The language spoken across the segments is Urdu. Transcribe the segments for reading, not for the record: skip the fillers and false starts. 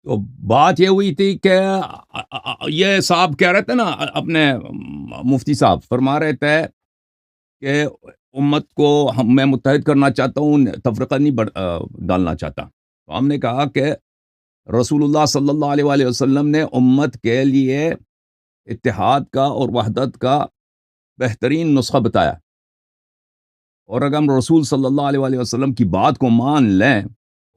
تو بات یہ ہوئی تھی کہ یہ صاحب کہہ رہے تھے نا، اپنے مفتی صاحب فرما رہے تھے کہ امت کو میں متحد کرنا چاہتا ہوں، تفرقہ نہیں ڈالنا چاہتا۔ تو ہم نے کہا کہ رسول اللہ صلی اللہ علیہ وآلہ وسلم نے امت کے لیے اتحاد کا اور وحدت کا بہترین نسخہ بتایا، اور اگر ہم رسول صلی اللہ علیہ وآلہ وسلم کی بات کو مان لیں،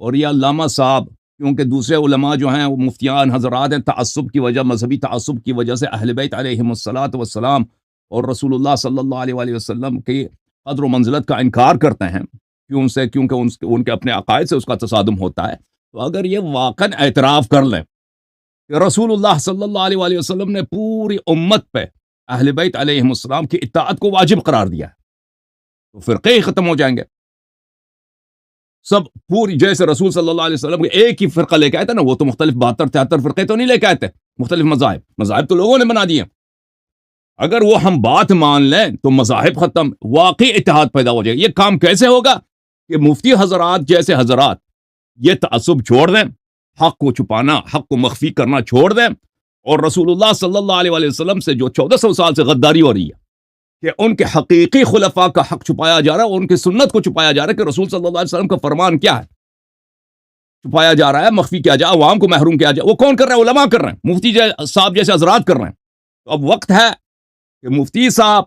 اور یہ علامہ صاحب، کیونکہ دوسرے علماء جو ہیں وہ مفتیان حضرات ہیں، تعصب کی وجہ، مذہبی تعصب کی وجہ سے اہل بیت علیہم الصلاۃ والسلام اور رسول اللہ صلی اللہ علیہ وآلہ وسلم کی قدر و منزلت کا انکار کرتے ہیں، کیونکہ ان کے اپنے عقائد سے اس کا تصادم ہوتا ہے۔ تو اگر یہ واقعاً اعتراف کر لیں کہ رسول اللہ صلی اللہ علیہ وآلہ وسلم نے پوری امت پہ اہل بیت علیہم السلام کی اطاعت کو واجب قرار دیا ہے، تو فرقے ہی ختم ہو جائیں گے سب پوری۔ جیسے رسول صلی اللہ علیہ وسلم کے ایک ہی فرقہ لے کے آئے تھے نا، وہ تو مختلف 72-73 فرقے تو نہیں لے کے آئے تھے، مختلف مذاہب تو لوگوں نے بنا دیے۔ اگر وہ ہم بات مان لیں تو مذاہب ختم، واقعی اتحاد پیدا ہو جائے گا۔ یہ کام کیسے ہوگا کہ مفتی حضرات جیسے حضرات یہ تعصب چھوڑ دیں، حق کو چھپانا، حق کو مخفی کرنا چھوڑ دیں، اور رسول اللہ صلی اللہ علیہ وآلہ وسلم سے جو 1400 سال سے غداری ہو رہی ہے کہ ان کے حقیقی خلفاء کا حق چھپایا جا رہا ہے، اور ان کی سنت کو چھپایا جا رہا ہے کہ رسول صلی اللہ علیہ وسلم کا فرمان کیا ہے، چھپایا جا رہا ہے، مخفی کیا جائے، عوام کو محروم کیا جائے۔ وہ کون کر رہے ہیں؟ علماء کر رہے ہیں، مفتی صاحب جیسے حضرات کر رہے ہیں۔ تو اب وقت ہے کہ مفتی صاحب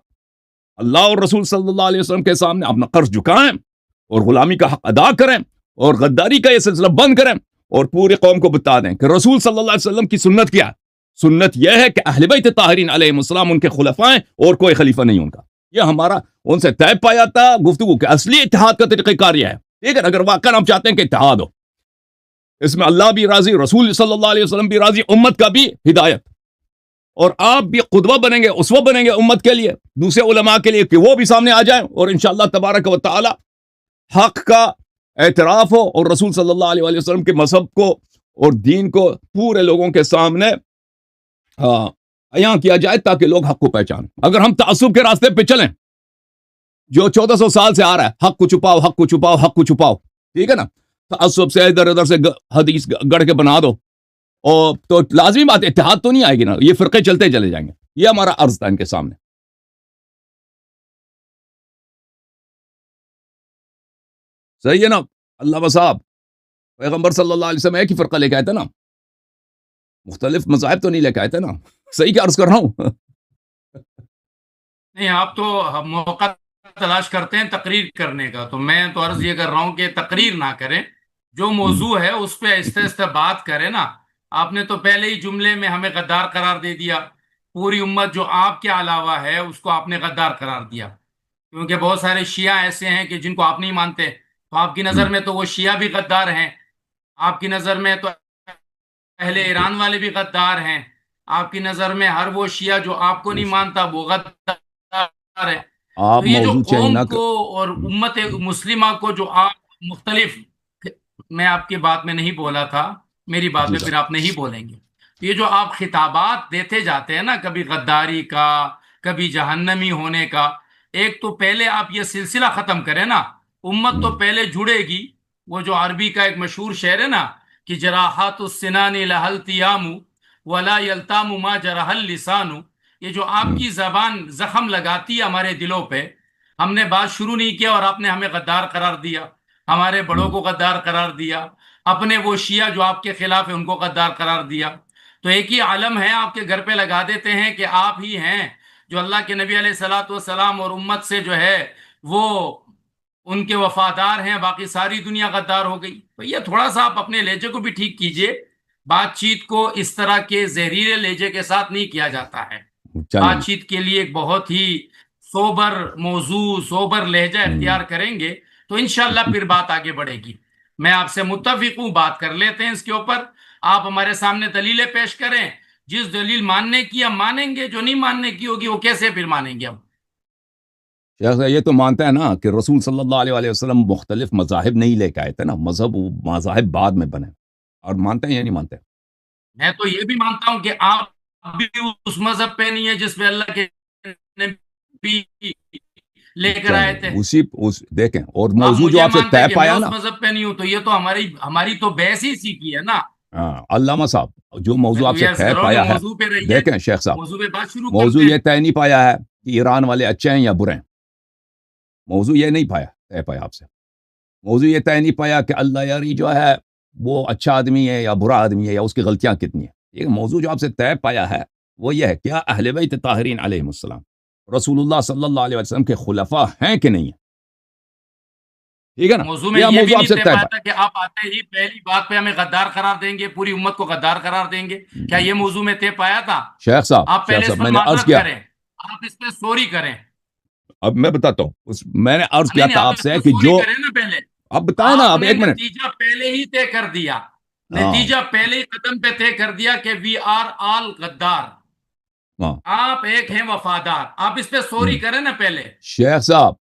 اللہ اور رسول صلی اللہ علیہ وسلم کے سامنے اپنا قرض جھکائیں اور غلامی کا حق ادا کریں، اور غداری کا یہ سلسلہ بند کریں، اور پوری قوم کو بتا دیں کہ رسول صلی اللہ علیہ وسلم کی سنت کیا ہے۔ سنت یہ ہے کہ اہل بیت طاہرین علیہم السلام ان کے خلفاء ہیں، اور کوئی خلیفہ نہیں ان کا۔ یہ ہمارا ان سے طے پایا تھا گفتگو کہ اصلی اتحاد کا طریقہ کار یہ ہے، ٹھیک ہے۔ اگر واقعا ہم چاہتے ہیں کہ اتحاد ہو، اس میں اللہ بھی راضی، رسول صلی اللہ علیہ وسلم بھی راضی، امت کا بھی ہدایت، اور آپ بھی قدوہ بنیں گے، اسوہ بنیں گے امت کے لیے، دوسرے علماء کے لیے، کہ وہ بھی سامنے آ جائیں، اور انشاءاللہ تبارک و تعالی حق کا اعتراف ہو، اور رسول صلی اللہ علیہ وسلم کے مذہب کو اور دین کو پورے لوگوں کے سامنے عیاں کیا جائے، تاکہ لوگ حق کو پہچانیں۔ اگر ہم تعصب کے راستے پہ چلیں جو 1400 سال سے آ رہا ہے، حق کو چھپاؤ، حق کو چھپاؤ، حق کو چھپاؤ، ٹھیک ہے نا، تعصب سے ادھر ادھر سے حدیث گڑھ کے بنا دو، اور تو لازمی بات ہے اتحاد تو نہیں آئے گی نا، یہ فرقے چلتے چلے جائیں گے۔ یہ ہمارا عرض تھا ان کے سامنے۔ صحیح ہے نا علامہ صاحب؟ پیغمبر صلی اللہ علیہ وسلم ایک ہی فرقہ لے کے آئے تھے نا، مختلف مذاہب تو نہیں لے کے آئے تھے نا۔ صحیح کیا عرض کر رہا ہوں؟ نہیں، آپ تو موقع تلاش کرتے ہیں تقریر کرنے کا، تو میں تو عرض یہ کر رہا ہوں کہ تقریر نہ کریں، جو موضوع ہے اس پہ آہستہ آہستہ بات کریں نا۔ آپ نے تو پہلے ہی جملے میں ہمیں غدار قرار دے دیا، پوری امت جو آپ کے علاوہ ہے اس کو آپ نے غدار قرار دیا، کیونکہ بہت سارے شیعہ ایسے ہیں کہ جن کو آپ نہیں مانتے، تو آپ کی نظر میں تو وہ شیعہ بھی غدار ہیں، آپ کی نظر میں تو اہل ایران والے بھی غدار ہیں، آپ کی نظر میں ہر وہ شیعہ جو آپ کو نہیں مانتا وہ غدار ہے۔ آپ تو یہ جو موضوع چینج قوم نہ کو اور امت مسلمہ کو جو آپ مختلف، میں آپ کی بات میں نہیں بولا تھا، میری بات جی میں پھر آپ نہیں بولیں گے، تو یہ جو آپ خطابات دیتے جاتے ہیں نا، کبھی غداری کا، کبھی جہنمی ہونے کا، ایک تو پہلے آپ یہ سلسلہ ختم کریں نا، امت تو پہلے جڑے گی۔ وہ جو عربی کا ایک مشہور شعر ہے نا کہ جراحات السنان لها التیام ولا یلتام ما جرح اللسان، یہ جو آپ کی زبان زخم لگاتی ہے ہمارے دلوں پہ، ہم نے بات شروع نہیں کیا اور آپ نے ہمیں غدار قرار دیا، ہمارے بڑوں کو غدار قرار دیا، اپنے وہ شیعہ جو آپ کے خلاف ہیں ان کو غدار قرار دیا۔ تو ایک ہی عالم ہے، آپ کے گھر پہ لگا دیتے ہیں کہ آپ ہی ہیں جو اللہ کے نبی علیہ الصلوۃ والسلام اور امت سے جو ہے وہ ان کے وفادار ہیں، باقی ساری دنیا غدار ہو گئی۔ تو یہ تھوڑا سا آپ اپنے لہجے کو بھی ٹھیک کیجئے، بات چیت کو اس طرح کے زہریلے لہجے کے ساتھ نہیں کیا جاتا ہے۔ بات چیت کے لیے ایک بہت ہی سوبر موضوع، سوبر لہجہ اختیار کریں گے تو انشاءاللہ پھر بات آگے بڑھے گی۔ میں آپ سے متفق ہوں، بات کر لیتے ہیں اس کے اوپر، آپ ہمارے سامنے دلیلیں پیش کریں، جس دلیل ماننے کی ہم مانیں گے، جو نہیں ماننے کی ہوگی وہ کیسے پھر مانیں گے ہم؟ یہ تو مانتا ہے نا کہ رسول صلی اللہ علیہ وآلہ وسلم مختلف مذاہب نہیں لے کے آئے تھے نا، مذاہب بعد میں بنے، اور مانتے ہیں یا نہیں مانتے؟ میں تو یہ بھی مانتا ہوں کہ آپ بھی اس مذہب پہ نہیں ہے جس پہ اللہ کے نبی لے کر آئے تھے۔ دیکھیں، اور آپ موضوع جو مجھے آپ سے مانتے طے ہیں کہ میں پایا اس نا، مذہب پہ نہیں ہوں، تو یہ تو ہماری تو بحث ہی سی کی ہے نا۔ علامہ صاحب جو میں موضوع آپ سے تمہیں عرض طے کر رہا ہوں پایا کہ ہے، موضوع پہ رہیے، دیکھیں شیخ صاحب، موضوع پہ بات شروع موضوع کرتے یہ ہیں۔ طے نہیں پایا ہے کہ ایران والے اچھے ہیں یا برے ہیں، موضوع یہ نہیں طے پایا آپ سے، موضوع یہ طے نہیں پایا کہ اللہ یاری جو ہے وہ اچھا آدمی ہے یا برا آدمی ہے یا اس کی غلطیاں کتنی ہیں۔ یہ موضوع جو آپ سے طے پایا ہے وہ یہ ہے، کیا اہل بیت طاہرین علیہم السلام رسول اللہ صلی اللہ علیہ وسلم کے خلفاء ہیں کہ نہیں ہیں؟ ٹھیک ہے نا، موضوع میں یہ یہ بھی موضوع آپ نہیں سے طے طے پایا پایا۔ تھا کہ آپ آتے ہی پہلی بات پہ ہمیں غدار قرار دیں گے، پوری امت کو غدار قرار دیں گے، کیا یہ موضوع میں طے پایا تھا؟ شیخ آپ پہلے اس صاحب پر میں نے عرض معذرت کیا، کریں، آپ اس پہ سوری کریں۔ اب میں بتاتا ہوں، میں نے عرض نہیں کیا نہیں، تھا آپ آپ اس سے پہ کہ سوری جو، کریں نا پہلے۔ اب بتائیں نا، آپ اب نے ایک منٹ۔ نتیجہ پہلے ہی طے کر دیا، ہاں نتیجہ پہلے ہی قدم پہ طے کر دیا کہ وی آر آل غدار، ہاں، آپ ایک ہیں وفادار۔ آپ اس پہ سوری کریں نا پہلے۔ شیخ صاحب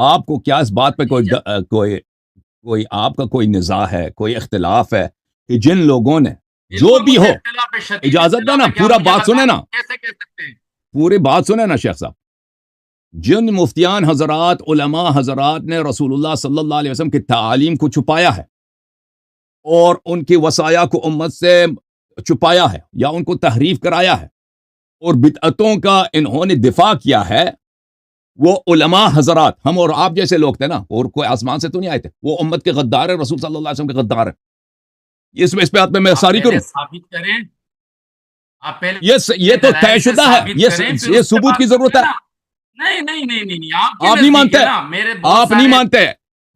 آپ کو کیا اس بات پہ نتیجہ کوئی آپ کا کوئی نزاع ہے، کوئی اختلاف ہے کہ جن لوگوں نے جو بالکل بھی مجھے ہو، اختلاف ہے، شدید اجازت دے اختلاف نا، ہے، کیا پورا مجھے بات سنیں غدار نا، کیسے کہہ سکتے ہیں؟ پوری بات سنیں نا شیخ صاحب، جن مفتیان حضرات، علماء حضرات نے رسول اللہ صلی اللہ علیہ وسلم کی تعالیم کو چھپایا ہے اور ان کی وصایا کو امت سے چھپایا ہے یا ان کو تحریف کرایا ہے اور بدعتوں کا انہوں نے دفاع کیا ہے، وہ علماء حضرات، ہم اور آپ جیسے لوگ تھے نا، اور کوئی آسمان سے تو نہیں آئے تھے، وہ امت کے غدار ہیں، رسول صلی اللہ علیہ وسلم کے غدار ہیں۔ اس پہ آپ میں آپ ساری کروں، پہلے ثابت کریں، آپ یہ پہلے تو طے دلائل سے شدہ ہے، ثابت کریں، پھر یہ اس کے ثبوت بعد کی ضرورت کریں ہے۔ نا۔ نہیں نہیں نہیں نہیں نہیں، آپ کے آپ نہیں نزدیک مانتے، ہے نا، آپ نہیں مانتے،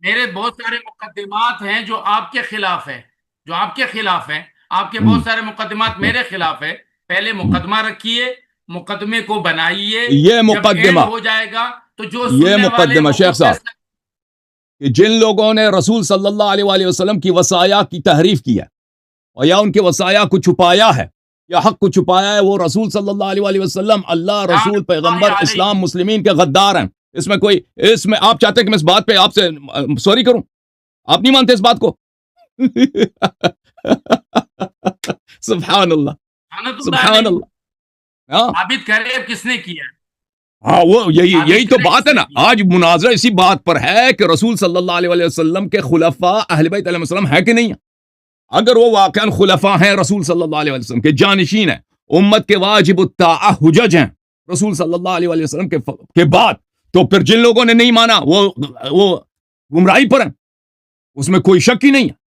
میرے بہت سارے مقدمات ہیں جو آپ کے خلاف ہے، جو آپ کے خلاف ہیں، آپ کے ہم، بہت سارے مقدمات میرے خلاف ہے۔ پہلے ہم، مقدمہ رکھیے، مقدمے کو بنائیے، یہ جب اینڈ مقدمہ ہو جائے گا تو جو یہ سننے والے مقدمہ وہ شیخ خود صاحب فیصلہ۔ کہ جن لوگوں نے رسول صلی اللہ علیہ وآلہ وسلم کی وصایا کی تحریف کی ہے اور یا ان کے وصایا کو چھپایا ہے یا حق کو چھپایا ہے، وہ رسول صلی اللہ علیہ وآلہ وسلم، اللہ، رسول، لعنت پیغمبر، اللہ اسلام، علیہ۔ مسلمین کے غدار ہیں۔ اس میں آپ چاہتے ہیں کہ میں اس بات پہ آپ سے سوری کروں؟ آپ نہیں مانتے اس بات کو؟ سبحان اللہ، لعنت اللہ سبحان علیہ۔ اللہ، ہاں ثابت کرے کس نے کیا ہے، ہاں، وہ یہی ثابت تو کرے بات کس ہے نے نا، کیا ہے۔ آج مناظرہ اسی بات پر ہے کہ رسول صلی اللہ علیہ وآلہ وسلم کے خلفاء اہل بیت علیہ السلام ہے کہ نہیں ہے؟ اگر وہ واقعا خلفاء ہیں، رسول صلی اللہ علیہ وسلم کے جانشین ہیں، امت کے واجب الطاعہ حجج ہیں رسول صلی اللہ علیہ وسلم کے بعد، تو پھر جن لوگوں نے نہیں مانا وہ گمراہی پر ہیں، اس میں کوئی شک ہی نہیں ہے۔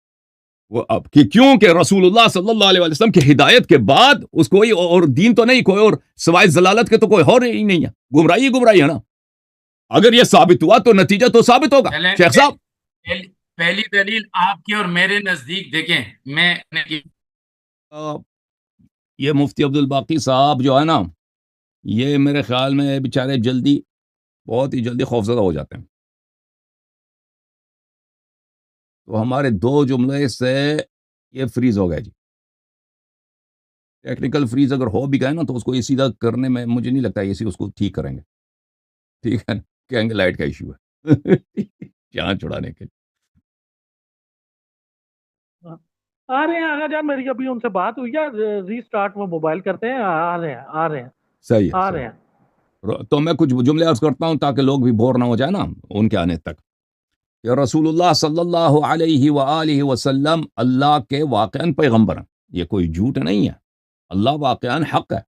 وہ اب کہ کیونکہ رسول اللہ صلی اللہ علیہ وسلم کی ہدایت کے بعد اس کوئی اور دین تو نہیں، کوئی اور سوائے ضلالت کے تو کوئی اور ہی نہیں ہے، گمراہی ہے نا۔ اگر یہ ثابت ہوا تو نتیجہ تو ثابت ہوگا چلیں، شیخ صاحب۔ پہلی دلیل آپ کی اور میرے نزدیک دیکھیں، میں یہ مفتی عبد الباقی صاحب جو ہے نا، یہ میرے خیال میں بیچارے بہت ہی جلدی خوفزدہ ہو جاتے ہیں، تو ہمارے 2 جملے سے یہ فریز ہو گئے جی، ٹیکنیکل فریز اگر ہو بھی گئے نا تو اس کو یہ سیدھا کرنے میں مجھے نہیں لگتا یہ اس کو ٹھیک کریں گے، ٹھیک ہے نا، کہیں گے لائٹ کا ایشو ہے جان چھڑانے کے لیے۔ آ رہے ہیں آغا جان، میری ابھی ان سے بات ہوئی ہے، ری سٹارٹ وہ موبائل کرتے ہیں، آ رہے ہیں صحیح آ ہے، رہے ہیں۔ تو میں کچھ جملے عرض کرتا ہوں تاکہ لوگ بھی بور نہ ہو جائے نا ان کے آنے تک، کہ رسول اللہ صلی اللہ علیہ وآلہ وسلم اللہ کے واقعاً پیغمبر ہیں، یہ کوئی جھوٹ نہیں ہے، اللہ واقعاً حق ہے،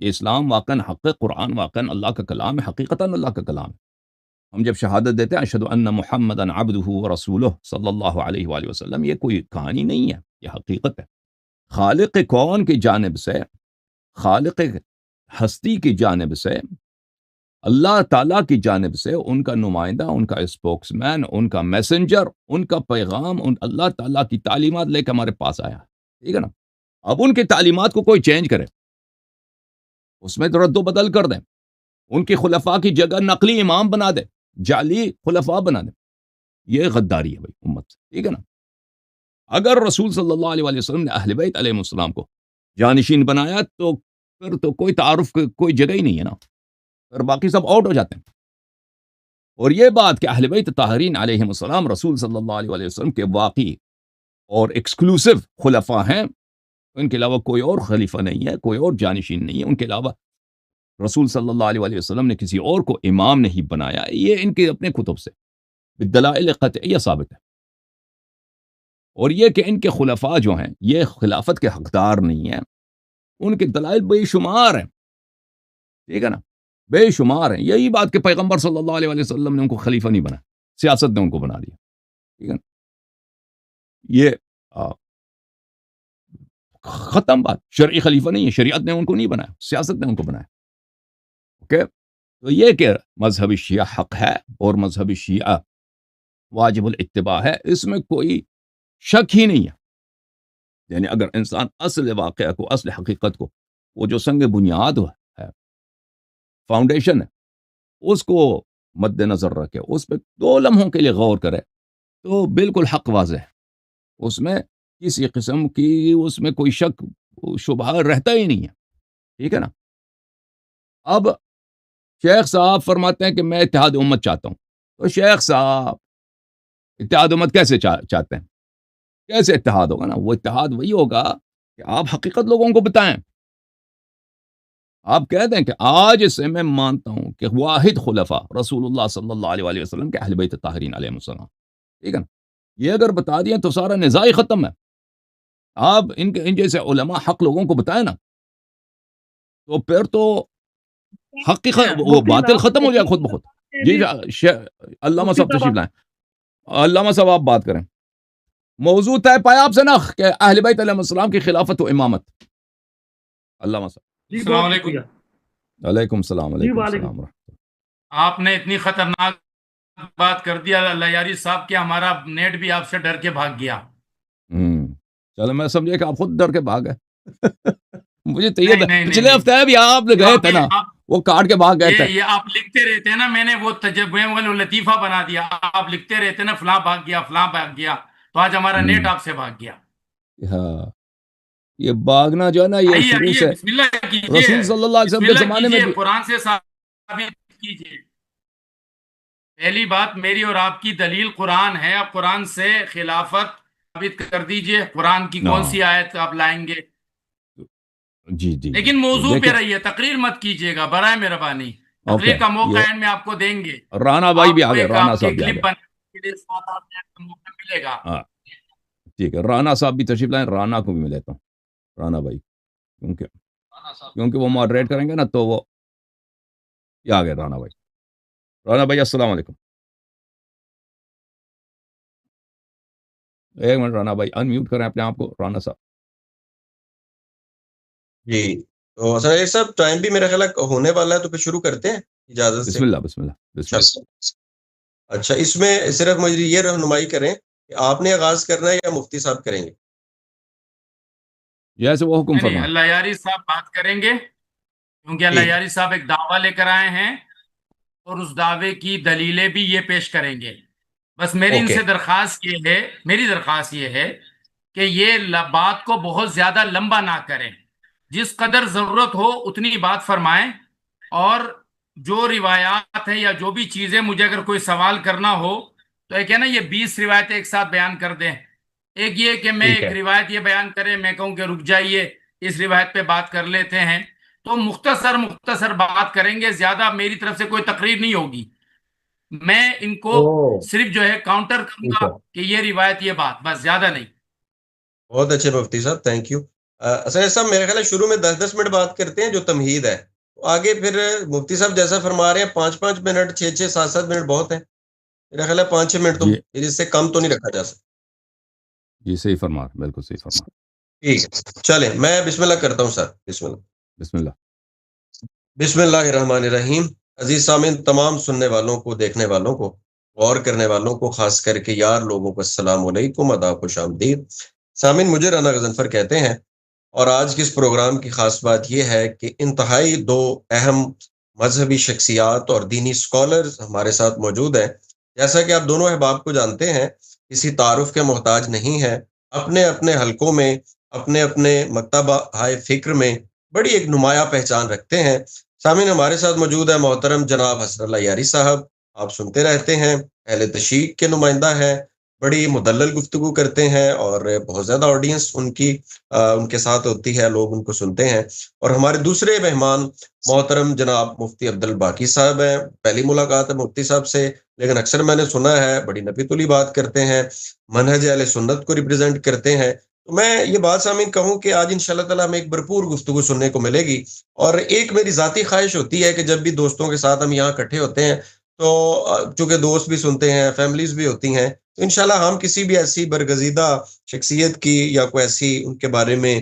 یہ اسلام واقعاً حق ہے، قرآن واقعاً اللہ کا کلام ہے، حقیقتاً اللہ کا کلام ہے۔ ہم جب شہادت دیتے ہیں اشہد ان محمدً عبدہ ورسولہ صلی اللہ علیہ وآلہ وسلم، یہ کوئی کہانی نہیں ہے، یہ حقیقت ہے۔ خالق کون کی جانب سے، خالق ہستی کی جانب سے، اللہ تعالیٰ کی جانب سے ان کا نمائندہ، ان کا اسپوکس مین، ان کا میسنجر، ان کا پیغام، اللہ تعالیٰ کی تعلیمات لے کے ہمارے پاس آیا، ٹھیک ہے نا۔ اب ان کی تعلیمات کو کوئی چینج کرے، اس میں رد و بدل کر دیں، ان کی خلفاء کی جگہ نقلی امام بنا دے، جعلی خلفاء بنا دے، یہ غداری ہے بھائی امت سے، ٹھیک ہے نا۔ اگر رسول صلی اللہ علیہ وسلم نے اہل بیت علیہ السلام کو جانشین بنایا تو پھر تو کوئی تعارف، کوئی جگہ ہی نہیں ہے نا، اور باقی سب آؤٹ ہو جاتے ہیں۔ اور یہ بات کہ اہل بیت طاہرین علیہم السلام رسول صلی اللہ علیہ وسلم کے واقعی اور ایکسکلوسو خلفاء ہیں، ان کے علاوہ کوئی اور خلیفہ نہیں ہے، کوئی اور جانشین نہیں ہے، ان کے علاوہ رسول صلی اللہ علیہ وسلم نے کسی اور کو امام نہیں بنایا، یہ ان کے اپنے کتب سے بالدلائل قطعیہ ثابت ہے۔ اور یہ کہ ان کے خلفاء جو ہیں یہ خلافت کے حقدار نہیں ہیں، ان کے دلائل بے شمار ہیں، ٹھیک ہے نا، بے شمار ہیں. یہی بات کہ پیغمبر صلی اللہ علیہ وسلم نے ان کو خلیفہ نہیں بنا، سیاست نے ان کو بنا دیا، ٹھیک ہے نا. یہ ختم بات. شرعی خلیفہ نہیں ہے، شریعت نے ان کو نہیں بنایا، سیاست نے ان کو بنایا. اوکے، تو یہ کہ مذہب شیعہ حق ہے اور مذہب شیعہ واجب الاتباع ہے، اس میں کوئی شک ہی نہیں ہے. یعنی اگر انسان اصل واقعہ کو، اصل حقیقت کو، وہ جو سنگ بنیاد ہے، فاؤنڈیشن ہے، اس کو مد نظر رکھے، اس پہ 2 لمحوں کے لیے غور کرے، تو بالکل حق واضح ہے. اس میں کسی قسم کی اس میں کوئی شک شبہ رہتا ہی نہیں ہے، ٹھیک ہے نا. اب شیخ صاحب فرماتے ہیں کہ میں اتحاد امت چاہتا ہوں. تو شیخ صاحب اتحاد امت کیسے چاہتے ہیں؟ کیسے اتحاد ہوگا نا؟ وہ اتحاد وہی ہوگا کہ آپ حقیقت لوگوں کو بتائیں. آپ کہہ دیں کہ آج سے میں مانتا ہوں کہ واحد خلفاء رسول اللہ صلی اللہ علیہ وآلہ وسلم کے اہل بیت طاہرین علیہ السلام، ٹھیک ہے نا. یہ اگر بتا دیا تو سارا نزاع ہی ختم ہے. آپ ان جیسے علماء حق لوگوں کو بتائیں نا، تو پھر تو حق وہ باطل ختم ہو جائے خود بخود. جی علامہ صاحب تشریف لائیں. علامہ صاحب آپ بات کریں. موضوع طے پایا آپ سے نا کہ اہل بیت علیہ السلام کی خلافت و امامت. علامہ صاحب. السلام علیکم. وعلیکم السلام. جی علیکم وعلیکم. السلام. آپ نے اتنی خطرناک بات کر دیا اللہ یاری صاحب کہ ہمارا نیٹ بھی آپ سے ڈر کے بھاگ گیا. چلو میں سمجھے کہ آپ خود ڈر کے بھاگ گئے. مجھے تو یہ نہیں، پچھلے ہفتے بھی آپ گئے تھے نا، وہ کاٹ کے بھاگ گئے تھے. یہ آپ لکھتے رہتے ہیں نا، میں نے وہ لطیفہ بنا دیا. آپ لکھتے رہتے نا فلاں بھاگ گیا فلاں بھاگ گیا، تو آج ہمارا نیٹ آپ سے بھاگ گیا. ہاں، یہ بھاگنا جو ہے نا یہ شروع آئیے سے بسم اللہ کیجئے، رسول صلی اللہ علیہ بسم وسلم کے اللہ زمانے میں کیجئے، بھی. قرآن سے ثابت کیجئے. پہلی بات میری اور آپ کی دلیل قرآن ہے. آپ قرآن سے خلافت ثابت کر دیجئے. قرآن کی کون سی آیت آپ لائیں گے؟ جی لیکن موضوع پہ رہیے، تقریر مت کیجیے گا برائے مہربانی. تقریر کا موقع اینڈ میں آپ کو دیں گے. رانا بھائی بھی آپ آ کو گئے، ایک رانا آپ صاحب کے بھی آ کلپ گئے. بنانے کے لیے 7-8 منٹ کا موقع ملے گا. ہاں ٹھیک ہے، رانا صاحب بھی تشریف لائیں. رانا کو بھی میں لیتا ہوں، رانا بھائی، کیونکہ وہ ماڈریٹ کریں گے نا، تو وہ یہ آ گئے رانا بھائی. رانا بھائی السلام علیکم. ایک منٹ رانا بھائی، ان میوٹ کریں اپنے آپ کو. رانا صاحب جی، تو حسن صاحب ٹائم بھی میرا خیال ہے ہونے والا ہے، تو پھر شروع کرتے ہیں اجازت سے. بسم اللہ بسم اللہ بسم اللہ. اچھا، اس میں صرف مجھے یہ رہنمائی کریں کہ آپ نے آغاز کرنا ہے یا مفتی صاحب کریں گے؟ جیسے وہ حکم نہیں، فرمائیں. اللہ یاری صاحب بات کریں گے، کیونکہ اللہ یاری صاحب ایک دعویٰ لے کر آئے ہیں اور اس دعوے کی دلیلیں بھی یہ پیش کریں گے. بس میری ان سے درخواست یہ ہے کہ یہ بات کو بہت زیادہ لمبا نہ کریں. جس قدر ضرورت ہو اتنی بات فرمائیں، اور جو روایات ہیں یا جو بھی چیزیں مجھے اگر کوئی سوال کرنا ہو تو ایک ہے نا، یہ 20 روایتیں ایک ساتھ بیان کر دیں. ایک یہ کہ میں ایک روایت یہ بیان کریں، میں کہوں کہ رک جائیے اس روایت پہ بات کر لیتے ہیں، تو مختصر بات کریں گے. زیادہ میری طرف سے کوئی تقریر نہیں ہوگی. میں ان کو صرف جو ہے کاؤنٹر کروں گا کہ یہ روایت یہ بات، بس زیادہ نہیں. بہت اچھے مفتی صاحب، تھینک یو. حسن صاحب میرے خیال ہے شروع میں 10-10 منٹ بات کرتے ہیں جو تمہید ہے، آگے پھر مفتی صاحب جیسا فرما رہے ہیں 5-5 منٹ، 6-6 7-7 منٹ بہت ہیں. میرا خیال ہے 5-6 منٹ تو اس سے کم تو نہیں رکھا جا سکتا. جی صحیح فرما، بالکل صحیح فرما. ٹھیک ہے، چلیں میں بسم اللہ کرتا ہوں سر. بسم اللہ. بسم اللہ. بسم اللہ الرحمن الرحیم. عزیز سامعین، تمام سننے والوں کو، دیکھنے والوں کو، غور کرنے والوں کو، خاص کر کے یار لوگوں کو السلام علیکم، آداب، خوش آمدید. سامعین، مجھے رانا غضنفر کہتے ہیں، اور آج کے اس پروگرام کی خاص بات یہ ہے کہ انتہائی 2 اہم مذہبی شخصیات اور دینی سکولرز ہمارے ساتھ موجود ہیں. جیسا کہ آپ دونوں احباب کو جانتے ہیں، کسی تعارف کے محتاج نہیں ہیں، اپنے اپنے حلقوں میں، اپنے اپنے مکتبہ ہائے فکر میں بڑی ایک نمایاں پہچان رکھتے ہیں. سامعین، ہمارے ساتھ موجود ہے محترم جناب حسن اللہ یاری صاحب. آپ سنتے رہتے ہیں، اہل تشیع کے نمائندہ ہیں، بڑی مدلل گفتگو کرتے ہیں اور بہت زیادہ آڈینس ان کے ساتھ ہوتی ہے، لوگ ان کو سنتے ہیں۔ اور ہمارے دوسرے مہمان محترم جناب مفتی عبد الباقی صاحب ہیں، پہلی ملاقات ہے مفتی صاحب سے، لیکن اکثر میں نے سنا ہے بڑی نفی تلی بات کرتے ہیں، منہج اہل سنت کو ریپرزینٹ کرتے ہیں۔ تو میں یہ بات سامعین کہوں کہ آج انشاءاللہ تعالی ہمیں ایک بھرپور گفتگو سننے کو ملے گی، اور ایک میری ذاتی خواہش ہوتی ہے کہ جب بھی دوستوں کے ساتھ ہم یہاں اکٹھے ہوتے ہیں تو چونکہ دوست بھی سنتے ہیں، فیملیز بھی ہوتی ہیں، تو انشاءاللہ ہم کسی بھی ایسی برگزیدہ شخصیت کی یا کوئی ایسی ان کے بارے میں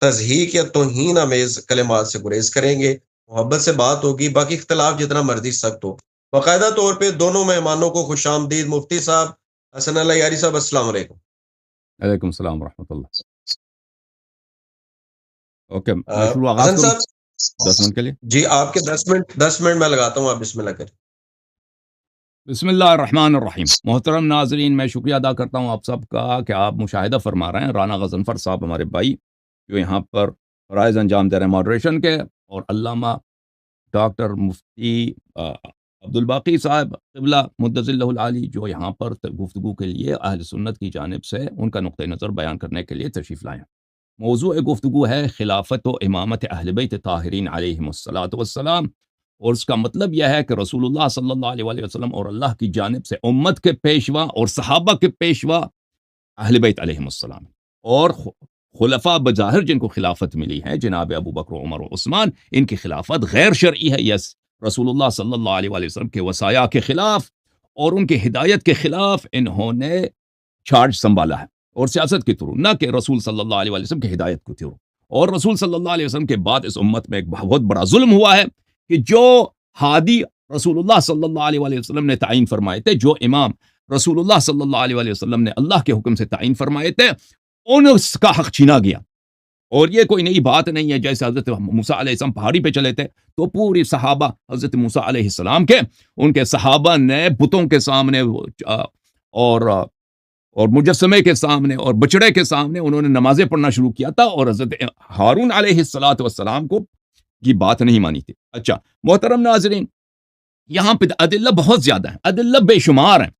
تضحیق یا توہین آمیز کلمات سے گریز کریں گے، محبت سے بات ہوگی، باقی اختلاف جتنا مرضی سخت ہو۔ باقاعدہ طور پہ دونوں مہمانوں کو خوش آمدید۔ مفتی صاحب حسن اللہ یاری صاحب، السلام علیکم۔ علیکم السلام ورحمۃ اللہ۔ اوکے، میں شروع حسن آغاز کروں صاحب 10 منٹ کے لیے؟ جی، آپ کے 10 منٹ میں لگاتا ہوں، آپ بسم اللہ کریں۔ بسم اللہ الرحمن الرحیم۔ محترم ناظرین، میں شکریہ ادا کرتا ہوں آپ سب کا کہ آپ مشاہدہ فرما رہے ہیں۔ رانا غضنفر صاحب ہمارے بھائی جو یہاں پر فرائض انجام دے رہے ہیں ماڈریشن کے، اور علامہ ڈاکٹر مفتی عبد الباقی صاحب قبلہ مدظ اللہ العالی جو یہاں پر گفتگو کے لیے اہل سنت کی جانب سے ان کا نقطہ نظر بیان کرنے کے لیے تشریف لائے ہیں۔ موضوع گفتگو ہے خلافت و امامت اہل بیت طاہرین علیہم الصلاۃ والسلام، اور اس کا مطلب یہ ہے کہ رسول اللہ صلی اللہ علیہ وسلم اور اللہ کی جانب سے امت کے پیشوا اور صحابہ کے پیشوا اہل بیت علیہم السلام، اور خلفاء بظاہر جن کو خلافت ملی ہے جناب ابو بکر عمر و عثمان، ان کی خلافت غیر شرعی ہے۔ یس، رسول اللہ صلی اللہ علیہ وسلم کے وصایا کے خلاف اور ان کی ہدایت کے خلاف انہوں نے چارج سنبھالا ہے، اور سیاست کے تھرو، نہ کہ رسول صلی اللہ علیہ وسلم کی ہدایت کے تھرو۔ اور رسول صلی اللہ علیہ وسلم کے بعد اس امت میں ایک بہت بڑا ظلم ہوا ہے کہ جو ہادی رسول اللہ صلی اللہ علیہ وسلم نے تعین فرمائے تھے، جو امام رسول اللہ صلی اللہ علیہ وسلم نے اللہ کے حکم سے تعین فرمائے تھے، ان کا حق چھینا گیا۔ اور یہ کوئی نئی بات نہیں ہے، جیسے حضرت موسیٰ علیہ السلام پہاڑی پہ چلے تھے تو پوری صحابہ حضرت موسیٰ علیہ السلام کے، ان کے صحابہ نے بتوں کے سامنے اور مجسمے کے سامنے اور بچڑے کے سامنے انہوں نے نمازیں پڑھنا شروع کیا تھا، اور حضرت ہارون علیہ السلام کو کی بات نہیں مانی تھی۔ اچھا محترم ناظرین، یہاں پہ ادلہ بہت زیادہ ہیں، ادلہ بے شمار ہیں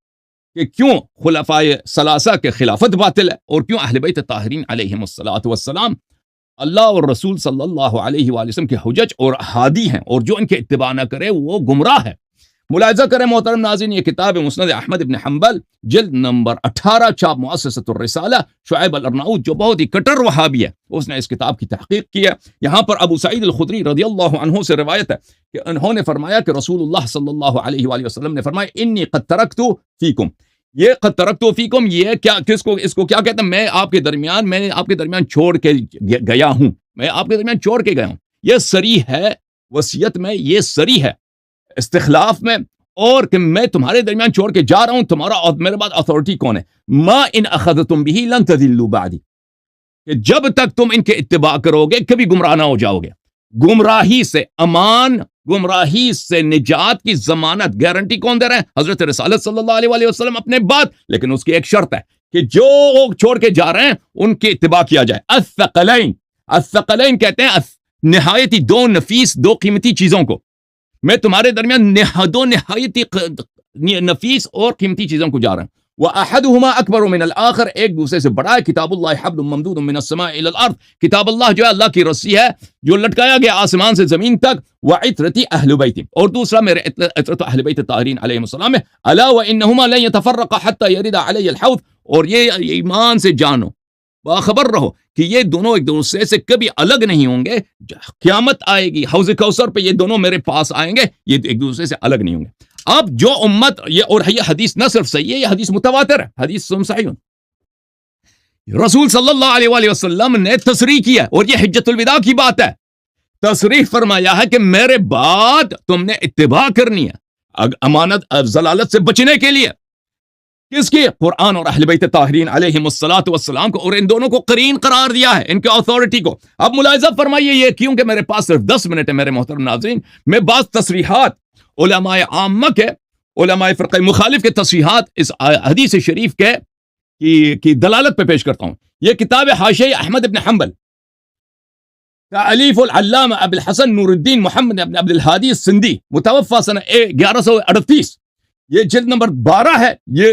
کہ کیوں خلفائے ثلاثہ کے خلافت باطل ہے، اور کیوں اہل بیت طاہرین علیہم الصلاۃ والسلام اللہ اور رسول صلی اللہ علیہ وآلہ وسلم کے حجج اور ہادی ہیں، اور جو ان کے اتباع نہ کرے وہ گمراہ ہے۔ ملاحظہ کریں محترم ناظرین، یہ کتاب مسند احمد بن حنبل جلد نمبر 18، چھاپ مؤسسۃ الرسالہ، شعیب الارناؤوط جو بہت ہی کٹر وہابی ہے، اس نے اس کتاب کی تحقیق کی ہے۔ یہاں پر ابو سعید الخدری رضی اللہ عنہ سے روایت ہے کہ انہوں نے فرمایا کہ رسول اللہ صلی اللہ علیہ وآلہ وسلم نے فرمایا انی قد ترکت فیکم، یہ قد ترکت فیکم، یہ کیا، اس کو کیا کہتے ہیں؟ میں نے آپ کے درمیان چھوڑ کے گیا ہوں، میں آپ کے درمیان چھوڑ کے گیا ہوں۔ یہ صریح ہے وصیت میں، یہ صریح ہے استخلاف میں، اور کہ میں تمہارے درمیان چھوڑ کے جا رہا ہوں، تمہارا اور میرے بعد اتھارٹی کون ہے؟ ما ان اخذتم به لن تضلوا بعدی، کہ جب تک تم ان کے اتباع کرو گے کبھی گمراہ نہ ہو جاؤ گے۔ گمراہی سے امان، گمراہی سے نجات کی ضمانت، گارنٹی کون دے رہے ہیں؟ حضرت رسالت صلی اللہ علیہ وسلم اپنے بعد، لیکن اس کی ایک شرط ہے کہ جو چھوڑ کے جا رہے ہیں ان کی اتباع کیا جائے۔ الثقلین، الثقلین کہتے ہیں نہایتی دو نفیس، دو قیمتی چیزوں کو، میں تمہارے درمیان دو نہایتی نفیس اور قیمتی چیزوں کو جا رہا ہوں۔ وَأَحَدُهُمَا أَكْبَرُ مِنَ الْآخَرِ، ایک دوسرے سے بڑا ہے۔ کتاب اللہ حبل ممدود من السماء إلى الأرض، کتاب اللہ جو ہے اللہ کی رسی ہے جو لٹکایا گیا آسمان سے زمین تک۔ وعطرتی اہل بیت، اور دوسرا میرے عطرت اہل بیت طاہرین علیہم السلام ہے۔ الا وانہما لن يتفرقا حتى يرد علی الحوض، اور یہ ایمان سے جانو، باخبر رہو کہ یہ دونوں ایک دوسرے سے کبھی الگ نہیں ہوں گے۔ قیامت آئے گی، حوض کوثر پہ یہ دونوں میرے پاس آئیں گے، یہ ایک دوسرے سے الگ نہیں ہوں گے۔ اب جو امت، اور یہ حدیث نہ صرف صحیح ہے، یہ حدیث متواتر ہے، حدیث صحیح ہے۔ رسول صلی اللہ علیہ وآلہ وسلم نے تصریح کیا، اور یہ حجت الوداع کی بات ہے، تصریح فرمایا ہے کہ میرے بعد تم نے اتباع کرنی ہے امانت ضلالت سے بچنے کے لیے۔ کس کی؟ قرآن اور اہل بیت طاہرین علیہم الصلاۃ والسلام کو، اور ان دونوں کو قرین قرار دیا ہے، ان کے اتھارٹی کو۔ اب ملاحظہ فرمائیے، یہ کیونکہ میرے پاس صرف 10 منٹ ہے میرے محترم ناظرین، میں بعض تصریحات علماء عامہ کے، علماء فرقہ مخالف کے تصریحات اس حدیث شریف کے کی دلالت پہ پیش کرتا ہوں۔ یہ کتاب حاشیہ احمد بن حنبل، تألیف العلامہ ابو الحسن نور الدین محمد بن عبد الہادی السندی، متوفی سنہ 1138، یہ جلد نمبر 12 ہے۔ یہ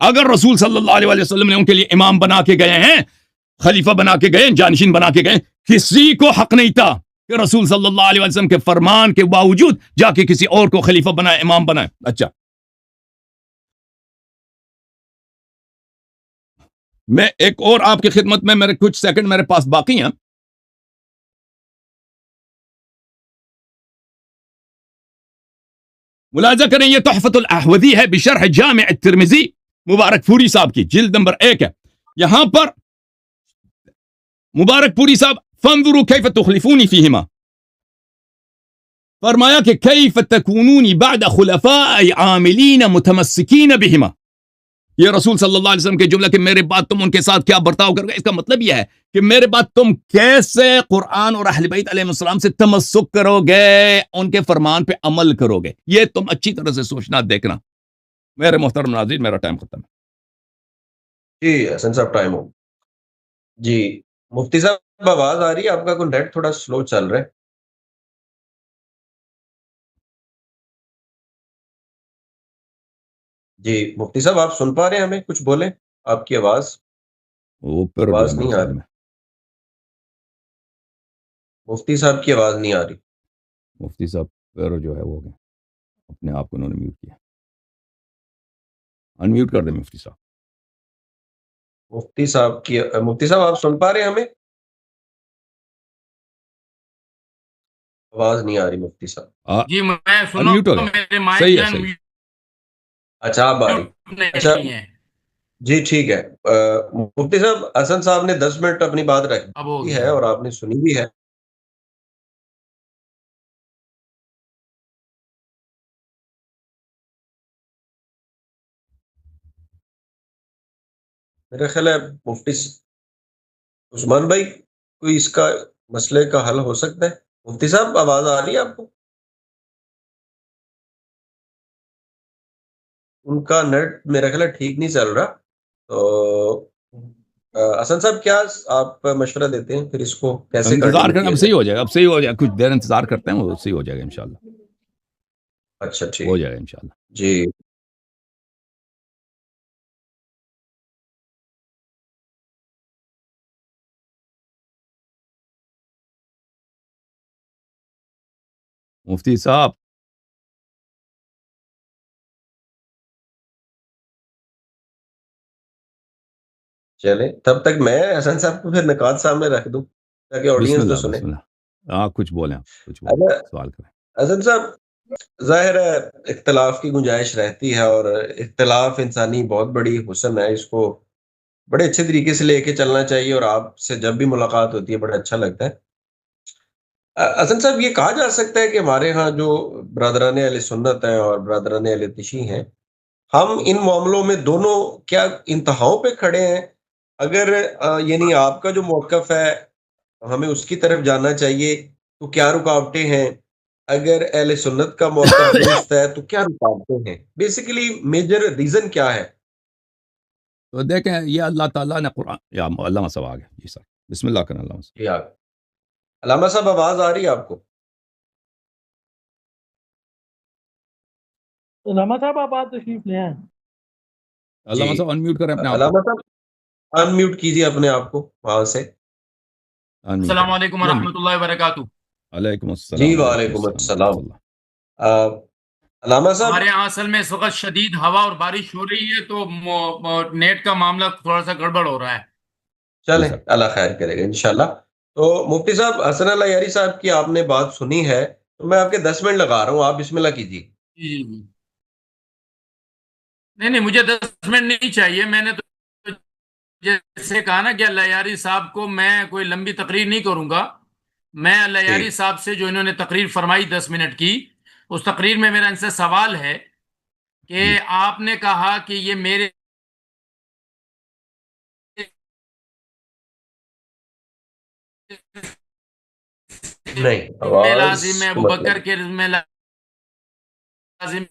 اگر رسول صلی اللہ علیہ وسلم نے ان کے لیے امام بنا کے گئے ہیں, خلیفہ بنا کے گئے, جانشین بنا کے گئے, کسی کو حق نہیں تھا کہ رسول صلی اللہ علیہ وسلم کے فرمان کے باوجود جا کے کسی اور کو خلیفہ بنائے, امام بنائے. اچھا, میں ایک اور آپ کی خدمت میں, میرے کچھ سیکنڈ میرے پاس باقی ہیں. ملاحظہ کریں, یہ تحفۃ الاحوذی ہے بشرح جامع الترمذی, مبارک پوری صاحب کی, جلد نمبر 1 ہے. یہاں پر مبارک پوری صاحب فانظروا کیف تخلفونی فیہما, فرمایا کہ کیف تکونونی بعد خلفاء عاملین متمسکین بہما. یہ رسول صلی اللہ علیہ وسلم کے جملہ کہ میرے بعد تم ان کے ساتھ کیا برتاؤ کرو گے, اس کا مطلب یہ ہے کہ میرے بعد تم کیسے قرآن اور اہل بیت علیہ السلام سے تمسک کرو گے, ان کے فرمان پہ عمل کرو گے. یہ تم اچھی طرح سے سوچنا, دیکھنا. میرے محترم ناظرین, میرا ٹائم ختم ہے. جی حسن صاحب ٹائم ہو. جی مفتی صاحب آواز آ رہی ہے آپ کا؟ کوئی نیٹ تھوڑا سلو چل رہا ہے. جی مفتی صاحب آپ سن پا رہے ہیں ہمیں؟ کچھ بولیں, آپ کی آواز آواز نہیں آ رہی. مفتی صاحب کی آواز نہیں آ رہی. مفتی صاحب پھر جو ہے وہ اپنے آپ کو انہوں نے میوٹ کیا. انمیوٹ کر دیں مفتی صاحب. مفتی صاحب آپ سن پا رہے ہیں ہمیں؟ آواز نہیں آ رہی مفتی صاحب. جی میں سن انمیوٹ ہو رہا ہوں, گیا. میرے مائک صحیح ہے, جو صحیح. اچھا آپ آ رہی. اچھا جی ٹھیک ہے. مفتی صاحب حسن صاحب نے 10 منٹ اپنی بات رکھی ہے اور آپ نے سنی بھی ہے. میرا خیال ہے مفتی عثمان بھائی کوئی اس کا مسئلے کا حل ہو سکتا ہے. مفتی صاحب آواز آ رہی ہے آپ کو؟ ان کا نیٹ میرا خیال ہے ٹھیک نہیں چل رہا. تو حسن صاحب کیا آپ مشورہ دیتے ہیں پھر اس کو کیسے انتظار کریں, اب کنٹینیو صحیح کیا ہو جائے گا, اب صحیح ہو جائے گا. کچھ دیر انتظار کرتے ہیں, وہ صحیح ہو جائے گا انشاءاللہ. جائے؟ اچھا ٹھیک ہو جائے گا انشاءاللہ. جی. مفتی صاحب چلیں تب تک میں حسن صاحب کو پھر نکات سامنے رکھ دوں تاکہ بسم آڈینس تو اللہ, سنے. بسم اللہ. آپ کچھ بولیں, آپ کچھ بولیں, اگر سوال کریں. حسن صاحب ظاہر ہے اختلاف کی گنجائش رہتی ہے اور اختلاف انسانی بہت بڑی حسن ہے, اس کو بڑے اچھے طریقے سے لے کے چلنا چاہیے اور آپ سے جب بھی ملاقات ہوتی ہے بڑا اچھا لگتا ہے. حسن صاحب یہ کہا جا سکتا ہے کہ ہمارے ہاں جو برادران اہل سنت ہیں اور برادران اہل تشیع ہیں, ہم ان معاملوں میں دونوں کیا انتہاؤں پہ کھڑے ہیں؟ اگر یعنی آپ کا جو موقف ہے ہمیں اس کی طرف جانا چاہیے تو کیا رکاوٹیں ہیں؟ اگر اہل سنت کا موقف درست ہے تو کیا رکاوٹیں ہیں؟ بیسیکلی میجر ریزن کیا ہے؟ تو دیکھیں, یہ اللہ تعالیٰ نے قرآن, یا علامہ صاحب آ گئے. جی سر, بسم اللہ کریں. علامہ صاحب, جی علامہ صاحب آواز آ رہی ہے آپ کو؟ علامہ صاحب آپ بات تشریف لے آئیں. علامہ صاحب انمیوٹ کریں اپنے آپ کو. علامہ صاحب انمیوٹ کیجیے اپنے آپ کو وہاں سے. السلام علیکم ورحمۃ اللہ وبرکاتہ. وعلیکم السلام. جی وعلیکم السلام. علامہ صاحب ہمارے یہاں اصل میں اس وقت شدید ہوا اور بارش ہو رہی ہے تو نیٹ کا معاملہ تھوڑا سا گڑبڑ ہو رہا ہے. چلیں اللہ خیر کرے گا انشاءاللہ. تو مفتی صاحب حسن اللہ یاری صاحب کی آپ نے بات سنی ہے تو میں آپ کے 10 منٹ لگا رہا ہوں, آپ بسم اللہ کیجیے. جی نہیں مجھے 10 منٹ نہیں چاہیے. میں نے تو جیسے کہا نا کہ اللہ یاری صاحب کو میں کوئی لمبی تقریر نہیں کروں گا. میں اللہ یاری صاحب سے جو انہوں نے تقریر فرمائی 10 منٹ کی, اس تقریر میں میرا ان سے سوال ہے کہ آپ نے کہا کہ یہ میرے نہیں میں آواز لازم ہے, کو ابو مطلب بکر کے میں لازم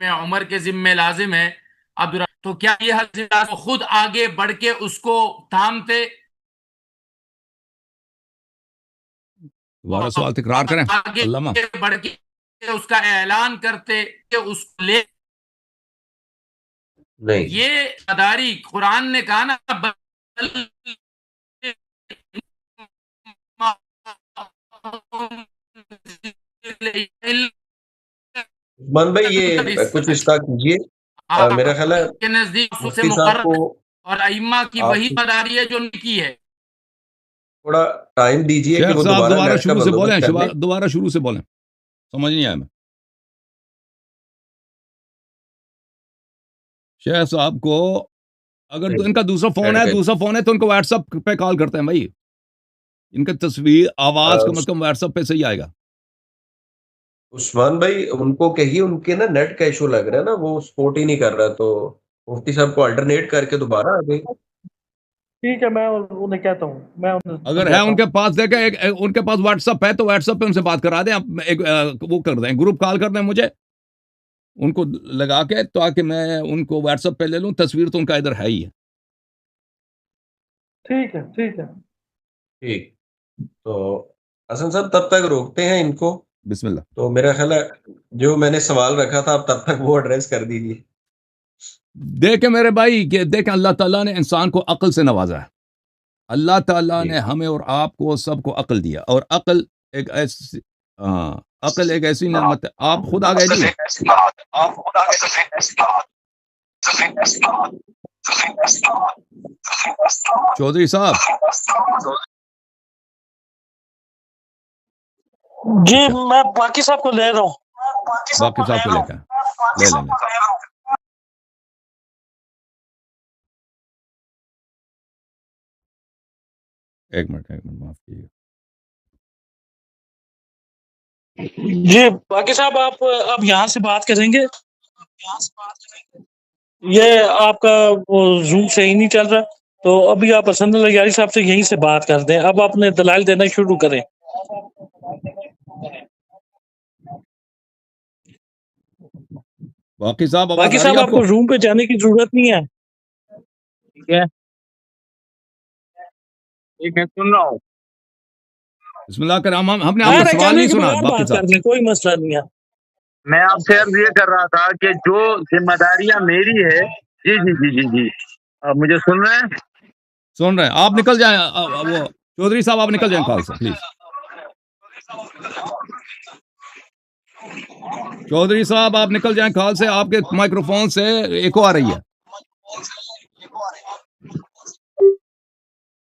میں, عمر کے ذمہ لازم ہے, تو کیا یہ حضرات خود آگے بڑھ کے اس کو تھامتے, دوبارہ سوال تکرار کریں آگے علامہ. بڑھ کے اس کا اعلان کرتے کہ اس کو لے نہیں یہ غداری قرآن نے کہا نا عثمان بھائی یہ کچھ اس کا کیجیے، میرا خیال ہے کے نزدیک خصوص مفتی صاحب مقرر کو اور ائمہ کی آپ وہی غداری ہے جو ان کی ہے. تھوڑا ٹائم دیجیے کہ شیخ وہ صاحب دوبارہ دوبارہ نیٹ کا شروع سے بولیں، بندوبست کر لیں. دوبارہ شروع سے بولیں، سمجھ نہیں آیا میں. شیخ صاحب کو اگر تو ان کا دوسرا فون ہے تو ان کو واٹس ایپ پہ کال کرتے ہیں بھائی. ان کا تصویر آواز کم از کم واٹس ایپ پہ صحیح آئے گا. عثمان بھائی ان کو کہیے، ان کے نا نیٹ کا ایشو لگ رہا ہے نا، وہ سپورٹ ہی نہیں کر رہا، تو مفتی صاحب کو الٹرنیٹ کر کے دوبارہ آ گئی. ٹھیک ہے، میں انہیں کہتا ہوں، میں انہیں اگر ہے ان کے پاس دیکھیں ان کے پاس واٹس ایپ ہے تو واٹس ایپ پہ ان سے بات کرا دیں. ایک وہ کر دیں، گروپ کال کر دیں مجھے ان کو لگا کے، تاکہ میں ان کو واٹس ایپ پہ لے لوں. تصویر تو ان کا ادھر ہے ہی ہے. ٹھیک ہے ٹھیک ہے ٹھیک، تو حسن صاحب تب تک روکتے ہیں ان کو. بسم اللہ. تو میرا خیال ہے جو میں نے سوال رکھا تھا آپ تب تک وہ ایڈریس کر دیجیے. دیکھیں میرے بھائی کہ دیکھیں اللہ تعالیٰ نے انسان کو عقل سے نوازا ہے. اللہ تعالیٰ نے ہمیں اور آپ کو سب کو عقل دیا، اور عقل ایک ایسی عقل ایک ایسی نعمت ہے. آپ خود آ گئے جی. چودھری صاحب جی، میں باقی صاحب کو لے رہا ہوں. باقی صاحب کو لے کے لے لیں گے. ایک منٹ معاف کیجیے. جی باقی صاحب آپ یہاں سے بات کریں گے. یہ آپ کا وہ زوم صحیح نہیں چل رہا، تو ابھی آپ حسن اللہ یاری صاحب سے یہیں سے بات کر دیں. اب اپنے دلائل دینا شروع کریں. باقی صاحب آواز باقی آ رہی صاحب ہے آپ کو روم پہ جانے کی ضرورت نہیں ہے. ٹھیک ہے، ٹھیک ہے، سن رہا ہوں. بسم اللہ کرام. ہم نے آپ کا سوال نہیں سنا. باقی بات کر صاحب لیں، کوئی مسئلہ نہیں ہے. میں آپ سے عرض یہ کر رہا تھا کہ جو ذمہ داریاں میری ہے. جی جی جی جی جی آپ مجھے سن رہے ہیں؟ سن رہے ہیں. آپ نکل جائیں. وہ چودھری صاحب آپ نکل جائیں کال سے پلیز. چودھری صاحب آپ نکل جائیں کال سے. آپ کے مائکرو فون سے ایکو آ رہی ہے.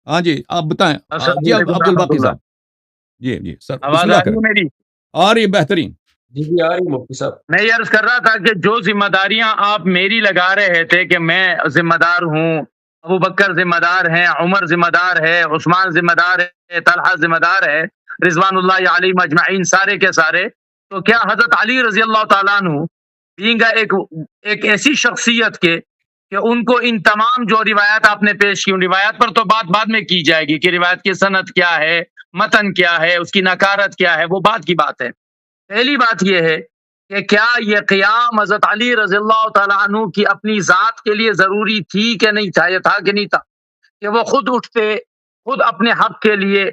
ہاں جی آپ بتائیں. جی عبد الباقی صاحب. جی جی سر بسم آواز اللہ آ رہی کریں. ہے میری؟ آ رہی ہے بہترین. جی جی آ رہی مفتی صاحب. میں یہ عرض کر رہا تھا کہ جو ذمہ داریاں آپ میری لگا رہے تھے کہ میں ذمہ دار ہوں، ابو بکر ذمہ دار ہیں، عمر ذمہ دار ہے، عثمان ذمہ دار ہے، طلحہ ذمہ دار ہے، رضوان اللہ علیہم اجمعین سارے کے سارے، تو کیا حضرت علی رضی اللہ تعالیٰ عنہ بینگ ایک ایسی شخصیت کے کہ ان کو ان تمام جو روایات آپ نے پیش کی، ان روایات پر تو بات بعد میں کی جائے گی کہ روایت کی سند کیا ہے، متن کیا ہے، اس کی نکارت کیا ہے، وہ بعد کی بات ہے. پہلی بات یہ ہے کہ کیا یہ قیام حضرت علی رضی اللہ تعالیٰ عنہ کی اپنی ذات کے لیے ضروری تھی کہ نہیں تھا، یہ تھا کہ نہیں تھا کہ وہ خود اٹھتے خود اپنے حق کے لیے؟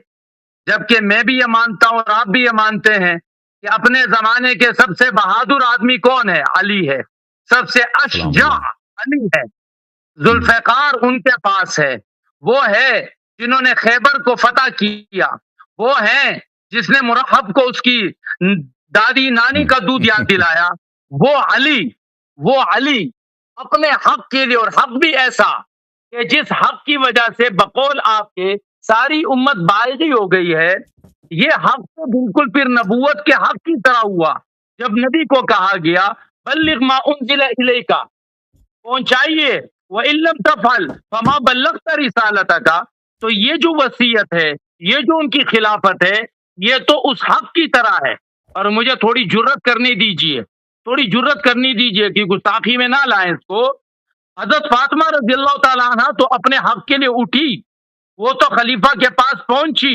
جبکہ میں بھی یہ مانتا ہوں اور آپ بھی یہ مانتے ہیں کہ اپنے زمانے کے سب سے بہادر آدمی کون ہے؟ علی ہے. سب سے اشجع علی ہے. ذوالفقار ان کے پاس ہے. وہ ہے جنہوں نے خیبر کو فتح کیا. وہ ہیں جس نے مرحب کو اس کی دادی نانی کا دودھ یاد دلایا. وہ علی اپنے حق کے لیے، اور حق بھی ایسا کہ جس حق کی وجہ سے بقول آپ کے ساری امت بالغی ہو گئی ہے. یہ حق تو بالکل پھر نبوت کے حق کی طرح ہوا جب نبی کو کہا گیا بلغ ما انزل الیک، پہنچائیے، وَإِن لَّمْ تَفْعَلْ فَمَا بَلَّغْتَ رِسَالَتَكَ. تو یہ جو وصیت ہے، یہ جو ان کی خلافت ہے، یہ تو اس حق کی طرح ہے. اور مجھے تھوڑی جرت کرنے دیجئے کہ گستاخی میں نہ لائیں اس کو. حضرت فاطمہ رضی اللہ تعالیٰ عنہ تو اپنے حق کے لیے اٹھی، وہ تو خلیفہ کے پاس پہنچی،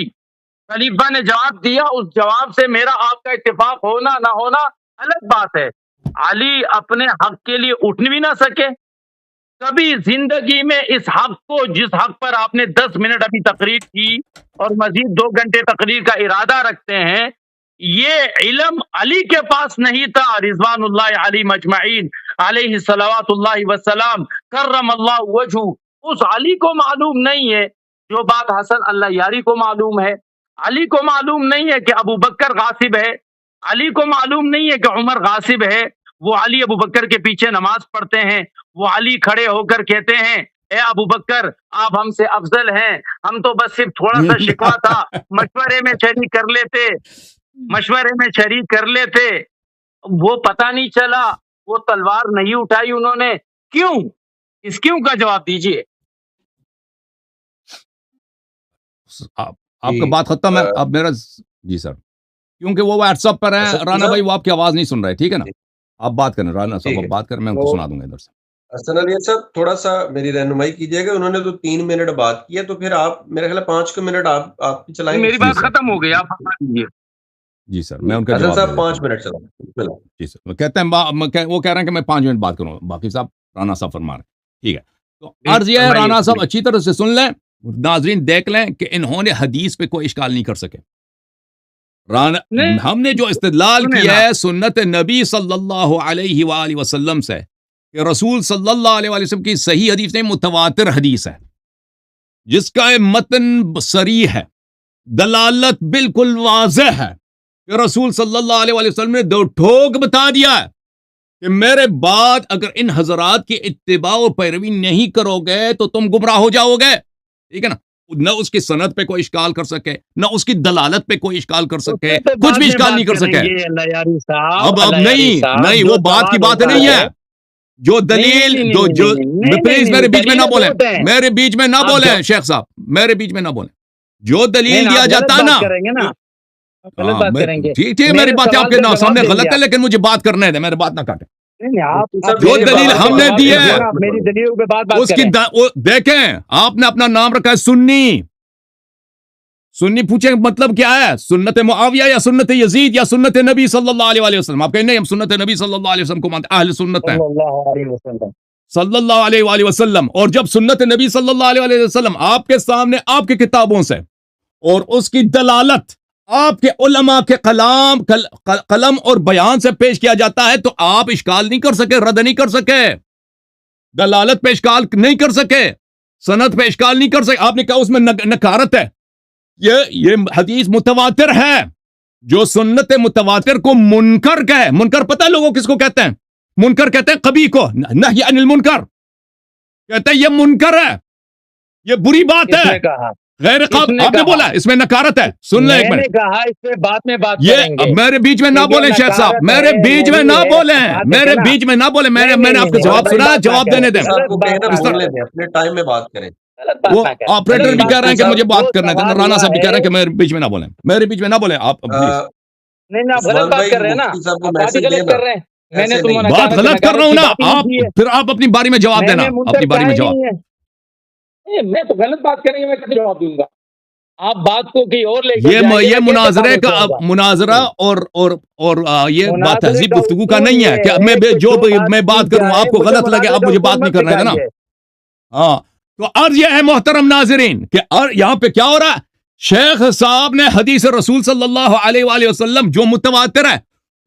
خلیفہ نے جواب دیا، اس جواب سے میرا آپ کا اتفاق ہونا نہ ہونا الگ بات ہے. علی اپنے حق کے لیے اٹھ بھی نہ سکے کبھی زندگی میں. اس حق کو، جس حق پر آپ نے 10 منٹ ابھی تقریر کی اور مزید 2 گھنٹے تقریر کا ارادہ رکھتے ہیں، یہ علم علی کے پاس نہیں تھا رضوان اللہ علیہ مجمعین. علیہ الصلوات اللہ وسلام کرم اللہ وجہ، اس علی کو معلوم نہیں ہے جو بات حسن اللہ یاری کو معلوم ہے، علی کو معلوم نہیں ہے کہ ابو بکر غاصب ہے، علی کو معلوم نہیں ہے کہ عمر غاصب ہے، وہ علی ابو بکر کے پیچھے نماز پڑھتے ہیں، وہ علی کھڑے ہو کر کہتے ہیں اے ابو بکر آپ ہم سے افضل ہیں، ہم تو بس صرف تھوڑا سا شکوا تھا، مشورے میں شریک کر لیتے، مشورے میں شریک کر لیتے، وہ پتہ نہیں چلا، وہ تلوار نہیں اٹھائی انہوں نے، کیوں؟ اس کیوں کا جواب دیجئے۔ آپ کا بات ختم ہے اب میرا جی سر، کیونکہ وہ واٹس ایپ پر ہیں رانا بھائی، وہ آپ کی آواز نہیں سن رہے، ٹھیک ہے نا، آپ بات کریں رانا صاحب، آپ بات کریں، میں ان کو سنا دوں گا ادھر سے۔ حسن علی صاحب تھوڑا سا میری رہنمائی کیجیے گا، انہوں نے تو 3 منٹ بات کی ہے، تو پھر آپ میرے خیال 5 منٹ آپ چلائیں۔ میری بات ختم ہو گئی، آپ فرما دیجیے۔ جی سر، میں ان کا حسن جواب صاحب 5 منٹ چلائیں۔ جی سر، کہتے ہیں وہ کہہ رہے ہیں کہ میں 5 منٹ بات کروں، باقی صاحب رانا صاحب فرما رہے ہیں، ٹھیک ہے، تو عرض یہ ہے رانا صاحب اچھی طرح سے سن لیں، ناظرین دیکھ لیں کہ انہوں نے حدیث پہ کوئی اشکال نہیں کر سکے۔ ہم نے جو استدلال کیا ہے سنت نبی صلی اللہ علیہ وآلہ وسلم سے، کہ رسول صلی اللہ علیہ وآلہ وسلم کی صحیح حدیث نہیں، متواتر حدیث ہے، جس کا متن صریح ہے، دلالت بالکل واضح ہے، کہ رسول صلی اللہ علیہ وآلہ وسلم نے دو ٹھوک بتا دیا ہے کہ میرے بعد اگر ان حضرات کی اتباع اور پیروی نہیں کرو گے تو تم گمراہ ہو جاؤ گے، ٹھیک ہے نا، نہ اس کی سند پہ کوئی اشکال کر سکے، نہ اس کی دلالت پہ کوئی اشکال کر سکے، کچھ بھی اشکال نہیں کر سکے۔ اب نہیں وہ بات کی بات نہیں ہے، جو دلیل جو پلیز میرے بیچ میں نہ بولیں، میرے بیچ میں نہ بولیں شیخ صاحب، میرے بیچ میں نہ بولیں، جو دلیل دیا جاتا ہے نا، ٹھیک ہے میری بات آپ کے سامنے غلط ہے، لیکن مجھے بات کرنے دیں، میری بات نہ کاٹیں۔ جو دلیل ہم نے دی ہے اس کی دیکھیں، آپ نے اپنا نام رکھا ہے سنی، سنی پوچھیں مطلب کیا ہے، سنت معاویہ یا سنت یزید یا سنت نبی صلی اللہ علیہ وآلہ وسلم؟ آپ کہیں نہیں ہم سنت نبی صلی اللہ علیہ وسلم کو مانتے، اہل سنت ہیں صلی اللہ علیہ وآلہ وسلم، اور جب سنت نبی صلی اللہ علیہ وآلہ وسلم آپ کے سامنے آپ کی کتابوں سے اور اس کی دلالت آپ کے علماء کے قلم اور بیان سے پیش کیا جاتا ہے، تو آپ اشکال نہیں کر سکے، رد نہیں کر سکے، دلالت پہ اشکال نہیں کر سکے، سند پہ اشکال نہیں کر سکے، آپ نے کہا اس میں نکارت ہے، یہ حدیث متواتر ہے، جو سنت متواتر کو منکر کہے، منکر پتہ ہے لوگوں کس کو کہتے ہیں؟ منکر کہتے ہیں قبیح کو، نہی عن المنکر، کہتے ہیں یہ منکر ہے، یہ بری بات ہے، غیر قابل، آپ نے بولا اس میں نکارت ہے، سن لیں ایک منٹ، کہا اس پہ بعد میں بات یہ میرے بیچ میں نہ بولیں شیخ صاحب، میرے بیچ میں نہ بولیں، میرے بیچ میں نہ بولیں، میں نے آپ کا جواب سنا ہے، جواب دینے دیں، اپنے ٹائم میں بات کریں۔ وہ آپریٹر بھی کہہ رہے ہیں کہ مجھے بات کرنا ہے، رانا صاحب بھی کہہ رہے ہیں کہ میرے بیچ میں نہ بولیں، میرے بیچ میں نہ بولیں آپ، نہیں آپ غلط بات کر رہے ہیں نا، غلط کر رہے ہیں، میں نے بات غلط کر رہا ہوں نا، آپ پھر آپ اپنی باری میں جواب دینا، اپنی باری میں جواب، میں تو غلط بات کریں گے، میں کیسے جواب دوں گا؟ آپ بات کو کہیں اور لے کے یہ مناظرے کا مناظرہ اور یہ بات تہذیب گفتگو کا نہیں ہے کہ میں بات کروں آپ کو غلط لگے، آپ مجھے بات نہیں کرنا ہے نا، ہاں، تو عرض یہ ہے محترم ناظرین کہ یہاں پہ کیا ہو رہا ہے، شیخ صاحب نے حدیث رسول صلی اللہ علیہ وآلہ وسلم جو متواتر ہے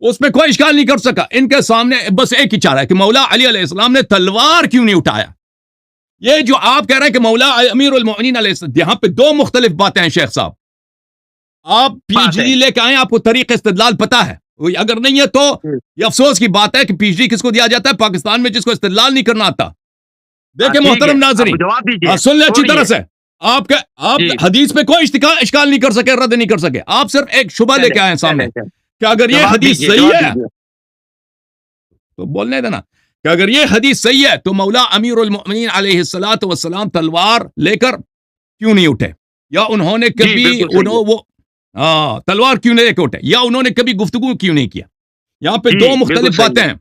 اس میں کوئی اشکال نہیں کر سکا، ان کے سامنے بس ایک ہی چارہ ہے کہ مولا علی علیہ السلام نے تلوار کیوں نہیں اٹھایا، یہ جو آپ کہہ رہے ہیں کہ مولا امیر المؤمنین علیہ السلام، یہاں پہ دو مختلف باتیں ہیں شیخ صاحب، آپ پی ایچ ڈی لے کے آئیں، آپ کو طریق استدلال پتا ہے، اگر نہیں ہے تو یہ افسوس کی بات ہے کہ پی ایچ ڈی کس کو دیا جاتا ہے، پاکستان میں جس کو استدلال نہیں کرنا آتا۔ دیکھیں محترم ناظرین، سن لیں اچھی طرح سے، آپ حدیث پہ کوئی اشکال نہیں کر سکے، رد نہیں کر سکے، آپ صرف ایک شبہ لے کے آئے سامنے کہ اگر یہ حدیث صحیح ہے تو بولنے دینا کہ اگر یہ حدیث صحیح ہے تو مولا امیر المؤمنین علیہ الصلوۃ والسلام تلوار لے کر کیوں نہیں اٹھے، یا انہوں نے کبھی تلوار کیوں نہیں لے کے اٹھے، یا انہوں نے کبھی گفتگو کیوں نہیں کیا، یہاں پہ دو مختلف باتیں ہیں،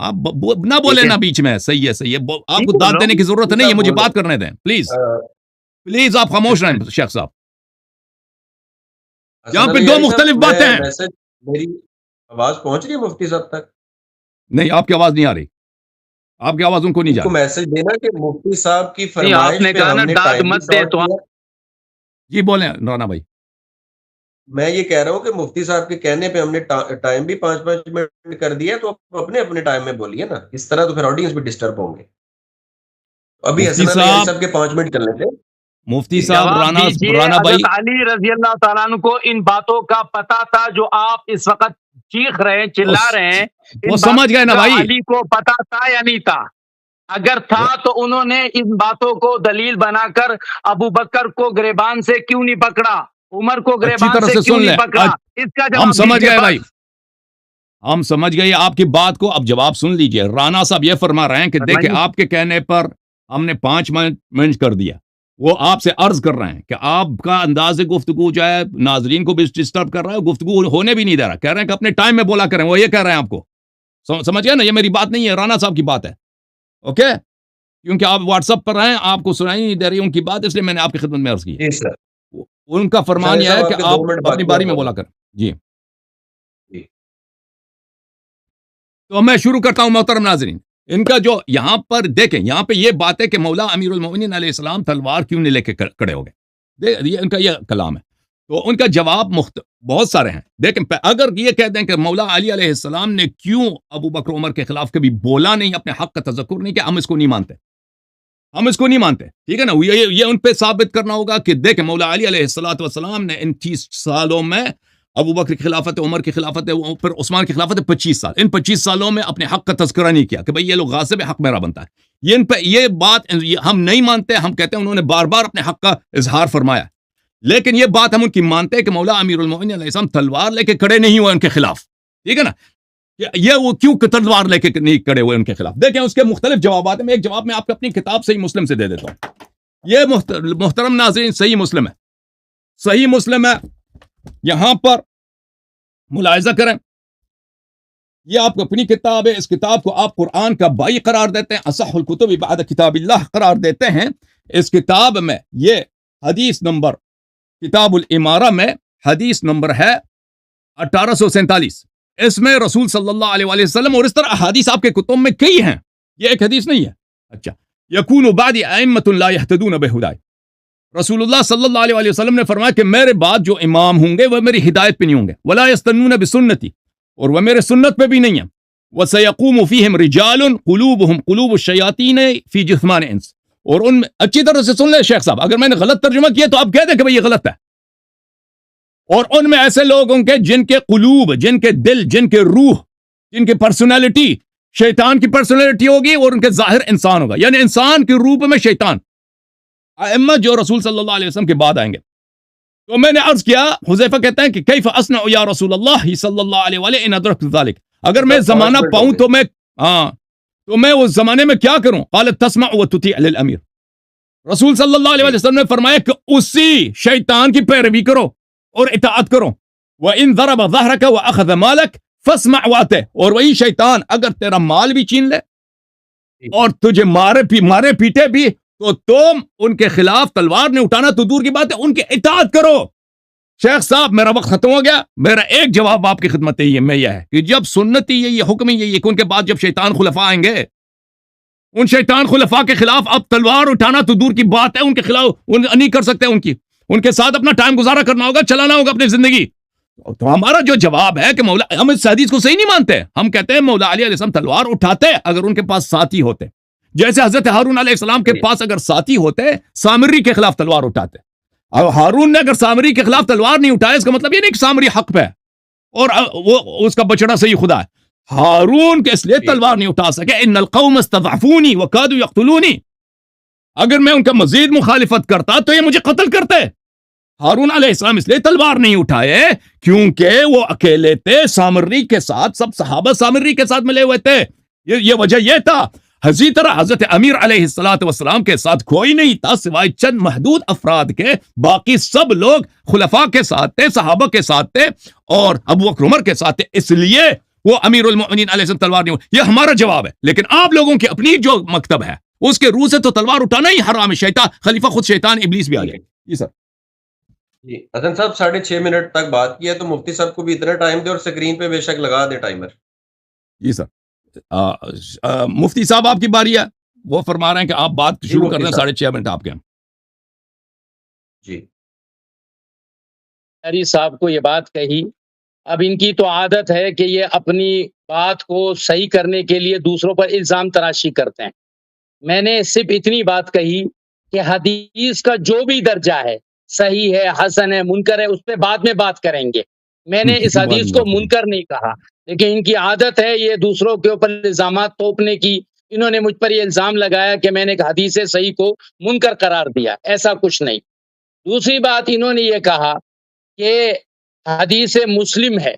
آپ نہ بولیں نا بیچ میں، صحیح ہے صحیح ہے، آپ کو داد دینے کی ضرورت نہیں ہے، مجھے بات کرنے دیں پلیز آپ خاموش رہیں شیخ صاحب، یہاں پہ دو مختلف باتیں ہیں۔ میری آواز پہنچ رہی ہے مفتی صاحب تک؟ نہیں، آپ کی آواز نہیں آ رہی، آپ کی آواز ان کو نہیں جا رہی، میسج دینا کہ مفتی صاحب کی فرمائش پہ ہم نے ٹائم بھی شارٹ کیا۔ جی بولیں رانا بھائی۔ میں یہ کہہ رہا ہوں کہ مفتی صاحب کے کہنے پہ ہم نے ٹائم بھی 5-5 منٹ کر دیا، تو اپنے اپنے ٹائم میں بولیے نا، اس طرح تو پھر آڈینس بھی ڈسٹرب ہوں گے. ابھی مفتی حسن علی صاحب صاحب کے 5 منٹ کر لیتے. مفتی جی. صاحب جواب رانا دیجئے. رانا بھائی، حضرت علی رضی اللہ تعالیٰ عنہ کو ان باتوں کا پتا تھا جو آپ اس وقت چیخ رہے ہیں، چلا رہے ہیں. وہ ان سمجھ گئے نا باتوں کا بھائی. علی کو پتا تھا یا نہیں تھا؟ اگر تھا تو انہوں نے ان باتوں کو دلیل بنا کر ابو بکر کو گریبان سے کیوں نہیں پکڑا، عمر کو اچھی گریبان طرح سے سے کیوں سن نہیں لیں. پکڑا؟ اس کا ہم جواب سمجھ دیجئے گئے بس. بھائی، ہم سمجھ گئے آپ کی بات کو. اب جواب سن لیجئے. رانا صاحب یہ فرما رہے ہیں کہ دیکھیں فرمائیے. آپ کے کہنے پر ہم نے 5 منٹ کر دیا. وہ آپ سے عرض کر رہے ہیں کہ آپ کا انداز گفتگو جو ہے ناظرین کو بھی ڈسٹرب کر رہا ہے، گفتگو ہونے بھی نہیں دے رہا. کہہ رہے ہیں کہ اپنے ٹائم میں بولا کریں. وہ یہ کہہ رہے ہیں آپ کو. سمجھ گئے نا؟ یہ میری بات نہیں ہے، رانا صاحب کی بات ہے. اوکے، کیونکہ آپ واٹس ایپ پر ہیں، آپ کو سنائی نہیں دے رہی ان کی بات، اس لیے میں نے آپ کی خدمت میں عرض کی. جی سر. ان کا فرمان یہ ہے صاحب کہ کے آپ 2 منٹ اپنی باقی باری ہیں، میں بولیں. بولا کریں. جی، جی. تو میں شروع کرتا ہوں محترم ناظرین. ان کا جو یہاں پر دیکھیں، یہاں پہ یہ بات ہے کہ مولا امیر المومنین علیہ السلام تلوار کیوں نہیں لے کے کھڑے ہو گئے. یہ ان کا یہ کلام ہے. تو ان کا جواب بہت سارے ہیں. دیکھیں اگر یہ کہہ دیں کہ مولا علی علیہ السلام نے کیوں ابو بکر عمر کے خلاف کبھی بولا نہیں، اپنے حق کا تذکر نہیں کیا، ہم اس کو نہیں مانتے. ہم اس کو نہیں مانتے. ٹھیک ہے نا؟ یہ ان پہ ثابت کرنا ہوگا کہ دیکھیں مولا علی علیہ السلام نے ان 30 سالوں میں ابو بکر کی خلافت، عمر کی خلافت، پھر عثمان کی خلافت 25 سال، ان 25 سالوں میں اپنے حق کا تذکرہ نہیں کیا کہ بھئی یہ لوگ غاصب ہے، حق میرا بنتا ہے. یہ ان پہ یہ بات ہم نہیں مانتے. ہم کہتے ہیں انہوں نے بار بار اپنے حق کا اظہار فرمایا، لیکن یہ بات ہم ان کی مانتے ہیں کہ مولا امیر المومنین علیہ السلام تلوار لے کے کھڑے نہیں ہوئے ان کے خلاف. ٹھیک ہے نا؟ یہ وہ کیوں تلوار لے کے نہیں کھڑے ہوئے ان کے خلاف. دیکھیں اس کے مختلف جوابات ہیں. میں ایک جواب میں آپ کو اپنی کتاب صحیح مسلم سے دے دیتا ہوں. یہ محترم ناظرین صحیح مسلم ہے. صحیح مسلم ہے. یہاں پر ملاحظہ کریں، یہ آپ کو اپنی کتاب ہے. اس کتاب کو آپ قرآن کا بھائی قرار دیتے ہیں، اصح الکتب بعد کتاب اللہ قرار دیتے ہیں. اس کتاب میں یہ حدیث نمبر، کتاب الامارہ میں حدیث نمبر ہے 1847. اس میں رسول صلی اللہ علیہ وآلہ وسلم، اور اس طرح احادیث آپ کے کتب میں کئی ہیں، یہ ایک حدیث نہیں ہے. اچھا، یکون بعد ائمۃ لا یہتدون بہدای. رسول اللہ صلی اللہ علیہ وآلہ وسلم نے فرمایا کہ میرے بعد جو امام ہوں گے وہ میری ہدایت پہ نہیں ہوں گے. ولا یستنون بسنتی، اور وہ میرے سنت پہ بھی نہیں ہیں. وسیقوم فیہم رجال قلوبہم قلوب الشیاطین فی جثمان انس. اور ان میں اچھی طرح سے سن لیں شیخ صاحب، اگر میں نے غلط ترجمہ کیا تو آپ کہہ دیں کہ بھئی یہ غلط ہے. اور ان میں ایسے لوگ ہوں گے جن کے قلوب، جن کے دل، جن کے روح، جن کی پرسنالٹی شیطان کی پرسنالٹی ہوگی، اور ان کے ظاہر انسان ہوگا، یعنی انسان کے روپ میں شیطان. ائمہ جو رسول صلی اللہ علیہ وسلم کے بعد آئیں گے. تو میں نے عرض کیا، حذیفہ کہتے ہیں کہ کیف اصنع یا رسول اللہ صلی اللہ علیہ وآلہ ان ادرکت ذلک. اگر میں زمانہ پاؤں تو میں اس زمانے میں کیا کروں؟ قال تسمع وتطیع للامیر. رسول صلی اللہ علیہ وسلم نے فرمایا کہ اسی شیطان کی پیروی کرو اور اطاعت کرو. وَإِن ضَرَبَ ظَهْرَكَ وَأَخَذَ مَالَكَ فَاسْمَعْ وَأَطِعْ. اور وہی شیطان اگر تیرا مال بھی چھین لے اور تجھے مارے پیٹے بھی، تو تم ان کے خلاف تلوار نہیں اٹھانا تو دور کی بات ہے، ان کی اطاعت کرو. شیخ صاحب میرا وقت ختم ہو گیا. میرا ایک جواب آپ کی خدمت یہ ہے کہ جب سنتی یہ حکم ہی یہ کہ ان کے بعد جب شیطان خلفاء آئیں گے، ان شیطان خلفاء کے خلاف اب تلوار اٹھانا تو دور کی بات ہے، ان کے خلاف نہیں کر سکتے. ان کے ساتھ اپنا ٹائم گزارا کرنا ہوگا، چلانا ہوگا اپنی زندگی. تو ہمارا جو جواب ہے کہ مولا، ہم اس حدیث کو صحیح نہیں مانتے. ہم کہتے ہیں مولا علی علیہ السلام تلوار اٹھاتے اگر ان کے پاس ساتھی ہوتے. جیسے حضرت ہارون علیہ السلام کے پاس اگر ساتھی ہوتے، سامری کے خلاف تلوار اٹھاتے. اور ہارون نے اگر سامری کے خلاف تلوار نہیں اٹھایا، اس کا مطلب یہ نہیں کہ سامری حق پہ اور وہ اس کا بچڑا صحیح خدا ہے. ہارون کے اس لیے تلوار نہیں اٹھا سکے، ان القوم استضعفونی وکادوا یقتلونی. اگر میں ان کا مزید مخالفت کرتا تو یہ مجھے قتل کرتے. ہارون علیہ السلام اس لیے تلوار نہیں اٹھائے کیونکہ وہ اکیلے تھے سامری کے ساتھ، سب صحابہ سامری کے ساتھ ملے ہوئے تھے. یہ وجہ یہ تھا. اسی طرح حضرت امیر علیہ السلام کے ساتھ کوئی نہیں تھا سوائے چند محدود افراد کے، باقی سب لوگ خلفاء کے ساتھ تھے، صحابہ کے ساتھ تھے اور ابو بکر عمر کے ساتھ تھے. اس لیے وہ امیر المؤمنین علیہ السلام تلوار نہیں اٹھائے. یہ ہمارا جواب ہے. لیکن آپ لوگوں کی اپنی جو مکتب ہے اس کے روح سے تو تلوار اٹھانا ہی حرام ہے. شیطان خلیفہ خود شیطان ابلیس بھی آ جائے. جی سر. جی حسن صاحب 6.5 منٹ تک بات کی ہے، تو مفتی صاحب کو بھی اتنا ٹائم دے اور اسکرین پہ بے شک لگا دے ٹائمر. جی سر. مفتی صاحب آپ کی باری ہے. وہ فرما رہے ہیں کہ آپ بات شروع کر دیں. 6.5 منٹ آپ کے. جی اری صاحب کو یہ بات کہی، اب ان کی تو عادت ہے کہ یہ اپنی بات کو صحیح کرنے کے لیے دوسروں پر الزام تراشی کرتے ہیں۔ میں نے صرف اتنی بات کہی کہ حدیث کا جو بھی درجہ ہے، صحیح ہے، حسن ہے، منکر ہے، اس پہ بعد میں بات کریں گے۔ میں نے اس بعد حدیث میں کو بات کریں۔ منکر نہیں کہا، لیکن ان کی عادت ہے یہ دوسروں کے اوپر الزامات توپنے کی۔ انہوں نے مجھ پر یہ الزام لگایا کہ میں نے ایک حدیث صحیح کو منکر قرار دیا، ایسا کچھ نہیں۔ دوسری بات انہوں نے یہ کہا کہ حدیث مسلم ہے۔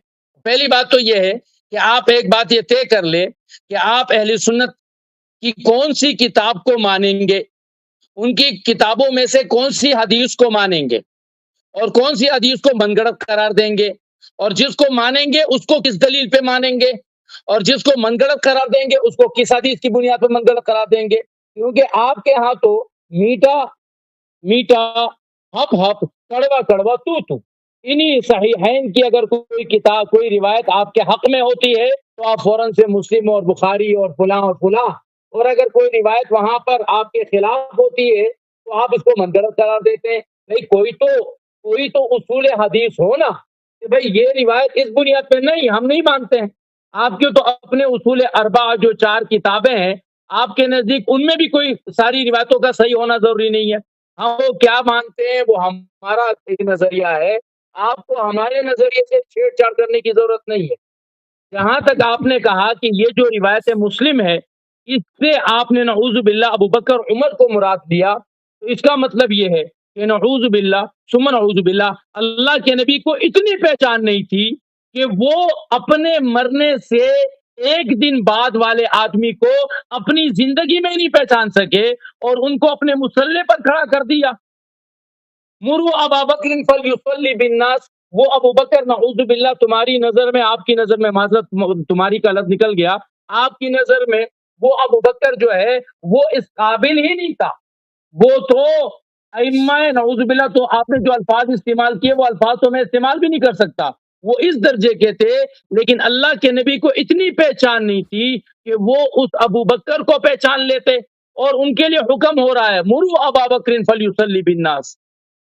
پہلی بات تو یہ ہے کہ آپ ایک بات یہ طے کر لیں کہ آپ اہل سنت کی کون سی کتاب کو مانیں گے، ان کی کتابوں میں سے کون سی حدیث کو مانیں گے اور کون سی حدیث کو من گڑت قرار دیں گے، اور جس کو مانیں گے اس کو کس دلیل پہ مانیں گے، اور جس کو من گڑت قرار دیں گے اس کو کس حدیث کی بنیاد پہ من گڑت قرار دیں گے۔ کیونکہ آپ کے ہاں تو میٹھا میٹھا، ہپ ہپ، کڑوا کڑوا، تو انہی صحیحین کی اگر کوئی کتاب کوئی روایت آپ کے حق میں ہوتی ہے تو آپ فوراً سے مسلم اور بخاری اور فلاں اور فلاں، اور اگر کوئی روایت وہاں پر آپ کے خلاف ہوتی ہے تو آپ اس کو منگڑت قرار دیتے ہیں۔ نہیں، کوئی تو اصول حدیث ہو نا کہ بھئی یہ روایت اس بنیاد پہ نہیں، ہم نہیں مانتے ہیں۔ آپ کے تو اپنے اصول اربعہ جو 4 کتابیں ہیں، آپ کے نزدیک ان میں بھی کوئی ساری روایتوں کا صحیح ہونا ضروری نہیں ہے۔ ہم وہ کیا مانتے ہیں وہ ہمارا ایک نظریہ ہے، آپ کو ہمارے نظریے سے چھیڑ چھاڑ کرنے کی ضرورت نہیں ہے۔ جہاں تک آپ نے کہا کہ یہ جو روایت مسلم ہے اس سے آپ نے نعوذ باللہ ابو بکر عمر کو مراد دیا، تو اس کا مطلب یہ ہے کہ نعوذ باللہ ثم نعوذ باللہ اللہ کے نبی کو اتنی پہچان نہیں تھی کہ وہ اپنے مرنے سے ایک دن بعد والے آدمی کو اپنی زندگی میں نہیں پہچان سکے اور ان کو اپنے مصلے پر کھڑا کر دیا۔ مرو ابا بکر فلیصلی بالناس، وہ ابو بکر نعوذ باللہ تمہاری نظر میں، آپ کی نظر میں، معذرت تمہاری کا لفظ نکل گیا، آپ کی نظر میں وہ ابو بکر جو ہے وہ اس قابل ہی نہیں تھا۔ وہ تو ائمہ نعوذ باللہ، تو آپ نے جو الفاظ استعمال کیے وہ الفاظ تو میں استعمال بھی نہیں کر سکتا، وہ اس درجے کے تھے، لیکن اللہ کے نبی کو اتنی پہچان نہیں تھی کہ وہ اس ابو بکر کو پہچان لیتے، اور ان کے لیے حکم ہو رہا ہے مرو ابا بکر فلیصلی بالناس۔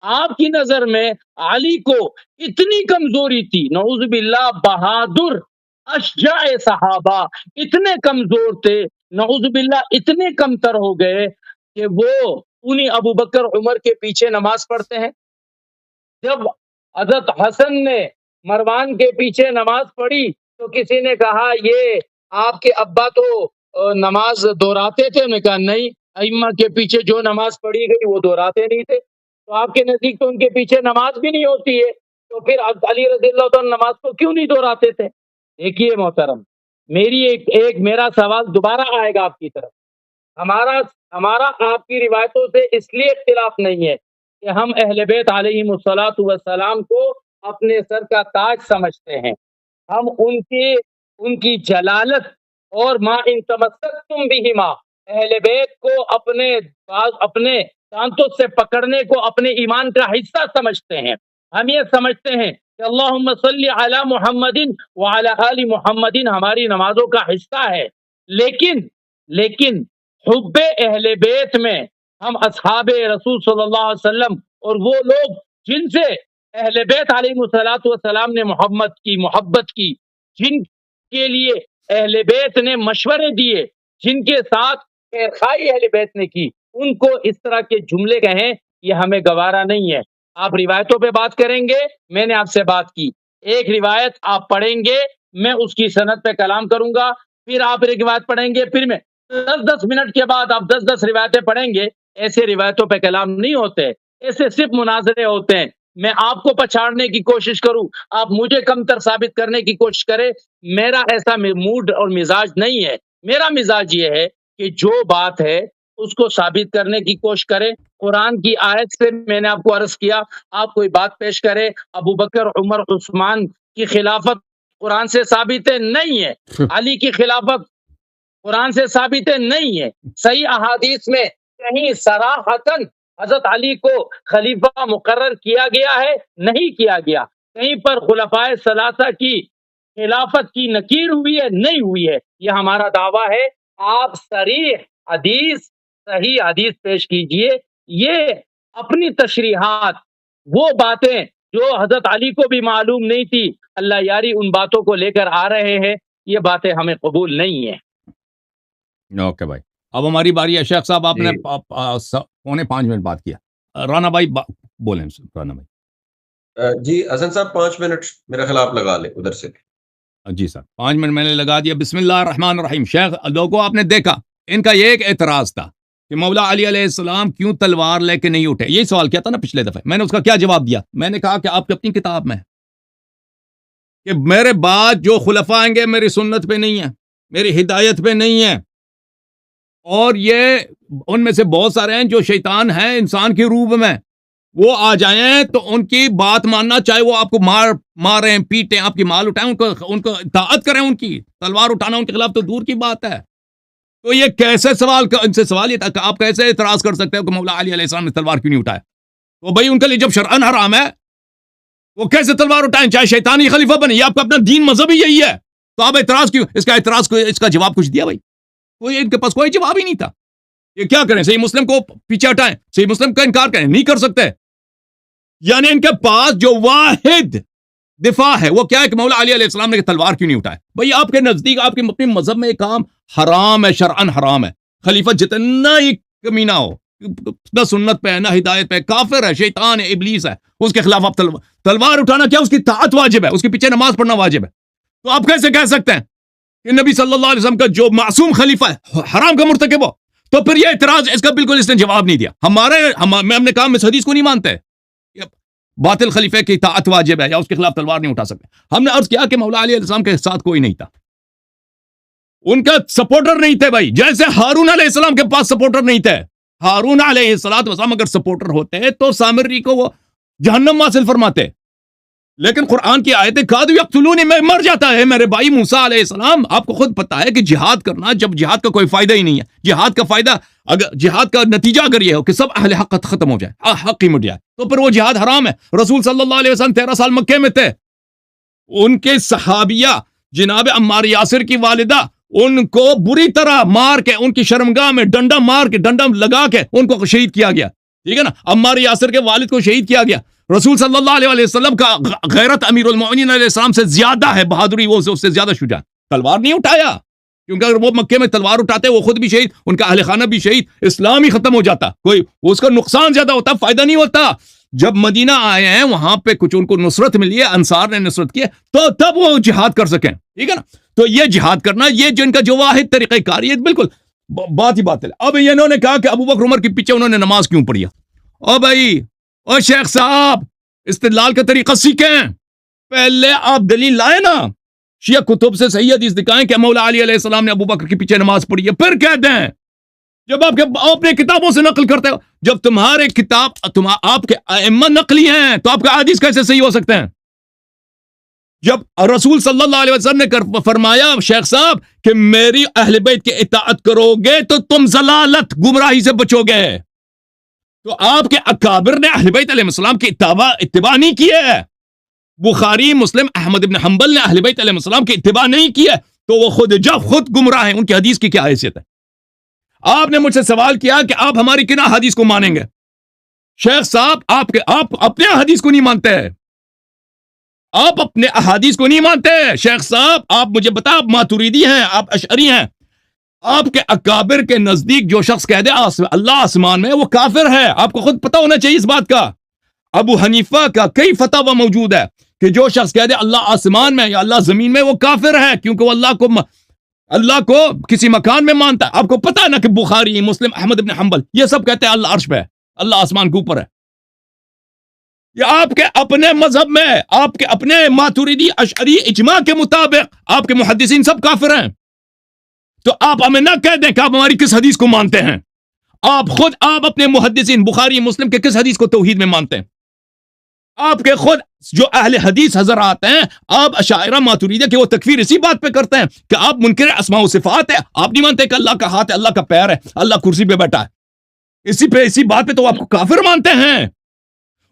آپ کی نظر میں علی کو اتنی کمزوری تھی، نعوذ باللہ بہادر اشجاع صحابہ اتنے کمزور تھے، نعوذ باللہ اتنے کمتر ہو گئے کہ وہ انہی ابو بکر عمر کے پیچھے نماز پڑھتے ہیں۔ جب حضرت حسن نے مروان کے پیچھے نماز پڑھی تو کسی نے کہا یہ آپ کے ابا تو نماز دہراتے تھے، انہوں نے کہا نہیں، ائمہ کے پیچھے جو نماز پڑھی گئی وہ دہراتے نہیں تھے، تو آپ کے نزدیک تو ان کے پیچھے نماز بھی نہیں ہوتی ہے، تو پھر علی رضی اللہ عنہ نماز کو کیوں نہیں دہراتے تھے؟ دیکھیے محترم، میری ایک میرا سوال دوبارہ آئے گا آپ کی طرف۔ ہمارا آپ کی روایتوں سے اس لیے اختلاف نہیں ہے کہ ہم اہل بیت علیہم الصلاۃ والسلام کو اپنے سر کا تاج سمجھتے ہیں، ہم ان کی جلالت اور ما ان تمسکتم بہما، اہل بیت کو اپنے دانتوں سے پکڑنے کو اپنے ایمان کا حصہ سمجھتے ہیں۔ ہم یہ سمجھتے ہیں کہ اللہم صلی علی محمد وعلی آل محمد ہماری نمازوں کا حصہ ہے، لیکن حب اہل بیت میں ہم اصحاب رسول صلی اللہ علیہ وسلم اور وہ لوگ جن سے اہل بیت علیہ الصلوۃ والسلام نے محبت کی، جن کے لیے اہل بیت نے مشورے دیے، جن کے ساتھ خیرخواہی اہل بیت نے کی، ان کو اس طرح کے جملے کہیں یہ ہمیں گوارا نہیں ہے۔ آپ روایتوں پہ بات کریں گے، میں نے آپ سے بات کی، ایک روایت آپ پڑھیں گے، میں اس کی سند پہ کلام کروں گا، پھر آپ ایک روایت پڑھیں گے، پھر میں 10 منٹ کے بعد آپ 10 روایتیں پڑھیں گے۔ ایسے روایتوں پہ کلام نہیں ہوتے، ایسے صرف مناظرے ہوتے ہیں۔ میں آپ کو پچھاڑنے کی کوشش کروں، آپ مجھے کمتر ثابت کرنے کی کوشش کریں، میرا ایسا موڈ اور مزاج نہیں ہے۔ میرا مزاج یہ ہے کہ جو بات ہے اس کو ثابت کرنے کی کوشش کریں۔ قرآن کی آیت سے میں نے آپ کو عرض کیا، آپ کوئی بات پیش کرے ابو بکر عمر عثمان کی خلافت قرآن سے ثابت ہے؟ نہیں ہے۔ علی کی خلافت قرآن سے ثابت ہے؟ نہیں ہے۔ صحیح احادیث میں کہیں صراحتاً حضرت علی کو خلیفہ مقرر کیا گیا ہے؟ نہیں کیا گیا۔ کہیں پر خلفائے ثلاثہ کی خلافت کی نکیر ہوئی ہے؟ نہیں ہوئی ہے۔ یہ ہمارا دعویٰ ہے۔ آپ صحیح حدیث پیش کیجئے۔ یہ اپنی تشریحات، وہ باتیں جو حضرت علی کو بھی معلوم نہیں تھی، اللہ یاری ان باتوں کو لے کر آ رہے ہیں، یہ باتیں ہمیں قبول نہیں ہیں۔ اوکے بھائی، اب ہماری باری ہے۔ شیخ صاحب آپ نے جی۔ 4.5 منٹ بات کیا۔ رانا بھائی بولیں۔ رانا بھائی جی حسن صاحب 5 منٹ میرا خیال آپ لگا لیں ادھر سے۔ جی سر 5 منٹ میں نے لگا دیا۔ بسم اللہ الرحمن الرحیم۔ شیخ لوگوں آپ نے دیکھا ان کا یہ ایک اعتراض تھا کہ مولا علی علیہ السلام کیوں تلوار لے کے نہیں اٹھے، یہی سوال کیا تھا نا پچھلے دفعہ، میں نے اس کا کیا جواب دیا؟ میں نے کہا کہ آپ کی اپنی کتاب میں کہ میرے بعد جو خلفاء آئیں گے میری سنت پہ نہیں ہے، میری ہدایت پہ نہیں ہے، اور یہ ان میں سے بہت سارے ہیں جو شیطان ہیں انسان کے روپ میں، وہ آ جائیں تو ان کی بات ماننا، چاہے وہ آپ کو ماریں پیٹیں، آپ کی مال اٹھائیں، ان کو اطاعت کریں، ان کی تلوار اٹھانا ان کے خلاف تو دور کی بات ہے۔ تو یہ کیسے ان سے سوال یہ تھا کہ آپ کیسے اعتراض کر سکتے ہو کہ مولا علی علیہ السلام نے تلوار کیوں نہیں اٹھایا؟ تو بھائی ان کے لیے جب شرعاً حرام ہے وہ کیسے تلوار اٹھائیں، چاہے شیطانی خلیفہ بنے، یہ آپ کا اپنا دین مذہب ہی یہی ہے، تو آپ اعتراض کیوں؟ اس کا جواب کچھ دیا بھائی؟ کوئی ان کے پاس کوئی جواب ہی نہیں تھا۔ یہ کیا کریں؟ صحیح مسلم کو پیچھے ہٹائیں، صحیح مسلم کا انکار کریں؟ نہیں کر سکتے۔ یعنی ان کے پاس جو واحد دفاع ہے وہ کیا ہے کہ مولا علی علیہ السلام نے تلوار کیوں نہیں اٹھایا؟ بھائی آپ کے نزدیک، آپ کے اپنے مذہب میں یہ کام حرام ہے، شرعاً حرام ہے۔ خلیفہ جتنا ہی کمینہ ہو، نہ سنت پہ ہے نہ ہدایت پہ، کافر ہے، شیطان ہے، ابلیس ہے، اس کے خلاف آپ تلوار اٹھانا کیا اس کی طاعت واجب ہے، اس کے پیچھے نماز پڑھنا واجب ہے۔ تو آپ کیسے کہہ سکتے ہیں کہ نبی صلی اللہ علیہ وسلم کا جو معصوم خلیفہ ہے حرام کا مرتکب ہو؟ تو پھر یہ اعتراض، اس کا بالکل اس نے جواب نہیں دیا۔ ہم نے کہا ہم اس حدیث کو نہیں مانتے، باطل خلیفہ کی اطاعت واجب ہے یا اس کے خلاف تلوار نہیں اٹھا سکتے۔ ہم نے عرض کیا کہ مولا علی علیہ السلام کے ساتھ کوئی نہیں تھا، ان کا سپورٹر نہیں تھے بھائی، جیسے ہارون علیہ السلام کے پاس سپورٹر نہیں تھے۔ ہارون علیہ السلام اگر سپورٹر ہوتے تو سامری کو وہ جہنم حاصل فرماتے، لیکن قرآن کی آیتیں کادو یقتلونی میں مر جاتا ہے میرے بھائی موسیٰ علیہ السلام۔ آپ کو خود پتا ہے کہ جہاد کرنا، جب جہاد کا کوئی فائدہ ہی نہیں ہے، جہاد کا فائدہ، اگر جہاد کا نتیجہ اگر یہ ہو کہ سب اہل حق ختم ہو جائے، حق ہی مٹ جائے، تو پھر وہ جہاد حرام ہے۔ رسول صلی اللہ علیہ وسلم 13 سال مکے میں تھے، ان کے صحابیہ جناب عمار یاسر کی والدہ ان کو بری طرح مار کے، ان کی شرمگاہ میں ڈنڈا مار کے، ڈنڈا لگا کے ان کو شہید کیا گیا، ٹھیک ہے نا؟ عمار یاسر کے والد کو شہید کیا گیا۔ رسول صلی اللہ علیہ وسلم کا غیرت امیر المؤمنین علیہ السلام سے زیادہ ہے، بہادری وہ اس سے زیادہ شجاع، تلوار نہیں اٹھایا، کیونکہ اگر وہ مکے میں تلوار اٹھاتے وہ خود بھی شہید، ان کا اہل خانہ بھی شہید، اسلام ہی ختم ہو جاتا، کوئی اس کا نقصان زیادہ ہوتا، فائدہ نہیں ہوتا۔ جب مدینہ آئے ہیں وہاں پہ کچھ ان کو نصرت ملی ہے، انصار نے نصرت کی ہے، تو تب وہ جہاد کر سکیں، ٹھیک ہے نا؟ تو یہ جہاد کرنا، یہ جو ان کا جو واحد طریقہ کاری ہے، بالکل بات ہی باطل ہے۔ اب انہوں نے کہا کہ ابو بکر عمر کے پیچھے انہوں نے نماز کیوں پڑھی ہے؟ او بھائی، او شیخ صاحب، استدلال کا طریقہ سیکھیں، پہلے آپ دلیل لائے نا، شیعہ کتب سے صحیح حدیث دکھائیں کہ مولا علی علیہ السلام نے ابو بکر کے پیچھے نماز پڑھی ہے، پھر کہہ دیں۔ جب آپ اپنے کتابوں سے نقل کرتے ہو، جب تمہارے کتاب آپ کے ائمہ نقلی ہیں تو آپ کا حدیث کیسے صحیح ہو سکتے ہیں؟ جب رسول صلی اللہ علیہ وسلم نے فرمایا شیخ صاحب کہ میری اہل بیت کی اطاعت کرو گے تو تم ضلالت، گمراہی سے بچو گے، تو آپ کے اکابر نے اہل بیت علیہ السلام کی اتباع نہیں کی ہے۔ بخاری، مسلم، احمد ابن حنبل نے اہل بیت علیہ السلام کی اتباع نہیں کی ہے، تو وہ خود گمراہ ہیں، ان کی حدیث کی کیا حیثیت ہے؟ آپ نے مجھ سے سوال کیا کہ آپ ہماری کنا حدیث کو مانیں گے؟ شیخ صاحب آپ اپنے حدیث کو نہیں مانتے، آپ اپنے احادیث کو نہیں مانتے۔ شیخ صاحب آپ مجھے بتا، آپ ماتوریدی ہیں، آپ اشعری ہیں، آپ کے اکابر کے نزدیک جو شخص کہہ دے اللہ آسمان میں، وہ کافر ہے، آپ کو خود پتا ہونا چاہیے اس بات کا۔ ابو حنیفہ کا کئی فتاوی موجود ہے کہ جو شخص کہہ دے اللہ آسمان میں یا اللہ زمین میں، وہ کافر ہے، کیونکہ وہ اللہ کو کسی مکان میں مانتا ہے۔ آپ کو پتا ہے نا کہ بخاری، مسلم، احمد ابن حنبل یہ سب کہتے ہیں اللہ عرش پہ ہے، اللہ آسمان کے اوپر ہے۔ یہ آپ کے اپنے مذہب میں، آپ کے اپنے ماتوریدی اشعری اجماع کے مطابق آپ کے محدثین سب کافر ہیں، تو آپ ہمیں نہ کہہ دیں کہ آپ ہماری کس حدیث کو مانتے ہیں۔ آپ اپنے محدثین بخاری مسلم کے کس حدیث کو توحید میں مانتے ہیں؟ آپ کے خود جو اہل حدیث حضرات ہیں، آپ اشاعرہ ماتوریدیہ کہ وہ تکفیر اسی بات پہ کرتے ہیں کہ آپ منکر اسماء و صفات ہے، آپ نہیں مانتے کہ اللہ کا ہاتھ ہے، اللہ کا پیر ہے، اللہ کرسی پہ بیٹھا ہے، اسی بات پہ تو آپ کو کافر مانتے ہیں،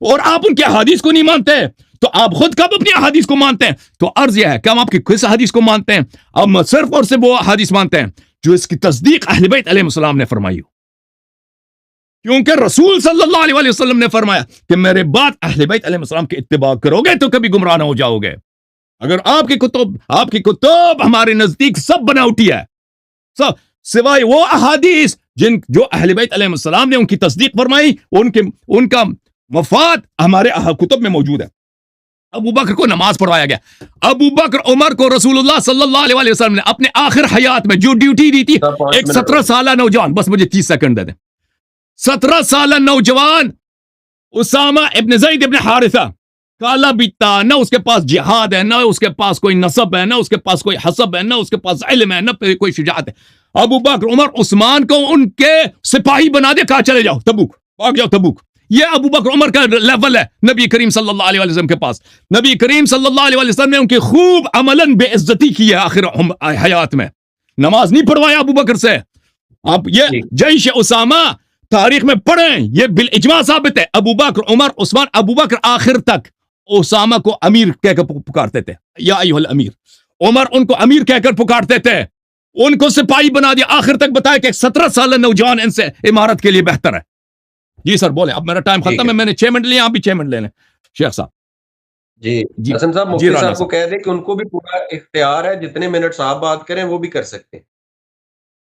اور آپ ان کے حدیث کو نہیں مانتے، تو آپ خود کب اپنی حدیث کو مانتے ہیں؟ تو عرض یہ ہے کہ ہم آپ کی کس حدیث کو مانتے ہیں؟ ہم صرف اور صرف وہ حدیث مانتے ہیں جو اس کی تصدیق اہل بیت علیہ السلام نے فرمائی ہو۔ کیونکہ رسول صلی اللہ علیہ وسلم نے فرمایا کہ میرے بعد اہل بیت علیہ السلام کی اتباع کرو گے تو کبھی گمراہ نہ ہو جاؤ گے. اگر آپ کی کتب ہمارے نزدیک سب بناوٹی ہے، سب سوائے وہ احادیث جو اہل بیت علیہ السلام نے ان کی تصدیق فرمائی، ان کا مفاد ہمارے کتب میں موجود ہے. ابو بکر کو نماز پڑھوایا گیا. ابو بکر عمر کو رسول اللہ صلی اللہ علیہ وسلم نے اپنے آخر حیات میں جو ڈیوٹی دی تھی، ایک 17 سالہ نوجوان، بس مجھے 30 سیکنڈ دے دیں، 17 سالہ نوجوان اسامہ ابن زید ابن حارثہ، کالا بیتا، نہ اس کے پاس جہاد ہے، نہ اس کے پاس کوئی نسب ہے، نہ اس کے پاس کوئی حسب ہے، نہ اس کے پاس علم ہے، نہ کوئی شجاعت ہے. ابو بکر عمر عثمان کو ان کے سپاہی بنا دے، کہا چلے جاؤ تبوک، بھاگ جاؤ تبوک. یہ ابو بکر عمر کا لیول ہے نبی کریم صلی اللہ علیہ وسلم کے پاس. نبی کریم صلی اللہ علیہ وسلم نے ان کی خوب عملاً بے عزتی کی ہے آخر حیات میں. نماز نہیں پڑھوایا ابو بکر سے. آپ یہ جیش اسامہ تاریخ میں پڑھیں، یہ بالاجماع ثابت ہے. ابو بکر عمر عثمان، ابو بکر آخر تک اسامہ کو امیر کہہ کر پکارتے تھے، یا ایھا الامیر. عمر ان کو امیر کہہ کر پکارتے تھے، ان کو سپاہی بنا دیا. آخر تک بتایا کہ 17 سالہ نوجوان ان سے امارت کے لیے بہتر ہے. جی سر بولے، اب میرا ٹائم ختم ہے، میں نے 6 منٹ لیے، آپ بھی 6 منٹ لے لیں شیخ صاحب. جی حسن صاحب، مفتی صاحب کو کہہ دیں کہ ان کو بھی پورا اختیار ہے، جتنے منٹ صاحب بات کریں وہ بھی کر سکتے ہیں.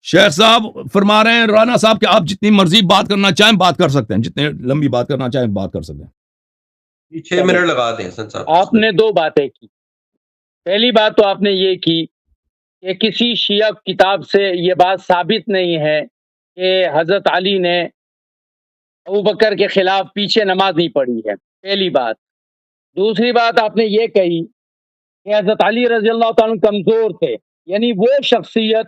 شیخ صاحب فرما رہے ہیں رانا صاحب کہ آپ جتنی مرضی بات کرنا چاہیں بات کر سکتے ہیں، جتنے لمبی بات کرنا چاہیں بات کر سکتے ہیں. 6 منٹ لگا دیں حسن صاحب. آپ نے 2 باتیں کی. پہلی بات تو آپ نے یہ کی کہ کسی شیعہ کتاب سے یہ بات ثابت نہیں ہے کہ حضرت علی نے ابو بکر کے خلاف پیچھے نماز نہیں پڑھی ہے، پہلی بات. دوسری بات آپ نے یہ کہی کہ حضرت علی رضی اللہ تعالیٰ عنہ کمزور تھے، یعنی وہ شخصیت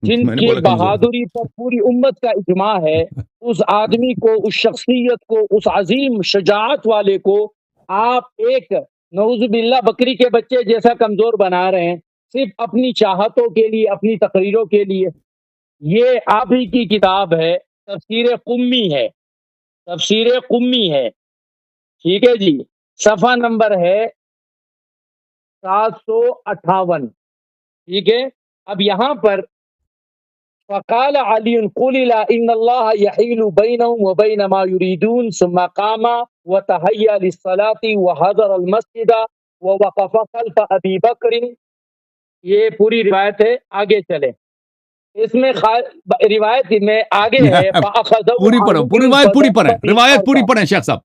جن میں نے کی بولا کمزور. بہادری پر پوری امت کا اجماع ہے، اس آدمی کو، اس شخصیت کو، اس عظیم شجاعت والے کو آپ ایک نعوذ باللہ بکری کے بچے جیسا کمزور بنا رہے ہیں، صرف اپنی چاہتوں کے لیے، اپنی تقریروں کے لیے. یہ آپ ہی کی کتاب ہے، تفسیر قمی ہے، تفسیر قمی ہے، ٹھیک ہے جی. صفحہ نمبر ہے 758، ٹھیک ہے. اب یہاں پر فقال علی قل لا ان اللہ یحیل بینہم وبین ما یریدون ثم قام وتحیّا للصلاة وحضر المسجد ووقف خلف ابی بکر. یہ پوری روایت ہے، آگے چلیں. اس میں روایت میں آگے ہے پوری پڑھو، پوری روایت پوری پڑھیں، روایت پوری پڑھیں شیخ صاحب.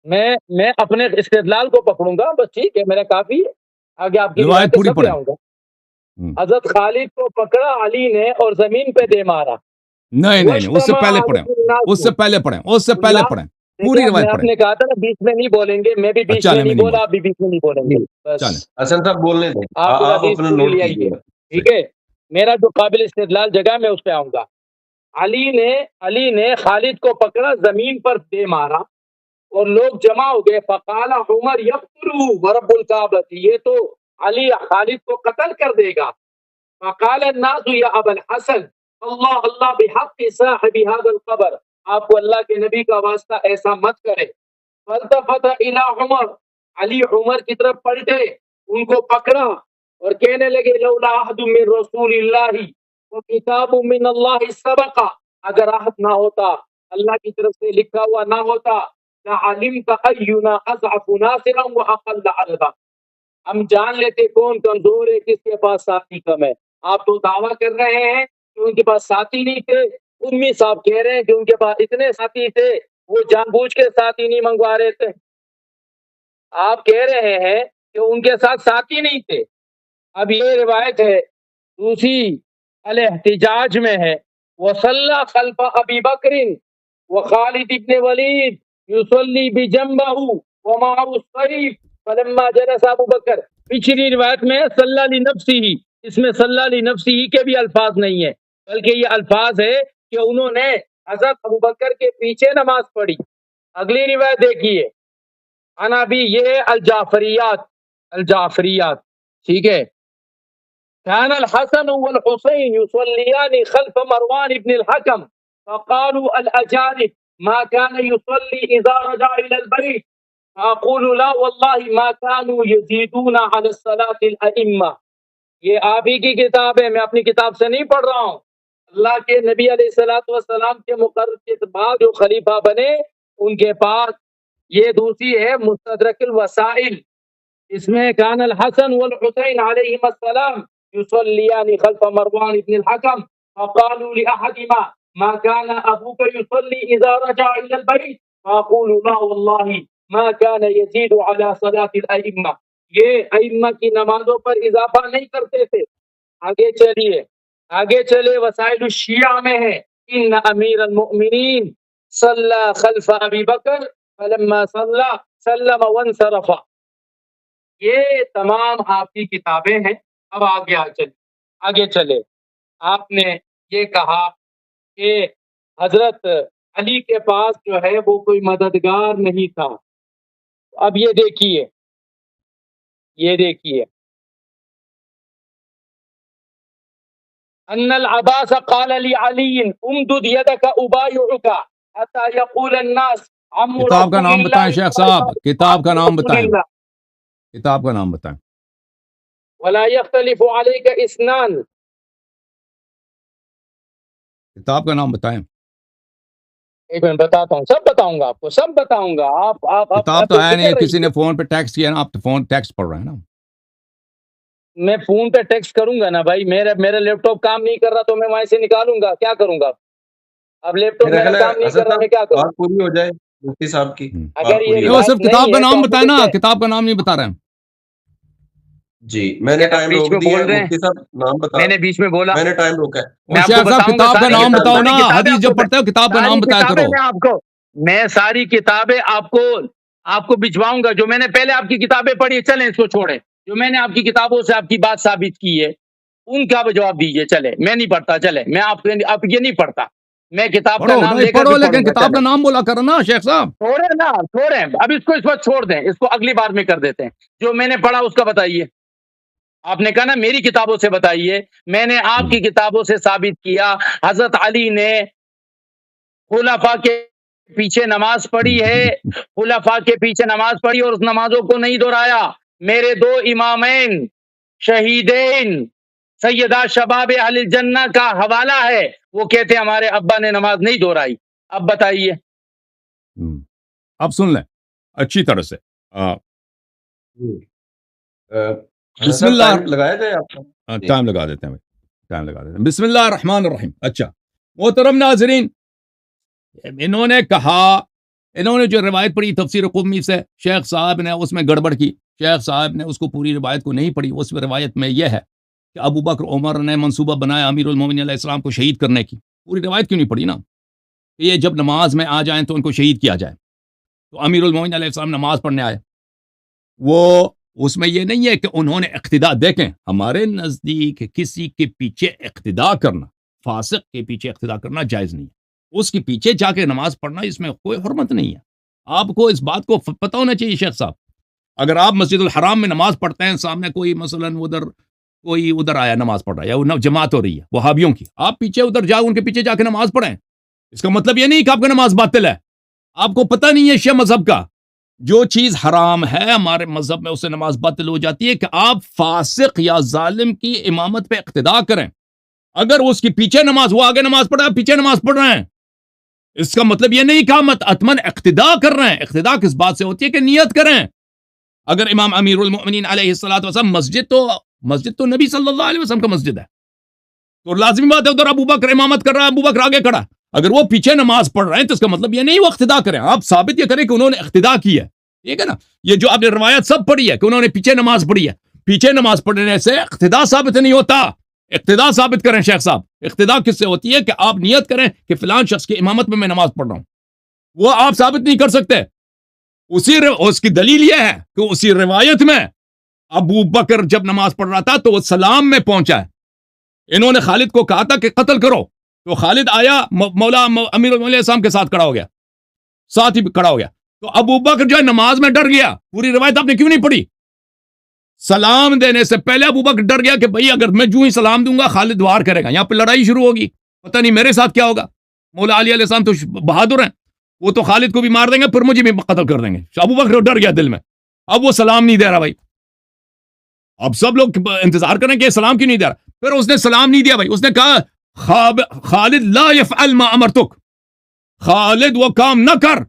میں اپنے استدلال کو پکڑوں گا، بس ٹھیک ہے، میرا کافی ہے. آگے آپ کی روایت پوری سب پڑھیں. آؤں گا. حضرت خالد کو پکڑا علی نے اور زمین پہ دے مارا. نہیں، اس سے پہلے پڑھیں، اس سے پہلے پڑھیں، اس سے پہلے پڑھیں، پوری روایت آپ پڑھیں. نے کہا تھا نا 20 میں نہیں بولیں گے، میں بھی 20 میں نہیں بولا، آپ بھی 20 میں نہیں بولیں گے. بس حسن صاحب بولنے دیں، آپ آپ اپنا نوٹ لے کیجئے. آئیے، ٹھیک ہے. میرا جو قابل استدلال جگہ ہے میں اس پہ آؤں گا. علی نے خالد کو پکڑا، زمین پر دے مارا اور لوگ جمع ہو گئے. فقال عمر یقتلہ ورب الکعبۃ، یہ تو علی خالد کو قتل کر دے گا. فقال الناس یا ابا الحسن اللہ بحق صاحب هذا القبر، آپ کو اللہ کے نبی کا واسطہ ایسا مت کرے. فالتفت الى عمر، علی عمر کی طرف پلٹے، ان کو پکڑا اور کہنے لگے لولا عہد من رسول اللہ وکتاب من اللہ سبق، اگر عہد نہ ہوتا، اللہ کی طرف سے لکھا ہوا نہ ہوتا، لعلمت اینا اضعف ناصرا واقل عددا، ہم جان لیتے کون کمزور ہے، کس کے پاس ساتھی کم ہے. آپ تو دعویٰ کر رہے ہیں کہ ان کے پاس ساتھی نہیں تھے. امی صاحب کہہ رہے ہیں کہ ان کے پاس اتنے ساتھی تھے، وہ جان بوجھ کے ساتھی نہیں منگوا رہے تھے. آپ کہہ رہے ہیں کہ ان کے ساتھ ساتھی نہیں تھے. اب یہ روایت ہے دوسری الاحتجاج میں ہے، وصلی خلف ابی بکر وخالد ابن ولید یصلی بجنبہ ومعه السیف فلما جلس ابو بکر. پچھلی روایت میں صلی لنفسہ، اس میں صلی لنفسہ کے بھی الفاظ نہیں ہے، بلکہ یہ الفاظ ہے کہ انہوں نے حضرت ابو بکر کے پیچھے نماز پڑھی. اگلی روایت دیکھیے، انا بھی یہ الجعفریات، ٹھیک ہے. كان الحسن والحسين يصليان خلف مروان بن الحكم فقالوا الأجانب ما كان يصلي إذا رجع إلى البيت، فأقول لا والله ما كانوا يزيدون على الصلاة الأئمة. یہ آپ ہی کی کتاب ہے، میں اپنی کتاب سے نہیں پڑھ رہا ہوں. اللہ کے نبی علیہ الصلوۃ والسلام کے مقرر کے بعد جو خلیفہ بنے ان کے پاس یہ دوسری ہے مستدرک الوسائل، اس میں کان الحسن والحسین علیہم السلام یصلیان خلف مروان بن الحکم فقالوا لأحدهما ما كان أبوك يصلي إذا رجع إلى البيت فأقول لا والله ما كان يزيد على صلاة الأئمة، یہ ائمہ کی نمازوں پر اضافہ نہیں کرتے تھے۔ آگے چلے وسائل الشیعہ میں ہے ان امیر المؤمنین صلی خلف ابی بکر فلما صلی سلم وانصرف، یہ تمام آپ کی کتابیں ہیں۔ اب آگے چلے آپ نے یہ کہا کہ حضرت علی کے پاس جو ہے وہ کوئی مددگار نہیں تھا۔ اب یہ دیکھیے ان العباس قال لعلی امدد يدك ابايعك حتى يقول الناس عمو کتاب کا رسول نام بتائیں اللہ شیخ صاحب، کتاب کا نام رسول بتائیں، اللہ کتاب کا نام بتائیں۔ ولا يختلف عليك اثنان، کتاب کا نام بتائیں۔ ایک منٹ بتاتا ہوں، سب بتاؤں گا آپ کو، سب بتاؤں گا۔ آپ کتاب تو ہے فکر نہیں، رہیے۔ کسی نے فون پہ ٹیکسٹ کیا نا، آپ تو فون ٹیکسٹ پڑھ رہے ہیں نا۔ میں فون پہ ٹیکسٹ کروں گا نا بھائی، میرا لیپ ٹاپ کام نہیں کر رہا تو میں وہاں سے نکالوں گا، کیا کروں گا؟ اب لیپ ٹاپ میرا میرا خیال ہے کام نہیں حسن کر رہا، میں صاحب کیا کروں؟ بات پوری ہو جائے مفتی صاحب کی، اگر بات یہ پوری نہیں، ہو وہ بات صرف نہیں کتاب کا ہے نام تو بتائیں نا، مجھے کتاب کا نام نہیں بتا رہے ہیں۔ جی میں نے کیا ٹائم بیچ روک میں دیا بول ہے رہے ہیں؟ مفتی صاحب، نام بتا، میں نے بیچ میں بولا، میں نے ٹائم روکا ہے۔ میں اور آپ کو شیخ صاحب بتاؤں گا کتاب کا ساری نام بتاؤ نا، کتابیں حدیث آپ جب کو، پڑھتے ہو کتاب کا ساری نام بتایا کتابیں کرو۔ میں ساری کتابیں آپ کو بھجواؤں گا، جو میں نے پہلے آپ کی کتابیں پڑھی، چلیں اس کو چھوڑیں، جو میں نے آپ کی کتابوں سے آپ کی بات ثابت کی ہے ان کا جواب دیجئے۔ چلے میں نہیں پڑھتا، چلے میں آپ یہ نہیں پڑھتا، میں کتاب کا پڑھو نام نہیں لے کر پڑھو، کے لیکن پڑھوں گا۔ کتاب چلے کا نام بولا کرو نا شیخ صاحب۔ چھوڑیں اب اس وقت چھوڑ دیں، اس کو اگلی بار میں کر دیتے ہیں۔ جو میں نے پڑھا اس کا بتائیے۔ آپ نے کہا نا میری کتابوں سے بتائیے، میں نے آپ کی کتابوں سے ثابت کیا حضرت علی نے خلفاء کے پیچھے نماز پڑھی ہے، خلفاء کے پیچھے نماز پڑھی اور اس نمازوں کو نہیں دہرایا۔ میرے دو امامین شہیدین سیدہ شباب اہل الجنہ کا حوالہ ہے، وہ کہتے ہیں ہمارے ابا نے نماز نہیں دہرائی۔ اب بتائیے۔ اب سن لیں اچھی طرح سے۔ بسم اللہ، ٹائم لگایا جائے آپ کا؟ ٹائم لگا دیتے ہیں بھائی، ٹائم لگا دیتے ہیں۔ بسم اللہ الرحمن الرحیم۔ اچھا محترم ناظرین، انہوں نے کہا، انہوں نے جو روایت پڑھی تفسیر قمی سے، شیخ صاحب نے اس میں گڑبڑ کی، شیخ صاحب نے اس کو پوری روایت کو نہیں پڑھی۔ اس روایت میں یہ ہے کہ ابو بکر عمر نے منصوبہ بنایا امیر المومنین علیہ السلام کو شہید کرنے کی۔ پوری روایت کیوں نہیں پڑھی نا، کہ یہ جب نماز میں آ جائیں تو ان کو شہید کیا جائے۔ تو امیر المومنین علیہ السلام نماز پڑھنے آئے، وہ اس میں یہ نہیں ہے کہ انہوں نے اقتداء، دیکھیں ہمارے نزدیک کسی کے پیچھے اقتداء کرنا، فاسق کے پیچھے اقتداء کرنا جائز نہیں ہے، اس کے پیچھے جا کے نماز پڑھنا اس میں کوئی حرمت نہیں ہے۔ آپ کو اس بات کو پتہ ہونا چاہیے شیخ صاحب، اگر آپ مسجد الحرام میں نماز پڑھتے ہیں، سامنے کوئی مثلاً کوئی ادھر آیا نماز پڑھ رہا ہے یا جماعت ہو رہی ہے وہابیوں کی، آپ پیچھے ادھر جاؤ، ان کے پیچھے جا کے نماز پڑھیں، اس کا مطلب یہ نہیں کہ آپ کا نماز باطل ہے۔ آپ کو پتہ نہیں ہے شیعہ مذہب کا، جو چیز حرام ہے ہمارے مذہب میں اس سے نماز باطل ہو جاتی ہے کہ آپ فاسق یا ظالم کی امامت پہ اقتداء کریں۔ اگر اس کی پیچھے نماز، وہ آگے نماز پڑھ رہا ہے، پیچھے نماز پڑھ رہے ہیں، اس کا مطلب یہ نہیں کہ ہم اتمن اقتداء کر رہے ہیں۔ اقتداء کس بات سے ہوتی ہے کہ نیت کریں۔ اگر امام امیر المؤمنین علیہ الصلوۃ والسلام، مسجد تو نبی صلی اللہ علیہ وسلم کا مسجد ہے، تو لازمی بات ہے ادھر ابو بکر امامت کر رہا ہے، ابو بکر آگے کھڑا، اگر وہ پیچھے نماز پڑھ رہے ہیں تو اس کا مطلب یہ نہیں وہ اقتداء کریں، آپ ثابت یہ کریں کہ انہوں نے اقتداء کی ہے، ٹھیک ہے نا۔ یہ جو آپ نے روایت سب پڑھی ہے کہ انہوں نے پیچھے نماز پڑھی ہے، پیچھے نماز پڑھنے سے اقتداء ثابت نہیں ہوتا۔ اقتداء ثابت کریں شیخ صاحب، اقتداء کس سے ہوتی ہے کہ آپ نیت کریں کہ فلان شخص کی امامت میں نماز پڑھ رہا ہوں، وہ آپ ثابت نہیں کر سکتے۔ اس کی دلیل یہ ہے کہ اسی روایت میں ابو بکر جب نماز پڑھ رہا تھا تو وہ سلام میں پہنچا ہے، انہوں نے خالد کو کہا تھا کہ قتل کرو، تو خالد آیا، مولا امیر المومنین السلام کے ساتھ کھڑا ہو گیا، ساتھ ہی کھڑا ہو گیا، تو ابو بکر جو ہے نماز میں ڈر گیا۔ پوری روایت آپ نے کیوں نہیں پڑھی؟ سلام دینے سے پہلے ابو بکر ڈر گیا کہ بھئی اگر میں جو ہی سلام دوں گا خالد وار کرے گا، یہاں پہ لڑائی شروع ہوگی، پتہ نہیں میرے ساتھ کیا ہوگا۔ مولا علی علیہ السلام تو بہادر ہیں، وہ تو خالد کو بھی مار دیں گے، پھر مجھے بھی قتل کر دیں گے۔ ابو بکر ڈر گیا دل میں، اب وہ سلام نہیں دے رہا بھائی۔ اب سب لوگ انتظار کریں کہ سلام کیوں نہیں دے رہا، پھر اس نے سلام نہیں دیا بھائی، اس نے کہا خالد لا يفعل ما امرتک، خالد وہ کام نہ کر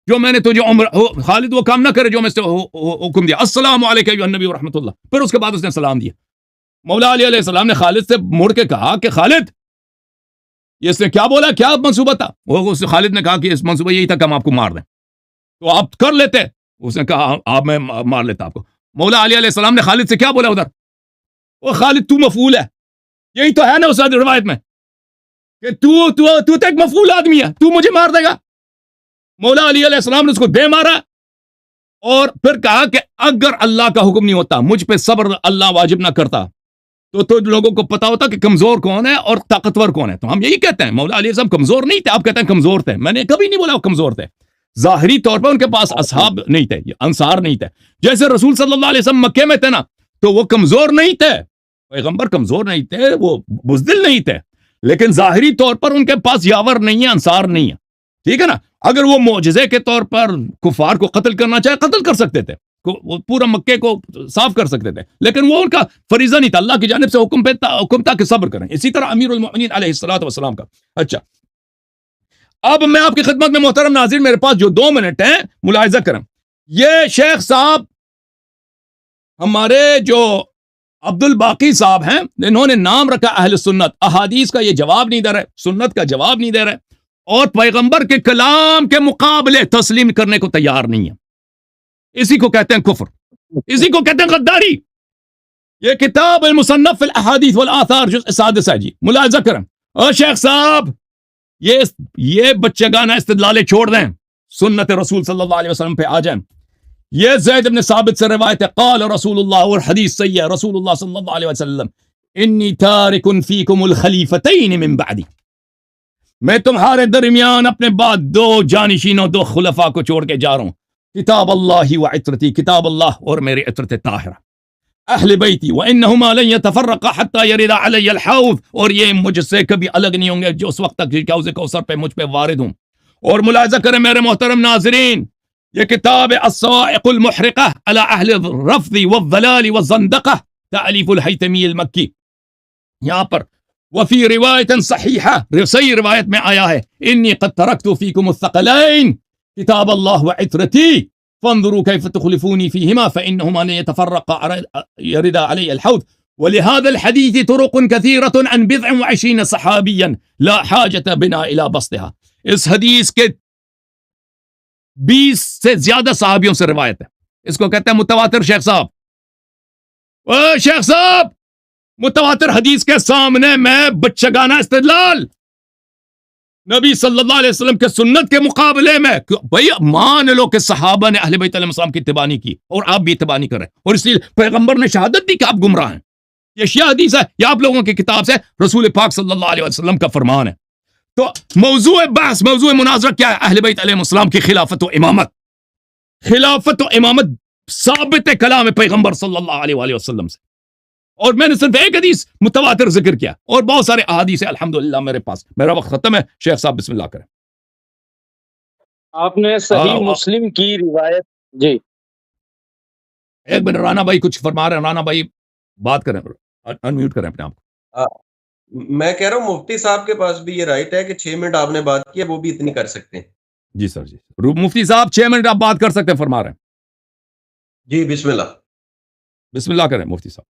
جو میں نے تجھے خالد وہ کام نہ کرے جو میں سے حکم دیا. السلام علیکم ایھا النبی ورحمۃ اللہ. پھر اس کے بعد اس نے سلام دیا. مولا علی علیہ السلام نے خالد سے مڑ کے کہا کہ خالد، یہ اس نے کیا بولا، کیا منصوبہ تھا؟ خالد نے کہا کہ اس منصوبہ یہی تھا کہ ہم آپ کو مار دیں، تو آپ کر لیتے. اس نے کہا آپ میں مار لیتا آپ کو. مولا علی علیہ السلام نے خالد سے کیا بولا ادھر؟ وہ خالد تو مفعول ہے، یہی تو ہے نا اس روایت میں کہ تو ایک مفعول آدمی ہے، تو مجھے مار دے گا. مولا علی علیہ السلام نے اس کو دے مارا اور پھر کہا کہ اگر اللہ کا حکم نہیں ہوتا، مجھ پہ صبر اللہ واجب نہ کرتا، تو لوگوں کو پتا ہوتا کہ کمزور کون ہے اور طاقتور کون ہے. تو ہم یہی کہتے ہیں مولا علیہ السلام کمزور نہیں تھے، آپ کہتے ہیں کمزور تھے. میں نے کبھی نہیں بولا وہ کمزور تھے. ظاہری طور پر ان کے پاس اصحاب نہیں تھے، انصار نہیں تھے. جیسے رسول صلی اللہ علیہ وسلم مکے میں تھے نا، تو وہ کمزور نہیں تھے، پیغمبر کمزور نہیں تھے، وہ بزدل نہیں تھے، لیکن ظاہری طور پر ان کے پاس یاور نہیں ہے، انصار نہیں ہے. ٹھیک ہے نا. اگر وہ معجزے کے طور پر کفار کو قتل کرنا چاہے قتل کر سکتے تھے، وہ پورا مکے کو صاف کر سکتے تھے، لیکن وہ ان کا فریضہ نہیں تھا. اللہ کی جانب سے حکم تھا کہ صبر کریں. اسی طرح امیر المؤمنین علیہ الصلوۃ والسلام کا. اچھا، اب میں آپ کی خدمت میں محترم ناظرین، میرے پاس جو 2 منٹ ہیں ملاحظہ کریں. یہ شیخ صاحب ہمارے جو عبد الباقی صاحب ہیں، انہوں نے نام رکھا اہل سنت. احادیث کا یہ جواب نہیں دے رہے، سنت کا جواب نہیں دے رہے، اور پیغمبر کے کلام کے مقابلے تسلیم کرنے کو تیار نہیں ہے. اسی کو کہتے ہیں کفر، اسی کو کہتے ہیں غداری. یہ کتاب المصنف فی الاحادیث والآثار جزء 6 ہے جی، ملاحظہ کریں. اور شیخ صاحب یہ بچگانہ استدلالیں چھوڑ دیں، سنت رسول صلی اللہ علیہ وسلم پہ آ جائیں. یہ زید بن ثابت سے روایت ہے، قال رسول اللہ، اور حدیث صحیح ہے، رسول اللہ صلی اللہ علیہ وسلم، انی تارک فیکم الخلیفتین من بعدی، میں تمہارے درمیان اپنے بعد 2 جانشینوں، 2 خلفاء کو چھوڑ کے جا رہا ہوں. کتاب اللہ و عطرتی، کتاب اللہ اور میری عطرت طاہرہ، اہل بیتی، وانہما لن یتفرقا حتی یرد علی الحوض، اور یہ مجھ سے کبھی الگ نہیں ہوں گے جو اس وقت تک حوض کوثر پہ مجھ پہ وارد ہوں. اور ملاحظہ کریں میرے محترم ناظرین، یہ کتاب الصواعق المحرقہ علی اہل الرفض والضلال والزندقہ، تألیف الحیثمی المکی. یہاں پر وفی روایت صحیحہ، صحیح روایت میں آیا ہے، انی قد ترکت فیکم الثقلین کتاب اللہ وعطرتی فانظروا کیف تخلفونی فیہما فإنہما لن يتفرقا یرد علی الحوض. ولهذا الحدیث طرق کثیرة عن 29 صحابیا لا حاجت بنا الى بسطها. اس حدیث کے 20 سے زیادہ صحابیوں سے روایت ہے. اس کو کہتے ہیں متواتر. شیخ صاحب، او شیخ صاحب، متواتر حدیث کے سامنے میں بچگانہ استدلال نبی صلی اللہ علیہ وسلم کے سنت کے مقابلے میں، بھئی مان لو کہ صحابہ نے اہل بیت علیہ السلام کی اتباع نہیں کی اور آپ بھی اتباع نہیں کر رہے، اور اس لیے پیغمبر نے شہادت دی کہ آپ گمراہ ہیں. یہ شیعہ حدیث ہے، یہ آپ لوگوں کی کتاب سے رسول پاک صلی اللہ علیہ وسلم کا فرمان ہے. تو موضوع بحث، موضوع مناظرہ کیا ہے؟ اہل بیت علیہ السلام کی خلافت و امامت. خلافت و امامت ثابت کلام پیغمبر صلی اللہ علیہ وآلہ وسلم سے، اور میں نے صرف ایک حدیث متواتر ذکر کیا، اور بہت سارے احادیث الحمدللہ میرے پاس. میرا وقت ختم ہے. شیخ صاحب بسم اللہ کریں. آپ نے صحیح مسلم کی روایت. جی ایک منٹ، رانا بھائی کچھ فرما رہے ہیں. رانا بھائی بات کریں، انمیوٹ کریں اپنے آپ کو. میں کہہ رہا ہوں مفتی صاحب کے پاس بھی یہ رائٹ ہے کہ 6 منٹ آپ نے بات کی ہے، وہ بھی اتنی کر سکتے ہیں. جی سر، جی مفتی صاحب 6 منٹ آپ بات کر سکتے ہیں، فرما رہے ہیں. جی بسم اللہ. بسم اللہ کریں مفتی صاحب.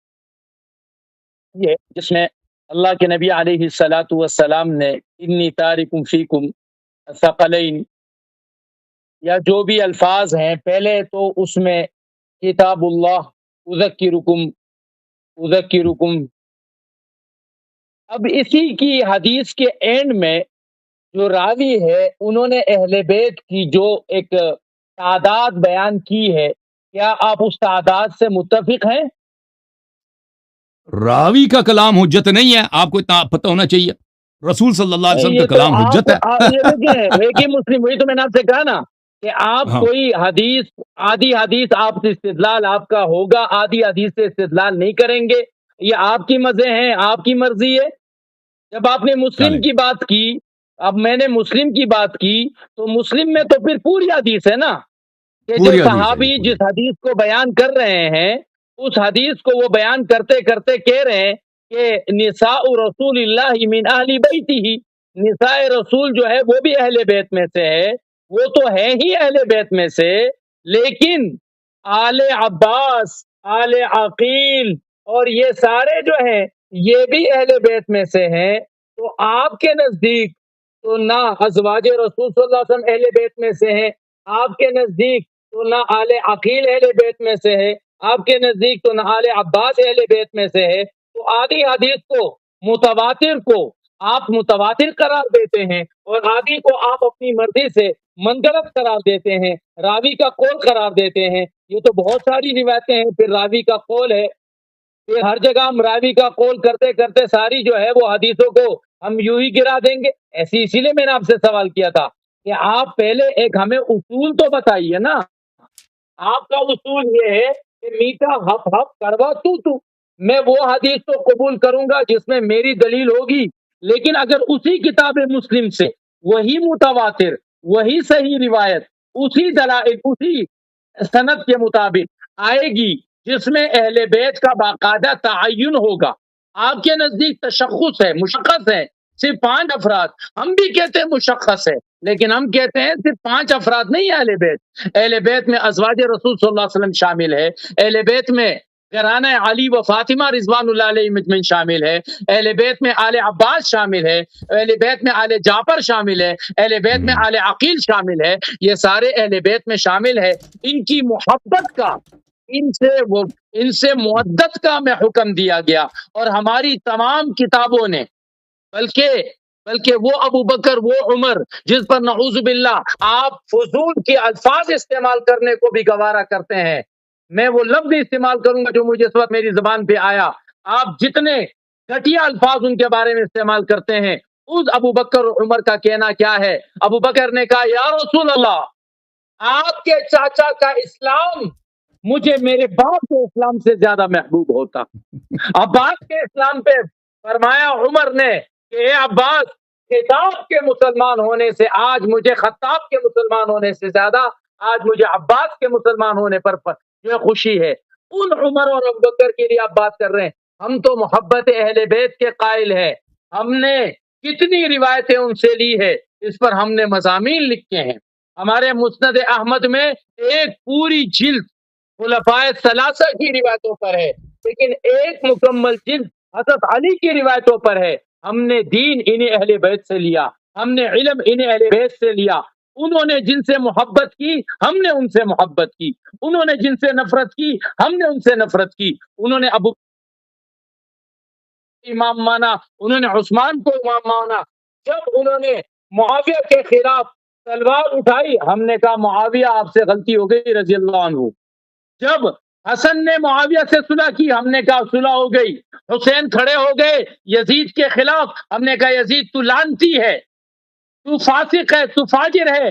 یہ جس میں اللہ کے نبی علیہ الصلاۃ والسلام نے انی تارکم فیکم الثقلین، یا جو بھی الفاظ ہیں، پہلے تو اس میں کتاب اللہ اذکرکم. اب اسی کی حدیث کے اینڈ میں جو راوی ہے، انہوں نے اہل بیت کی جو ایک تعداد بیان کی ہے، کیا آپ اس تعداد سے متفق ہیں؟ راوی کا کلام حجت نہیں ہے، آپ کو اتنا پتہ ہونا چاہیے. رسول صلی اللہ علیہ وسلم کا کلام حجت ہے. دیکھیے مسلم، وہی تو میں نے آپ سے کہا نا کہ آپ کوئی حدیث، آدھی حدیث آپ سے استدلال آپ کا ہوگا، آدھی حدیث سے استدلال نہیں کریں گے. یہ آپ کی مزے ہیں، آپ کی مرضی ہے. جب آپ نے مسلم کی بات کی، اب میں نے مسلم کی بات کی، تو مسلم میں تو پھر پوری حدیث ہے نا، کہ جو صحابی جس حدیث کو بیان کر رہے ہیں، اس حدیث کو وہ بیان کرتے کرتے کہہ رہے ہیں کہ نساء رسول اللہ من اہل بیتہ، نساء رسول جو ہے وہ بھی اہل بیت میں سے ہے، وہ تو ہے ہی اہل بیت میں سے، لیکن آل عباس، آل عقیل اور یہ سارے جو ہیں یہ بھی اہل بیت میں سے ہیں۔ تو آپ کے نزدیک تو نہ ازواج رسول صلی اللہ علیہ وسلم اہل بیت میں سے ہیں، آپ کے نزدیک تو نہ آل عقیل اہل بیت میں سے ہے، آپ کے نزدیک تو نہ آل عباس اہل بیت میں سے ہے، تو آدھی حدیث کو، متواتر کو آپ متواتر قرار دیتے ہیں اور آدھی کو آپ اپنی مرضی سے منگرت قرار دیتے ہیں، راوی کا قول قرار دیتے ہیں۔ یہ تو بہت ساری روایتیں ہیں، پھر راوی کا قول ہے، پھر ہر جگہ ہم راوی کا قول کرتے کرتے ساری جو ہے وہ حدیثوں کو ہم یوں ہی گرا دیں گے۔ اسی لیے میں نے آپ سے سوال کیا تھا کہ آپ پہلے ایک ہمیں اصول تو بتائیے نا۔ آپ کا اصول یہ ہے کہ میٹھا ہپ ہپ کڑوا تو میں وہ حدیث تو قبول کروں گا جس میں میری دلیل ہوگی، لیکن اگر اسی کتاب مسلم سے وہی متواتر، وہی صحیح روایت، اسی دلائل، اسی سند کے مطابق آئے گی جس میں اہل بیت کا باقاعدہ تعین ہوگا، آپ کے نزدیک تشخص ہے، مشخص ہے، صرف 5 افراد، ہم بھی کہتے ہیں مشخص ہے، لیکن ہم کہتے ہیں صرف 5 افراد نہیں اہل بیت، اہل بیت میں ازواج رسول صلی اللہ علیہ وسلم شامل ہے، اہل بیت میں گھرانہ علی و فاطمہ رضوان اللہ علیہ مجمعین شامل ہے، اہل بیت میں آل عباس شامل ہے، اہل بیت میں آل جعفر شامل ہے، اہل بیت میں آل عقیل شامل ہے، یہ سارے اہل بیت میں شامل ہے۔ ان کی محبت کا، ان سے مودت کا میں حکم دیا گیا، اور ہماری تمام کتابوں نے، بلکہ وہ ابو بکر، وہ عمر جس پر نعوذ باللہ آپ فضول کے الفاظ استعمال کرنے کو بھی گوارا کرتے ہیں، میں وہ لفظ استعمال کروں گا جو مجھے اس وقت میری زبان پہ آیا، آپ جتنے گھٹیا الفاظ ان کے بارے میں استعمال کرتے ہیں، اس ابو بکر اور عمر کا کہنا کیا ہے؟ ابو بکر نے کہا یا رسول اللہ، آپ کے چاچا کا اسلام مجھے میرے باپ کے اسلام سے زیادہ محبوب ہوتا۔ عباس کے اسلام پہ فرمایا عمر نے کہ اے عباس، خطاب کے مسلمان ہونے سے آج مجھے خطاب کے مسلمان ہونے سے زیادہ آج مجھے عباس کے مسلمان ہونے پر جو ہے خوشی ہے۔ ان عمر اور ابو بکر کے لیے آپ بات کر رہے ہیں، ہم تو محبت اہل بیت کے قائل ہیں، ہم نے کتنی روایتیں ان سے لی ہے، اس پر ہم نے مضامین لکھے ہیں، ہمارے مسند احمد میں ایک پوری جلد خلفائے ثلاثہ کی روایتوں پر ہے، لیکن ایک مکمل جلد حضرت علی کی روایتوں پر ہے۔ ہم نے دین انہیں اہل بیت سے لیا، ہم نے علم انہیں اہل بیت سے لیا، انہوں نے جن سے محبت کی ہم نے ان سے محبت کی، انہوں نے جن سے نفرت کی ہم نے ان سے نفرت کی، انہوں نے ابو امام مانا، انہوں نے عثمان کو امام مانا، جب انہوں نے معاویہ کے خلاف تلوار اٹھائی ہم نے کہا معاویہ آپ سے غلطی ہو گئی رضی اللہ عنہ، جب حسن نے معاویہ سے صلح کی ہم نے کہا صلح ہو گئی، حسین کھڑے ہو گئے یزید کے خلاف ہم نے کہا یزید تو لعنتی ہے، تو فاسق ہے، تو فاجر ہے،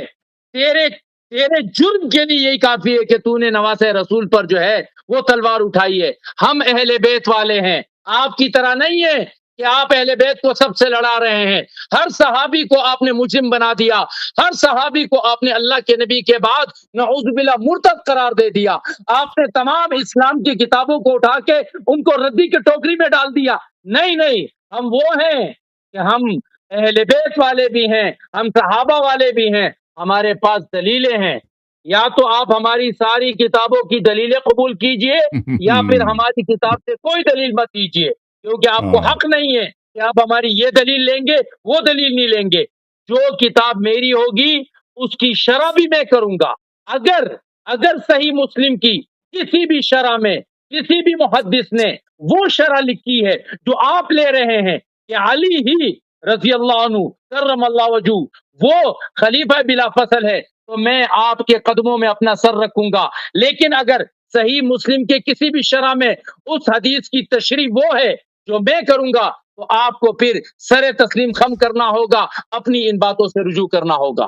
تیرے جرم کے لیے یہی کافی ہے کہ تو نے نواسہ رسول پر جو ہے وہ تلوار اٹھائی ہے۔ ہم اہل بیت والے ہیں، آپ کی طرح نہیں ہے کہ آپ اہل بیت کو سب سے لڑا رہے ہیں، ہر صحابی کو آپ نے مجرم بنا دیا، ہر صحابی کو آپ نے اللہ کے نبی کے بعد نعوذ باللہ مرتد قرار دے دیا، آپ نے تمام اسلام کی کتابوں کو اٹھا کے ان کو ردی کی ٹوکری میں ڈال دیا۔ نہیں، ہم وہ ہیں کہ ہم اہل بیت والے بھی ہیں، ہم صحابہ والے بھی ہیں، ہمارے پاس دلیلیں ہیں، یا تو آپ ہماری ساری کتابوں کی دلیلیں قبول کیجئے یا پھر ہماری کتاب سے کوئی دلیل مت دیجئے، کیونکہ آپ کو حق نہیں ہے کہ آپ ہماری یہ دلیل لیں گے وہ دلیل نہیں لیں گے۔ جو کتاب میری ہوگی اس کی شرح بھی میں کروں گا، اگر صحیح مسلم کی کسی بھی شرح میں کسی بھی محدث نے وہ شرح لکھی ہے جو آپ لے رہے ہیں کہ علی ہی رضی اللہ عنہ کرم اللہ وجہ وہ خلیفہ بلا فصل ہے، تو میں آپ کے قدموں میں اپنا سر رکھوں گا، لیکن اگر صحیح مسلم کے کسی بھی شرح میں اس حدیث کی تشریح وہ ہے جو میں کروں گا تو آپ کو پھر سر تسلیم خم کرنا ہوگا، اپنی ان باتوں سے رجوع کرنا ہوگا۔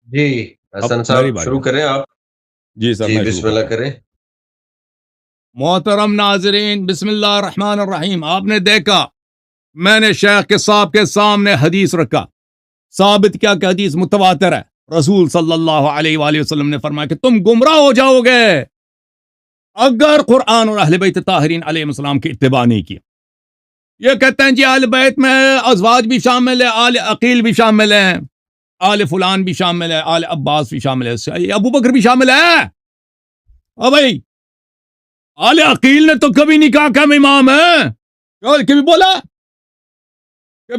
جی حسن صاحب شروع کریں آپ۔ جی سر، جی بسم اللہ کریں۔ محترم ناظرین، بسم اللہ الرحمن الرحیم۔ آپ نے دیکھا میں نے شیخ کے صاحب کے سامنے حدیث رکھا، ثابت کیا کہ حدیث متواتر ہے، رسول صلی اللہ علیہ وآلہ وسلم نے فرمایا کہ تم گمراہ ہو جاؤ گے اگر قرآن اور اہل بیت طاہرین علیہ السلام کی اتباع نہیں کی. یہ کہتے ہیں جی اہل بیت میں ازواج بھی شامل ہے, آل عقیل بھی شامل ہیں, آل فلان بھی شامل ہے, آل عباس بھی شامل ہے, ابو بکر بھی شامل ہے. او بھائی آل عقیل نے تو کبھی نہیں کہا کہ ہم امام ہیں, کبھی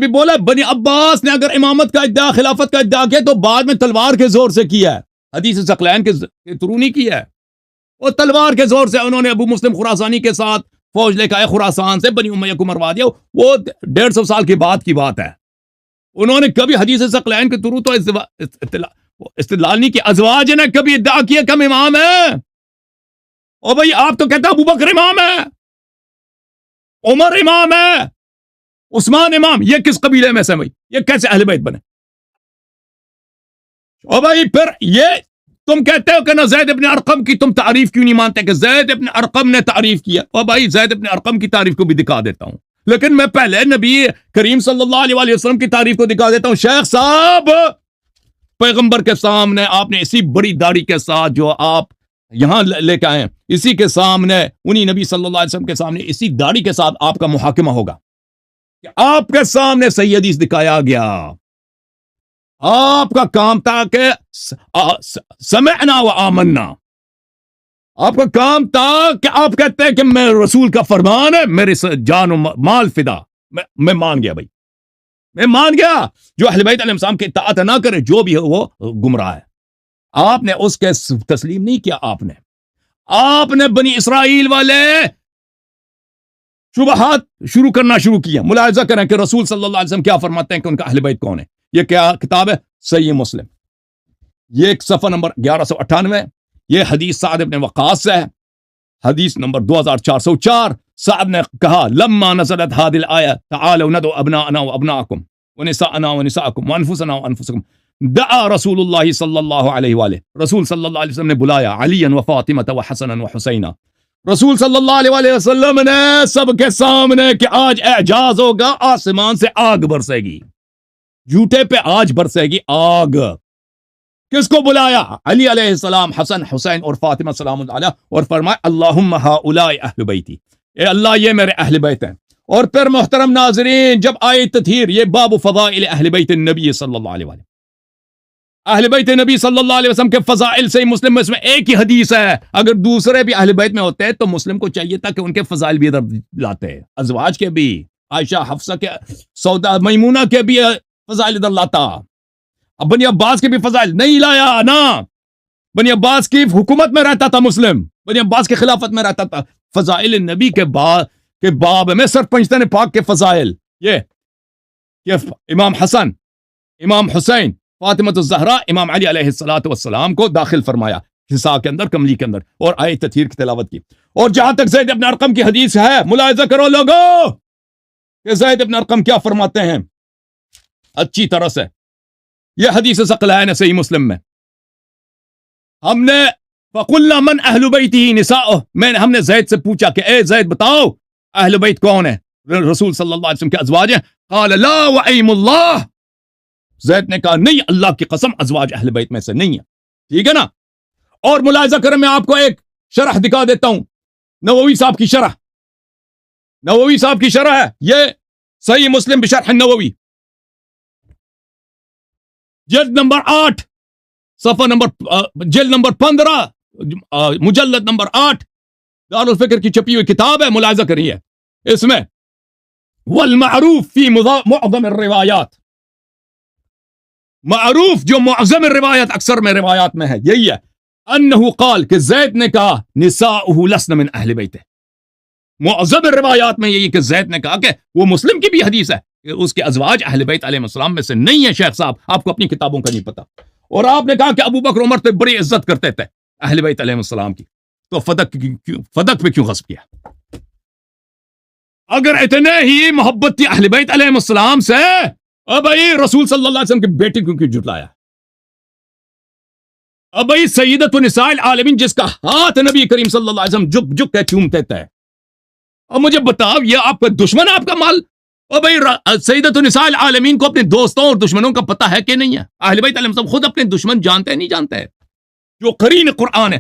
بولا بنی عباس نے اگر امامت کا ادعا, خلافت کا ادعا کیا تو بعد میں تلوار کے زور سے کیا ہے, حدیث ثقلین کے تھرو نہیں کیا ہے, وہ تلوار کے زور سے انہوں نے ابو مسلم خراسانی کے ساتھ فوج لے کے آئے خراسان سے, بنی امیہ کو مروا دیا. وہ 150 سال کی بات ہے. انہوں نے کبھی حدیث ثقلین کے تھرو تو استدلال نہیں کیا. ازواج نے کبھی ادعا کیا کہ ہم امام ہیں. او بھائی آپ تو کہتے ہیں ابو بکر امام ہے, عمر امام ہے, عثمان امام, یہ کس قبیلے میں سے بھائی, یہ کیسے اہل بیت بنے؟ او بھائی پھر یہ تم کہتے ہو کہ نہ زید ابن ارقم کی تم تعریف کیوں نہیں مانتے کہ زید ابن ارقم نے تعریف کیا؟ او بھائی زید ابن ارقم کی تعریف کو بھی دکھا دیتا ہوں, لیکن میں پہلے نبی کریم صلی اللہ علیہ وسلم کی تعریف کو دکھا دیتا ہوں. شیخ صاحب پیغمبر کے سامنے آپ نے اسی بڑی داڑھی کے ساتھ جو آپ یہاں لے کے آئے ہیں, اسی کے سامنے, انہی نبی صلی اللہ علیہ وسلم کے سامنے اسی داڑھی کے ساتھ آپ کا محاکمہ ہوگا کہ آپ کے سامنے صحیح حدیث دکھایا گیا. آپ کا کام تھا کہ سمعنا و آمنا, آپ کا کام تھا کہ آپ کہتے ہیں کہ میں رسول کا فرمان ہے, میرے جان و مال فدا, میں مان گیا بھائی, میں مان گیا. جو اہل بیت علیہ السلام کی اطاعت نہ کرے جو بھی ہے وہ گمراہ ہے. آپ نے اس کے تسلیم نہیں کیا. آپ نے بنی اسرائیل والے شبہات شروع کرنا شروع کیا. ملاحظہ کریں کہ رسول صلی اللہ علیہ وسلم کیا فرماتے ہیں کہ ان کا اہل بیت کون ہے. یہ کیا کتاب ہے؟ صحیح مسلم, یہ ایک صفحہ نمبر 1198, یہ حدیث سعد ابن وقاص سے ہے, حدیث نمبر 2404. سعد نے کہا لما نزلت هذه الآية تعالوا ندعو ابناءنا وابناءكم ونساءنا ونساءكم وانفسنا وانفسكم دعا رسول اللہ صلی اللہ علیہ وآلہ, رسول صلی اللہ علیہ وسلم نے بلایا علیا و فاطمہ و حسنا و حسینا. رسول صلی اللہ علیہ وآلہ وسلم نے سب کے سامنے کہ آج اعجاز ہوگا, آسمان سے آگ برسے گی, جھوٹے پہ آج برسے گی آگ. کس کو بلایا؟ علی علیہ السلام, حسن حسین اور فاطمہ سلام اللہ علیہ, اور فرمایا اللہم ہؤلاء اہل بیتی, اے اللہ یہ میرے اہل بیت ہیں. اور پھر محترم ناظرین جب آئی تطہیر, یہ باب فضائل اہل بیت النبی صلی اللہ علیہ وآلہ, اہل بیت نبی صلی اللہ علیہ وسلم کے فضائل سے مسلم میں اس میں ایک ہی حدیث ہے. اگر دوسرے بھی اہل بیت میں ہوتے ہیں تو مسلم کو چاہیے تھا کہ ان کے فضائل بھی ادھر لاتے ہیں, ازواج کے بھی, عائشہ حفصہ کے, سودا میمونہ کے بھی فضائل ادھر لاتا. اب بنی عباس کے بھی فضائل نہیں لایا نا. بنی عباس کی حکومت میں رہتا تھا مسلم, بنی عباس کی خلافت میں رہتا تھا. فضائل نبی کے باب میں سرپنجتن پاک کے فضائل, یہ امام حسن, امام حسین, فاطمہ الزہرا, امام علی علیہ السلام کو داخل فرمایا حصا کے اندر, کملی کے اندر, اور آیت تطہیر کی تلاوت کی. اور جہاں تک زید ابن ارقم کی حدیث ہے, ملاحظہ کرو لوگو کہ زید ابن ارقم کیا فرماتے ہیں اچھی طرح سے. یہ حدیث ثقلین ہے صحیح مسلم میں. ہم نے فقلنا من اہل بیتہ نساؤہ, ہم نے زید سے پوچھا کہ اے زید بتاؤ اہل بیت کون ہے؟ رسول صلی اللہ علیہ وسلم کے ازواج ہیں. قال لا وعیم اللہ, زید نے کہا نہیں اللہ کی قسم ازواج اہل بیت میں سے نہیں ہے. ٹھیک ہے نا. اور ملاحظہ کریں میں آپ کو ایک شرح دکھا دیتا ہوں, نووی صاحب کی شرح, نووی صاحب کی شرح ہے یہ صحیح مسلم بشرح النووی, جلد نمبر 8 صفحہ نمبر جلد نمبر 15 مجلد نمبر 8 دارالفکر کی چھپی ہوئی کتاب ہے. ملاحظہ کریے اس میں والمعروف فی معظم الروایات, معروف جو معظم الروایات اکثر میں روایات میں ہے یہی ہے, انہو قال کہ زید نے کہا نساؤہ لسن من اہل بیتہ. معظم الروایات میں یہی کہ زید نے کہا کہ وہ مسلم کی بھی حدیث ہے کہ اس کے ازواج اہل بیت علیہ السلام میں سے نہیں ہے. شیخ صاحب آپ کو اپنی کتابوں کا نہیں پتا. اور آپ نے کہا کہ ابو بکر عمر تو بڑی عزت کرتے تھے اہل بیت علیہ السلام کی, تو فدق پہ کیوں غصب کیا؟ اگر اتنے ہی محبت تھی اہل بیت علیہ السلام سے, بھائی رسول صلی اللہ علیہ وسلم کی بیٹی کیوں جھٹلایا؟ بھائی سیدۃ نساء العالمین جس کا ہاتھ نبی کریم صلی اللہ علیہ وسلم جھک جھک کے چومتے تھے, اور مجھے بتاؤ یہ آپ کا دشمن ہے آپ کا مال؟ اور بھائی سیدۃ نساء العالمین کو اپنے دوستوں اور دشمنوں کا پتہ ہے کہ نہیں ہے؟ اہل بیت علیہ السلام خود اپنے دشمن جانتے ہیں نہیں جانتے ہیں؟ جو قرین قرآن ہے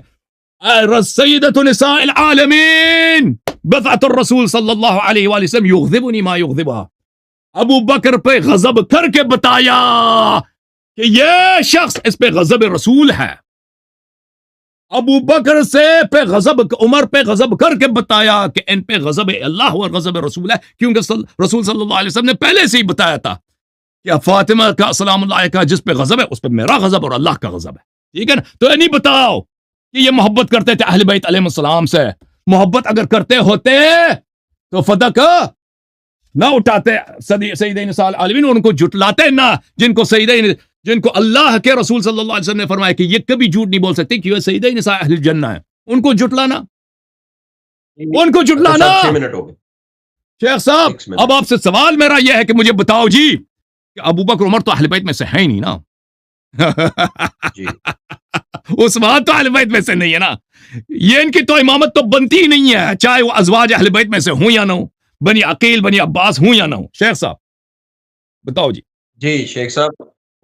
سيدة نساء العالمين بضعة الرسول صلی اللہ علیہ وآلہ وسلم یغضبنی ما یغضبها. ابو بکر پہ غضب کر کے بتایا کہ یہ شخص اس پہ غضب رسول ہے. ابو بکر سے پہ غضب، عمر پہ غضب کر کے بتایا کہ ان پہ غضب اللہ اور غضب رسول ہے، کیونکہ رسول صلی اللہ علیہ وسلم نے پہلے سے ہی بتایا تھا کہ فاطمہ کا سلام اللہ کا جس پہ غضب ہے اس پہ میرا غضب اور اللہ کا غضب ہے. ٹھیک ہے نا؟ تو یہ نہیں بتاؤ کہ یہ محبت کرتے تھے اہل بیت علیہ السلام سے. محبت اگر کرتے ہوتے تو فدق نہ اٹھاتے سیدہ نساء العالمین، ان کو جھٹلاتے نہ، جن کو اللہ کے رسول صلی اللہ علیہ وسلم نے فرمایا کہ یہ کبھی جھوٹ نہیں بول سکتے کہ یہ سیدہ نساء اہل الجنہ ہے. ان کو جھٹلانا، ان کو جھٹلانا. 6 منٹ ہو گئے شیخ صاحب اب آپ سے سوال میرا یہ ہے کہ مجھے بتاؤ جی کہ ابو بکر عمر تو اہل بیت میں سے ہے ہی نہیں نا. جی عثمان تو اہل بیت میں سے نہیں ہے نا. یہ ان کی تو امامت تو بنتی ہی نہیں ہے، چاہے وہ ازواج اہل بیت میں سے ہوں یا نہ ہوں، بنی عقیل بنی عباس ہوں یا نہ ہوں. شیخ صاحب بتاؤ جی. جی شیخ صاحب،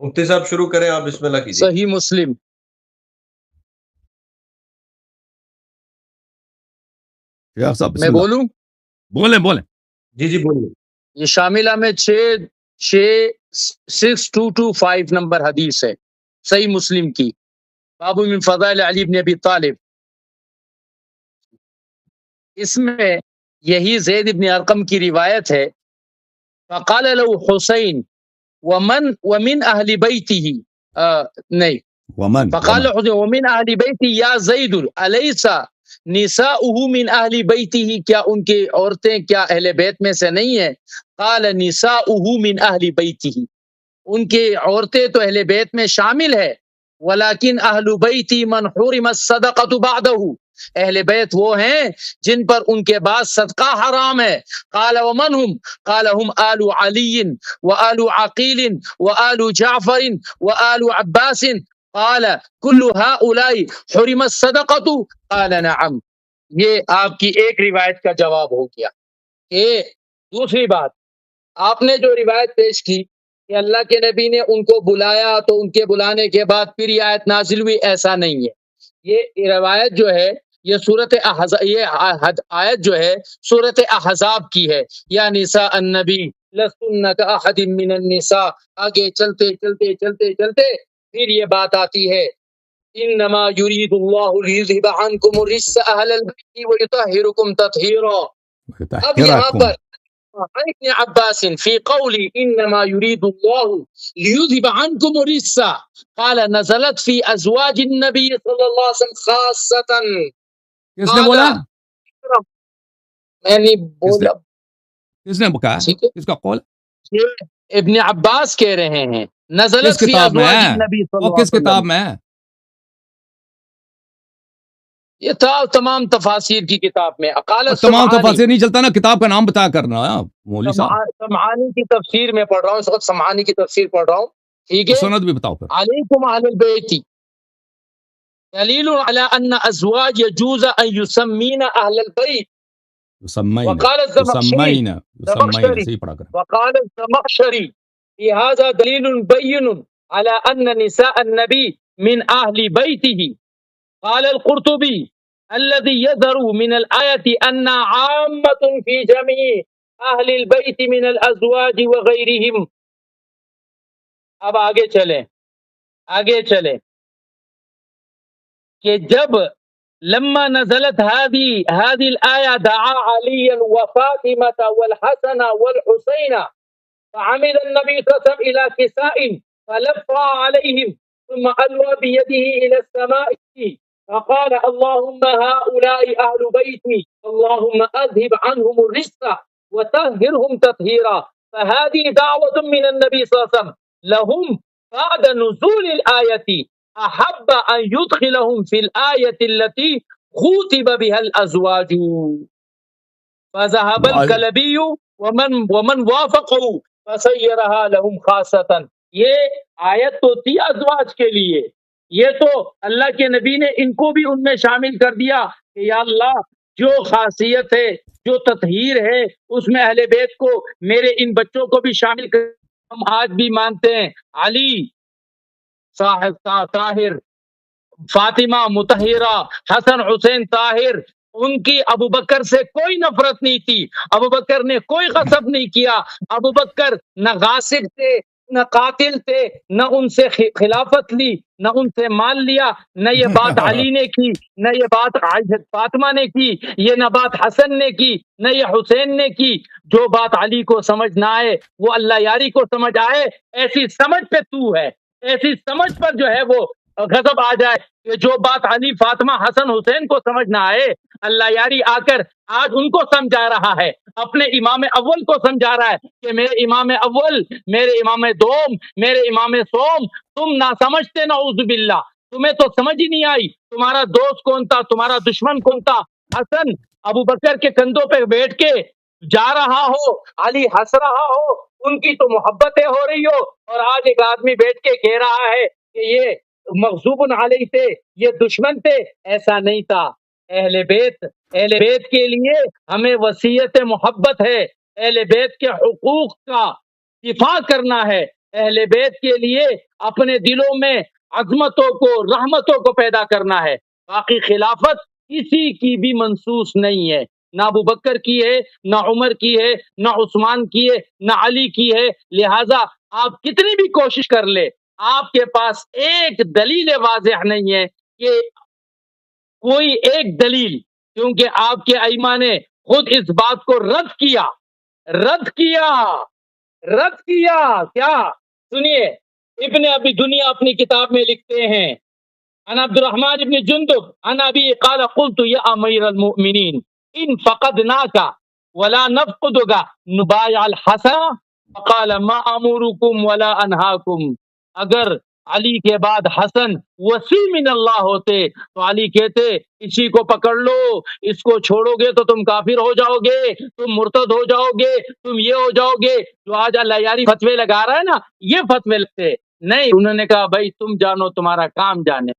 مفتی صاحب شروع کریں، آپ بسم اللہ کیجیے. صحیح مسلم. شیخ صاحب میں بولوں؟ بولیں. جی بولیے. یہ شاملہ میں 6225 نمبر حدیث ہے صحیح مسلم کی، باب من فضائل علی بن ابی طالب. اس میں یہی زید بن ارقم کی روایت ہے. فقال له حسین ومن اہل بیتہ نہیں فقال له حسین ومن اہل بیتہ یا زید الیس نساؤہ من اہل بیتہ، کیا ان کی عورتیں کیا اہل بیت میں سے نہیں ہیں؟ قال نساؤہ من اہل بیتہ، ان کی عورتیں تو اہل بیت میں شامل ہے، ولیکن اہل بیتی من حرم الصدقۃ بعدہ، اہل بیت وہ ہیں جن پر ان کے بعد صدقہ حرام ہے. قال ومن هم؟ قال هم آل علی وآل عقیل وآل جعفر وآل عباس. قال کل هؤلاء حرم الصدقۃ؟ قال نعم. یہ آپ کی ایک روایت کا جواب ہو گیا. کہ دوسری بات، آپ نے جو روایت پیش کی کہ اللہ کے نبی نے ان کو بلایا تو ان کے بلانے کے بعد پھر یہ آیت نازل ہوئی، ایسا نہیں ہے. یہ روایت جو ہے یہ سورت احزاب، یہ آیت جو ہے سورت احزاب کی ہے. یا نساء النبی لستن کاحد من النساء، آگے چلتے چلتے چلتے چلتے پھر یہ بات آتی ہے انما یرید اللہ لیذھب عنکم الرجس اہل البیت ویطہرکم تطہیرا. اب یہاں پر عن ابن عباس فی قولی انما یرید اللہ لیذھب عنکم الرجس قال نزلت فی ازواج النبی صلی اللہ علیہ وسلم خاصتا. کس نے بولا؟ میں نہیں بولا. کس نے کہا؟ کس کا قول؟ ابن عباس کہہ رہے ہیں نزلت فی ازواج النبی صلی اللہ علیہ وسلم. کس کتاب میں؟ یہ تھا تمام تفاسیر کی کتاب میں. تمام تفاسیر نہیں چلتا نا، کتاب کا نام بتا کرنا مولوی صاحب. سمعانی کی تفسیر میں پڑھ رہا ہوں اس وقت، سمعانی کی تفسیر پڑھ رہا ہوں. ٹھیک ہے، سند بھی بتاؤ پھر. علیکم اہل البیت دلیل علی ان ازواج یجوز ان یسمین اہل البیت. وقال الزمخشری وقال الزمخشری في هذا دلیل بین على ان نساء النبی من اہل بیتہ. قال القرطبی الذي يظهر من الآية أن عامة في جميع أهل البيت من الأزواج وغيرهم. اب آگے چلیں کہ جب لما نزلت هذه الآية دعا عليا وفاطمة والحسن والحسين فعمد النبي صلى الله عليه وسلم إلى كساء فلفى عليهم ثم ألوى بيده إلى السماء فقال اللهم هؤلاء أهل بيتي اللهم أذهب عنهم الرجس وطهرهم تطهيرا. فهذه دعوة من النبي صلى الله عليه وسلم لهم بعد نزول الآية أحب أن يدخلهم في الآية التي خوتب بها الأزواج. فذهب الكلبي ومن وافقه فسيرها لهم خاصة. یہ آیت تو تھی ازواج کے لیے، یہ تو اللہ کے نبی نے ان کو بھی ان میں شامل کر دیا کہ یا اللہ جو خاصیت ہے، جو تطہیر ہے اس میں اہل بیت کو، میرے ان بچوں کو بھی شامل کر. ہم آج بھی مانتے ہیں علی صاحب طاہر فاطمہ مطہرہ، حسن حسین طاہر، ان کی ابو بکر سے کوئی نفرت نہیں تھی، ابو بکر نے کوئی غصب نہیں کیا، ابو بکر نہ غاصب تھے نہ قاتل تھے، نہ ان سے خلافت لی، نہ ان سے مال لیا، نہ یہ بات علی نے کی، نہ یہ بات فاطمہ نے کی، یہ نہ بات حسن نے کی، نہ یہ حسین نے کی۔ جو بات علی کو سمجھ نہ آئے وہ اللہ یاری کو سمجھ آئے، ایسی سمجھ پہ تو ہے، ایسی سمجھ پر جو ہے وہ غضب آ جائے کہ جو بات علی فاطمہ حسن حسین کو سمجھ نہ آئے، اللہ یاری آ کر آج ان کو سمجھا رہا ہے، اپنے امام اول کو سمجھا رہا ہے کہ میرے امام اول، میرے امام دوم، میرے امام سوم، تم نہ سمجھتے نعوذ باللہ، تمہیں تو سمجھ ہی نہیں آئی، تمہارا دوست کون تھا، تمہارا دشمن کون تھا۔ حسن ابو بکر کے کندھوں پہ بیٹھ کے جا رہا ہو، علی ہنس رہا ہو، ان کی تو محبتیں ہو رہی ہو، اور آج ایک آدمی بیٹھ کے کہہ رہا ہے کہ یہ مغضوب علیہ تھے، یہ دشمن تھے۔ ایسا نہیں تھا۔ اہل بیت کے لیے ہمیں وصیت محبت ہے، اہل بیت کے حقوق کا دفاع کرنا ہے، اہل بیت کے لیے اپنے دلوں میں عظمتوں کو، رحمتوں کو پیدا کرنا ہے۔ باقی خلافت کسی کی بھی منسوس نہیں ہے، نہ ابو بکر کی ہے، نہ عمر کی ہے، نہ عثمان کی ہے، نہ علی کی ہے۔ لہٰذا آپ کتنی بھی کوشش کر لے، آپ کے پاس ایک دلیل واضح نہیں ہے کہ کوئی ایک دلیل، کیونکہ آپ کے ائمہ نے خود اس بات کو رد کیا۔ کیا سنیے، ابن ابی دنیا اپنی کتاب میں لکھتے ہیں، عن عبد الرحمن ابن جندب عن ابی قال قلت یا امیر المؤمنین ان فقدناک ولا نفقدک نبایع الحسن فقال ما امرکم ولا انہاکم۔ اگر علی کے بعد حسن وسیع من اللہ ہوتے تو علی کہتے اسی کو پکڑ لو، اس کو چھوڑو گے تو تم کافر ہو جاؤ گے، تم مرتد ہو جاؤ گے، تم یہ ہو جاؤ گے۔ جو آج اللہ یاری فتوے لگا رہا ہے نا، یہ فتوے لگتے نہیں۔ انہوں نے کہا بھائی تم جانو تمہارا کام جانے،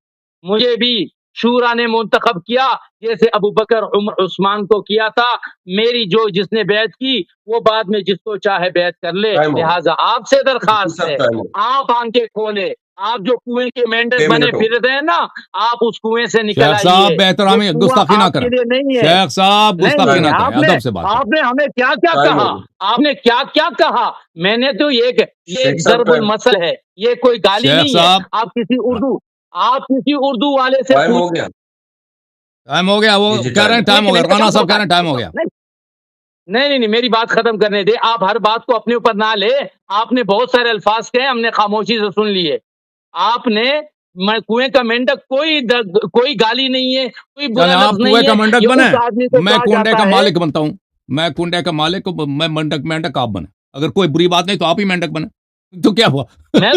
مجھے بھی شورا نے منتخب کیا جیسے ابو بکر عمر عثمان کو کیا تھا، میری جو جس نے بیعت کی وہ بعد میں جس کو چاہے بیعت کر لے۔ لہٰذا آپ سے درخواست ہے، آپ آنکھیں کھولے، آپ جو کنویں کے مینڈک بنے پھر رہے ہیں نا، آپ اس کنویں سے نکل آئیے۔ شیخ صاحب بہترامی گستاخی نہ کریں، شیخ صاحب گستاخی نہ کریں، ادب سے بات کریں۔ آپ نے ہمیں کیا کیا کہا، آپ نے کیا کیا کہا؟ میں نے تو یہ ضرب المثل ہے، یہ کوئی گالی نہیں ہے۔ آپ کسی اردو والے سے ٹائم ہو گیا، وہ کہہ رہے ہیں ٹائم ہو گیا، رانا صاحب کہہ رہے ہیں ٹائم ہو گیا۔ نہیں، میری بات ختم کرنے دے، آپ ہر بات کو اپنے اوپر نہ لے۔ آپ نے بہت سارے الفاظ کہے، ہم نے خاموشی سے سن لیے۔ آپ نے کنویں کا مینڈک کوئی گالی نہیں ہے، کوئی برا لفظ نہیں ہے۔ کنویں کا مینڈک بنے، میں کنڈے کا مالک بنتا ہوں، میں کنڈے کا مالک، میں مینڈک آپ بنے۔ اگر کوئی بری بات نہیں تو آپ ہی مینڈک بنے، تو کیا ہوا؟ میں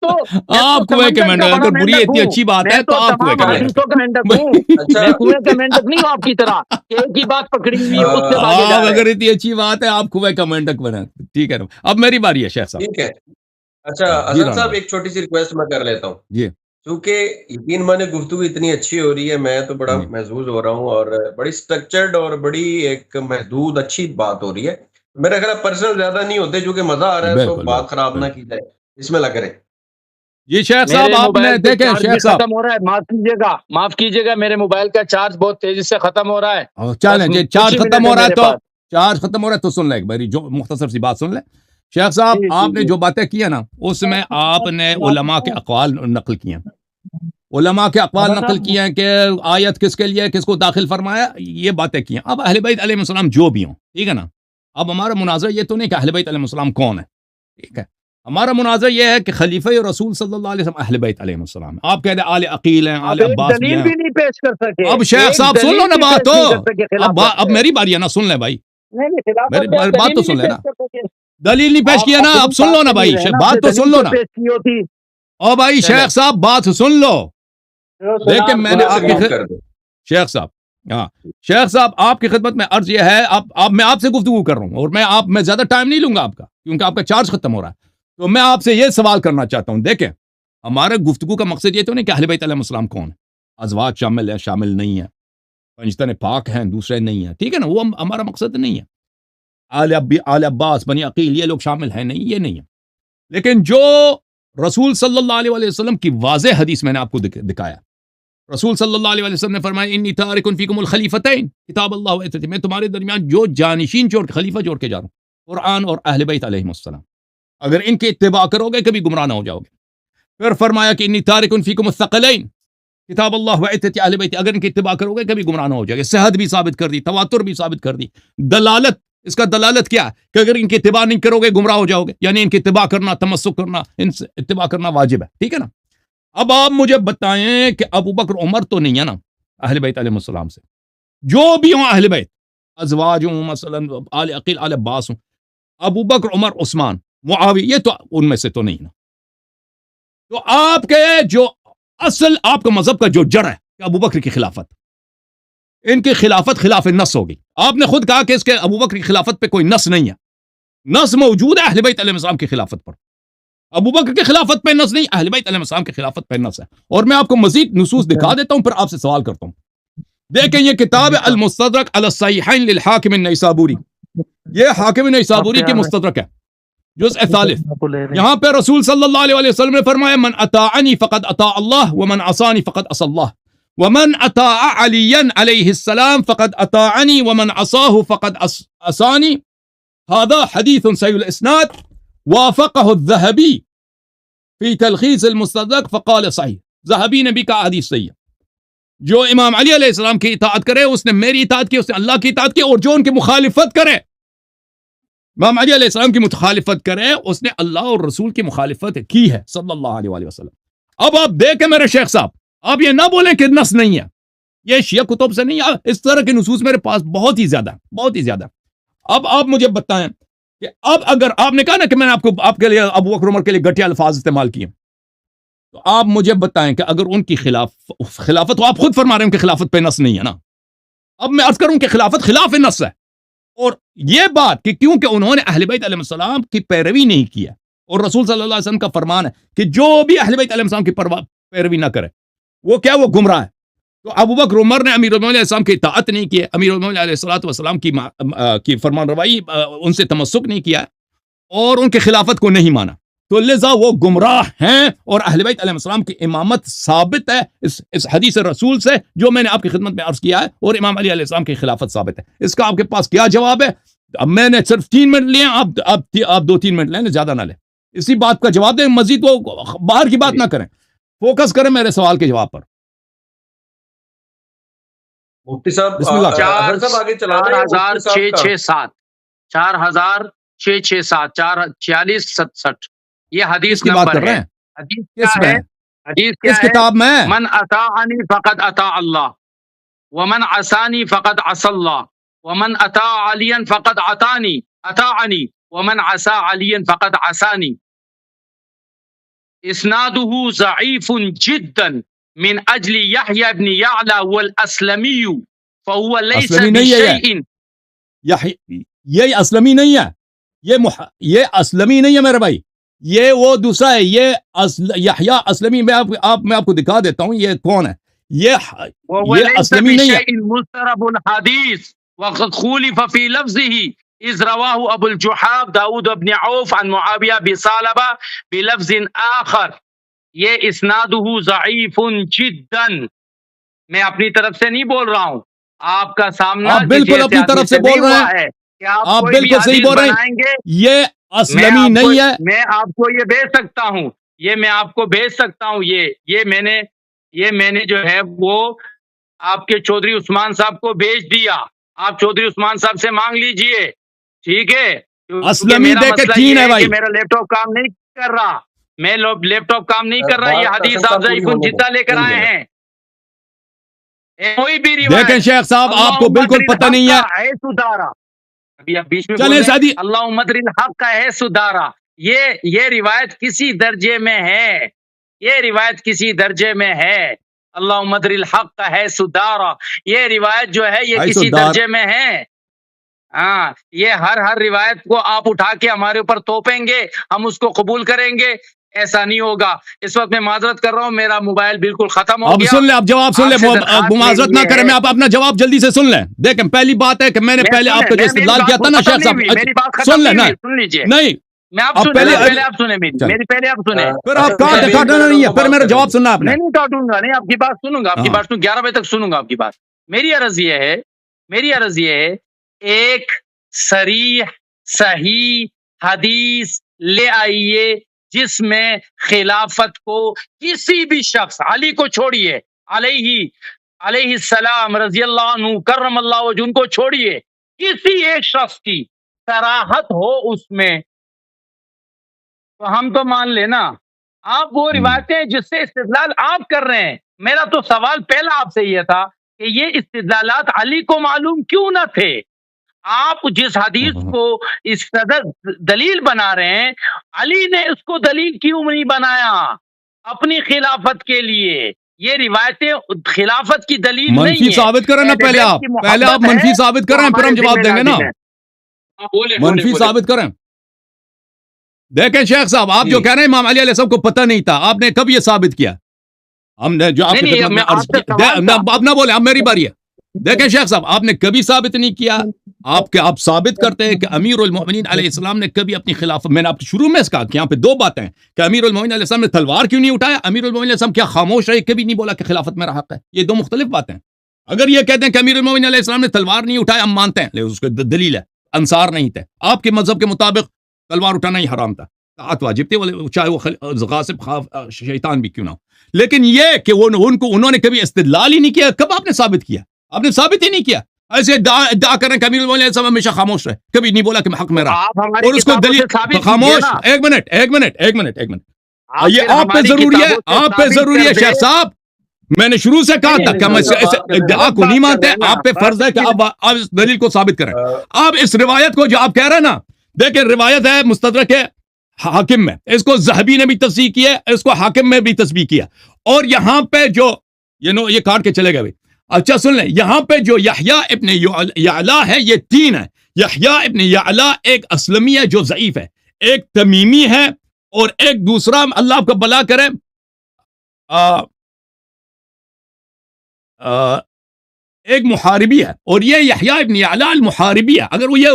تو آپ کنویں کے مینڈک، اگر بری اتنی اچھی بات ہے تو آپ کنویں کا مینڈک ہوں، میں کنویں کا مینڈک نہیں ہوں آپ کی طرح کہ ایک ہی بات پکڑی ہوئی ہے اس سے آگے جا رہے ہیں۔ اگر اتنی اچھی بات ہے آپ کنویں کا مینڈک بنے، ٹھیک ہے۔ اب میری باری ہے شیخ صاحب۔ ٹھیک ہے، اچھا حسن صاحب ایک چھوٹی سی ریکویسٹ میں کر لیتا ہوں جی، کیونکہ یقین مانے گفتگو اتنی اچھی ہو رہی ہے، میں تو بڑا محظوظ ہو رہا ہوں، اور بڑی سٹرکچرڈ اور بڑی ایک محدود اچھی بات ہو رہی ہے۔ میرا خیال پرسنل زیادہ نہیں ہوتے، جو کہ مزہ آ رہا ہے تو بات خراب نہ کی جائے، بسم اللہ کریں۔ جی شیخ صاحب آپ نے دیکھیں، شیخ صاحب ختم ہو رہا ہے، معاف کیجیے گا، میرے موبائل کا چارج بہت تیزی سے ختم ہو رہا ہے۔ چلیں جی، چارج ختم ہو رہا ہے تو سن لیں ایک باری جو مختصر سی بات سن لیں۔ شیخ صاحب آپ نے جو باتیں کی ہیں نا، اس میں آپ نے علماء کے اقوال نقل کیے ہیں، علماء کے اقوال نقل کیے ہیں کہ آیت کس کے لیے، کس کو داخل فرمایا، یہ باتیں کی ہیں۔ اب اہل بیت علیہ السلام جو بھی ہوں، ٹھیک ہے نا، اب ہمارا مناظرہ یہ تو نہیں کہ اہل بیت علیہ السلام کون ہے، ٹھیک ہے، ہمارا مناظرہ یہ ہے کہ خلیفہ رسول صلی اللہ علیہ وسلم اہل بیت علیہ السلام، آپ کہتے ہیں آل عقیل ہیں، آل عباس بھی ہیں۔ نہیں پیش کر سکے۔ اب شیخ صاحب سن لو نا بات تو، اب میری باری ہے نا، سن لیں بھائی، میری بات تو سن لیں نا، دلیل نہیں پیش کیا نا، اب سن لو نا بھائی، بات تو سن لو نا۔ او بھائی شیخ صاحب بات سن لو، لیکن میں نے آپ کی شیخ صاحب آپ کی خدمت میں عرض یہ ہے، میں آپ سے گفتگو کر رہا ہوں، اور میں زیادہ ٹائم نہیں لوں گا آپ کا، کیونکہ آپ کا چارج ختم ہو رہا ہے، تو میں آپ سے یہ سوال کرنا چاہتا ہوں۔ دیکھیں، ہمارے گفتگو کا مقصد یہ تو نہیں کہ اہل بیت علیہ السلام کون ہے، ازواج شامل ہے، شامل نہیں ہے، پنجتن پاک ہیں، دوسرے نہیں ہیں، ٹھیک ہے نا، وہ ہمارا مقصد نہیں ہے۔ آل عباس، بنی عقیل، یہ لوگ شامل ہیں نہیں، یہ نہیں ہے، لیکن جو رسول صلی اللہ علیہ وسلم کی واضح حدیث میں نے آپ کو دکھایا. رسول صلی اللہ علیہ وسلم نے فرمایا انی تارک فیکم الخلیفتین کتاب اللہ و عترتی، میں تمہارے درمیان جو جانشین چھوڑ کے خلیفہ چھوڑ کے جا رہا ہوں، قرآن اور اہل بیت علیہم السلام. اگر ان کے اتباع کرو گے کبھی گمراہ نہ ہو جاؤ گے. پھر فرمایا کہ انی تارک فیکم الثقلین کتاب اللہ و عترتی اہل بیت، اگر ان کی اتباع کرو گے کبھی گمراہ نہ ہو جاؤ گے. صحت بھی ثابت کر دی، تواتر بھی ثابت کر دی. دلالت، اس کا دلالت کیا ہے کہ اگر ان کی اتباع نہیں کرو گے گمراہ ہو جاؤ گے، یعنی ان کی اتباع کرنا، تمسک کرنا، ان سے اتباع کرنا واجب ہے. ٹھیک ہے نا. اب آپ مجھے بتائیں کہ ابو بکر عمر تو نہیں ہے نا اہل بیت علیہ السلام سے، جو بھی ہوں اہل بیت، ازواج ہوں، مثلا آل عقیل، آل عباس ہوں، ابو بکر عمر عثمان معاویہ، یہ تو ان میں سے تو نہیں نا. تو آپ کے جو اصل آپ کا مذہب کا جو جڑ ہے کہ ابو بکر کی خلافت، ان کی خلافت خلاف نص ہوگی. آپ نے خود کہا کہ اس کے ابو بکر کی خلافت پہ کوئی نص نہیں ہے. نص موجود ہے اہل بیت علیہ السلام کی خلافت پر، ابو بکر کی خلافت پہ نص نہیں، اہل بیت علیہ السلام کی خلافت پہ نص ہے. اور میں آپ کو مزید نصوص دکھا دیتا ہوں، پھر آپ سے سوال کرتا ہوں. دیکھیں یہ کتاب ہے المستدرک علی الصحیحین للحاکم النیسابوری، یہ حاکم نیسابوری کی مستدرک ہے، جزء ثالث. یہاں پہ رسول صلی اللہ علیہ وسلم نے فرمایا من اطاعنی فقد اطاع اللہ ومن عصانی فقد عصى اللہ ومن اطاع علیا علیہ السلام فقد اطاعنی ومن عصاه فقد عصانی. هذا حدیث صحیح الاسناد وافقه الذهبی فی تلخیص المستدرک فقال صحیح. ذہبی نے بھی کہا حدیث صحیح ہے. جو امام علی علیہ السلام کی اطاعت کرے اس نے میری اطاعت کی، اس نے اللہ کی اطاعت کی، اور جو ان کی مخالفت کرے، امام علی علیہ السلام کی مخالفت کرے، اس نے اللہ اور رسول کی مخالفت کی ہے صلی اللہ علیہ وآلہ وسلم. اب آپ دیکھیں میرے شیخ صاحب، آپ یہ نہ بولیں کہ نص نہیں ہے، یہ شیعہ کتب سے نہیں ہے. اس طرح کے نصوص میرے پاس بہت ہی زیادہ، بہت ہی زیادہ. اب آپ مجھے بتائیں کہ اب اگر آپ نے کہا نا کہ میں نے آپ کے لیے ابو بکر عمر کے لیے گھٹیا الفاظ استعمال کیے، تو آپ مجھے بتائیں کہ اگر ان کی خلافت ہو، آپ خود فرما رہے ہیں کہ خلافت پہ نص نہیں ہے نا. اب میں عرض کروں کہ خلافت خلاف نص ہے. اور یہ بات کہ کیونکہ انہوں نے اہل بیت علیہ السلام کی پیروی نہیں کی ہے، اور رسول صلی اللہ علیہ وسلم کا فرمان ہے کہ جو بھی اہل بیت علیہ السلام کی پیروی نہ کرے وہ کیا، وہ گمراہ ہے. تو ابو بکر عمر نے امیر المومنین علیہ السلام کی اطاعت نہیں کی ہے، امیر المومنین علیہ الصلوۃ والسلام کی فرمان روائی، ان سے تمسک نہیں کیا ہے، اور ان کی خلافت کو نہیں مانا. تو لذا وہ گمراہ ہیں، اور اہل بیت علیہ السلام کی امامت ثابت ہے اس حدیث رسول سے جو میں نے آپ کی خدمت میں عرض کیا ہے، اور امام علی علیہ السلام کی خلافت ثابت ہے. اس کا آپ کے پاس کیا جواب ہے؟ اب میں نے صرف 3 منٹ لیے، آپ 2-3 منٹ لیں، زیادہ نہ لیں. اسی بات کا جواب دیں، مزید وہ باہر کی بات نہ کریں، فوکس کریں میرے سوال کے جواب پر. مفتی صاحب بسم اللہ. 4667 4667 4667 یہ حدیث کی بات نمبر کر رہے ہے. ہیں؟ حدیث کس کیا میں ہے؟ حدیث کیا کس ہے؟ کتاب میں؟ من اطاعنی فقد اطاع اللہ ومن عصانی فقد عصى اللہ ومن اطاع علیا فقد اطاعنی ومن عصى علیا فقد عصانی. اسناده ضعیف جدا من اجل یحیی بن یعلا والاسلمی فهو ليس اسلمی نہیں ہے بشیء. یہ اسلمی نہیں ہے، یہ اسلمی نہیں ہے میرے بھائی، یہ وہ دوسرا ہے. یہ یحییٰ اسلمی میں آپ کو دکھا دیتا ہوں یہ کون ہے. یہ اسلمی نہیں ہے. مسترب الحدیث وقد خولف فی لفظه اذ رواه ابو الجحاف داود بن عوف عن معاویہ بثعلبہ بلفظ آخر. یہ اسنادہ ضعیف جدا. میں اپنی طرف سے نہیں بول رہا ہوں، آپ کا سامنا آپ بالکل اپنی طرف سے بول رہے ہیں، آپ بالکل صحیح بول رہے ہیں. یہ اسلمی نہیں ہے. میں آپ کو یہ بھیج سکتا ہوں، یہ میں آپ کو بھیج سکتا ہوں. یہ میں نے جو ہے وہ آپ کے چودھری عثمان صاحب کو بھیج دیا. آپ چودھری عثمان صاحب سے مانگ لیجئے، ٹھیک ہے؟ اسلمی دے کے تین ہے بھائی. میرا لیپ ٹاپ کام نہیں کر رہا، میں لیپ ٹاپ کام نہیں کر رہا. یہ حدیث آپ ضعیف جدہ لے کر آئے ہیں. کوئی بھی روایت دیکھیں شیخ صاحب، آپ کو بالکل پتہ نہیں ہے. ابھی آپ بیچ میں چلیں سادی اللہ مدر الحق کا ہے سدارا. یہ روایت کسی درجے میں ہے، یہ روایت کسی درجے میں ہے. اللہ مدر الحق کا ہے سدارا، یہ روایت جو ہے یہ کسی درجے میں ہے. ہاں، یہ ہر روایت کو آپ اٹھا کے ہمارے اوپر توپیں گے، ہم اس کو قبول کریں گے، ایسا نہیں ہوگا. اس وقت میں معذرت کر رہا ہوں، میرا موبائل بالکل ختم ہو اب گیا. سن لیں، اب جواب سن لیں، معذرت نہ کریں. میں آپ اپنا جواب جلدی سے سن لیں. دیکھیں پہلی بات ہے کہ میں نے پہلے آپ کو جو استدلال کیا تھا نا شیخ صاحب، سن لیں. نہیں میں آپ اب سنیں پہلے- پہلے آپ سنیں میری پہلے آپ سنیں پھر آپ کاٹنا نہیں ہے، پھر میرا جواب سننا آپ نے. نہیں کاٹوں گا نہیں، آپ کی بات سنوں گا، آپ کی ہاں. بات سنوں 11 بجے تک سنوں گا آپ کی بات. میری عرض یہ ہے ایک صریح صحیح حدیث لے آئیے جس میں خلافت کو کسی بھی شخص، علی کو چھوڑیے، علیہ السلام رضی اللہ عنہ کرم اللہ وجہ، ان کو چھوڑیے، کسی ایک شخص کی صراحت ہو اس میں، تو ہم تو مان لینا. آپ وہ روایتیں جس سے استدلال آپ کر رہے ہیں، میرا تو سوال پہلا آپ سے یہ تھا کہ یہ استدلالات علی کو معلوم کیوں نہ تھے؟ آپ جس حدیث کو اس قدر دلیل بنا رہے ہیں، علی نے اس کو دلیل کیوں نہیں بنایا اپنی خلافت کے لیے؟ یہ روایتیں خلافت کی دلیل نہیں منفی ہے. ثابت کریں نا پہلے آپ، منفی ثابت کریں پھر ہم جواب دیں گے نا. منفی ثابت کریں. دیکھیں شیخ صاحب، آپ جو کہہ رہے ہیں امام علی علیہ السلام کو پتہ نہیں تھا، آپ نے کب یہ ثابت کیا؟ ہم نے جو آپ کی خدمت میں عرض کیا، اب نہ بولیں، اب میری باری ہے. دیکھیں شیخ صاحب، آپ نے کبھی ثابت نہیں کیا. آپ ثابت کرتے ہیں کہ امیر المومنین علیہ السلام نے کبھی اپنی خلافت، میں نے آپ شروع میں اس کہا کہ یہاں پہ دو باتیں ہیں کہ امیر المومنین علیہ السلام نے تلوار کیوں نہیں اٹھایا، امیر المومنین علیہ السلام کیا خاموش رہے، کبھی نہیں بولا کہ خلافت میرا حق ہے. یہ دو مختلف باتیں ہیں. اگر یہ کہتے ہیں کہ امیر المومنین علیہ السلام نے تلوار نہیں اٹھایا، ہم مانتے ہیں، لیکن اس کو دلیل ہے، انصار نہیں تھے. آپ کے مذہب کے مطابق تلوار اٹھانا ہی حرام تھا، طاعت واجب تھی، چاہے وہ غاصب شیطان بھی کیوں نہ ہو. لیکن یہ کہ انہوں نے کبھی استدلال ہی نہیں کیا، کب آپ نے ثابت کیا؟ آپ نے ثابت ہی نہیں کیا. ایسے ادعا کریں کہ امیر المومنین علیہ السلام ہمیشہ خاموش رہے، کبھی نہیں بولا کہ حق میرا، اور اس کو دلیل خاموش. ایک منٹ یہ آپ پہ ضروری ہے، آپ پہ ضروری ہے شیخ صاحب. میں نے شروع سے کہا تھا کہ ہم ادعا کو نہیں مانتے، آپ پہ فرض ہے کہ آپ اس دلیل کو ثابت کریں. آپ اس روایت کو جو آپ کہہ رہے ہیں نا، دیکھیں روایت ہے مستدرک ہے حاکم میں، اس کو ذہبی نے بھی تصحیح کیا، اس کو حاکم میں بھی تصحیح کیا. اور یہاں پہ جو یہ کاٹ کے چلے گئے. اچھا سن لیں، یہاں پہ جو یحییٰ ابن یعلا ہے، یہ تین ہے. یحییٰ ابن یعلا ایک اسلمی ہے جو ضعیف ہے، ایک تمیمی ہے، اور ایک دوسرا اللہ آپ کو بلا کرے ایک محاربی ہے. اور یہ یحییٰ ابن یعلا المحاربی ہے. اگر وہ یہ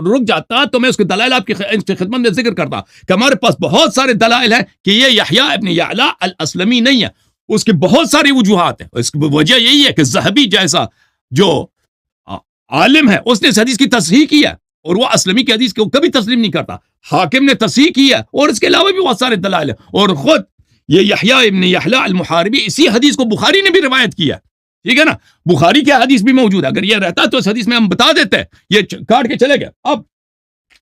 رک جاتا تو میں اس کے دلائل آپ کی خدمت میں ذکر کرتا کہ ہمارے پاس بہت سارے دلائل ہیں کہ یہ یحییٰ ابن یعلا الاسلمی نہیں ہے. اس کی بہت ساری وجوہات ہیں. اس کی وجہ یہی ہے کہ ذہبی جیسا جو عالم ہے اس نے اس حدیث کی تصحیح کی ہے، اور وہ اسلمی کی حدیث کو کبھی تسلیم نہیں کرتا. حاکم نے تصحیح کی ہے، اور اس کے علاوہ بھی بہت سارے دلائل ہیں. اور خود یہ یحییٰ ابن یعلا المحاربی اسی حدیث کو بخاری نے بھی روایت کیا، ٹھیک ہے نا، بخاری کی حدیث بھی موجود ہے. اگر یہ رہتا تو اس حدیث میں ہم بتا دیتے ہیں. یہ کاٹ کے چلے گئے. اب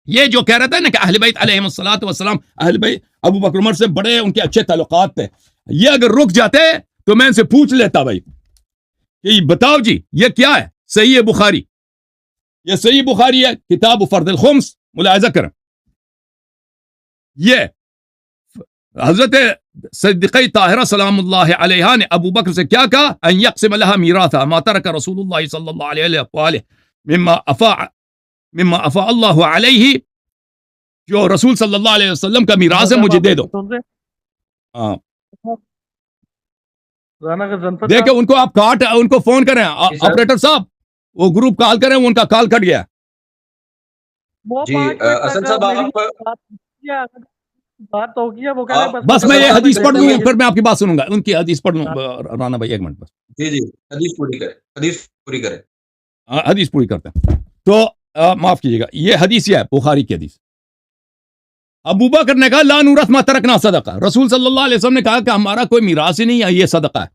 یہ جو کہہ رہا تھا نا کہ اہل بیت علیہم الصلوۃ والسلام، اہل بیت ابو بکر عمر سے بڑے ان کے اچھے تعلقات تھے، یہ اگر رک جاتے تو میں ان سے پوچھ لیتا بھائی کہ بتاؤ جی یہ کیا ہے؟ صحیح بخاری، یہ صحیح بخاری ہے، کتاب فرد الخمس، ملاحظہ کریں. یہ حضرت صدیقہ طاہرہ سلام اللہ علیہا نے ابو بکر سے کیا کہا؟ ان یقسم لها میراثا ما ترک رسول اللہ صلی اللہ علیہ وآلہ مما افاء اللہ علیہ، جو رسول صلی اللہ علیہ وسلم کا میراث ہے مجھے دے دو. دیکھیں ان کو آپ ان کو فون کریں، آپریٹر صاحب وہ گروپ کال کریں، ان کا کال کٹ گیا. جی حسن صاحب، آپ بس میں یہ حدیث پڑھ دوں پھر میں آپ کی بات سنوں گا. ان کی حدیث پڑھ دوں رانا بھائی، ایک منٹ بس. جی حدیث پوری کریں. حدیث پوری کرتے ہیں تو معاف کیجیے گا، یہ حدیث ہے بخاری کی حدیث. ابو بکر نے کہا لا نورث ما ترکنا صدقہ، رسول صلی اللہ علیہ وسلم نے کہا کہ ہمارا کوئی میراث ہی نہیں ہے، یہ صدقہ ہے.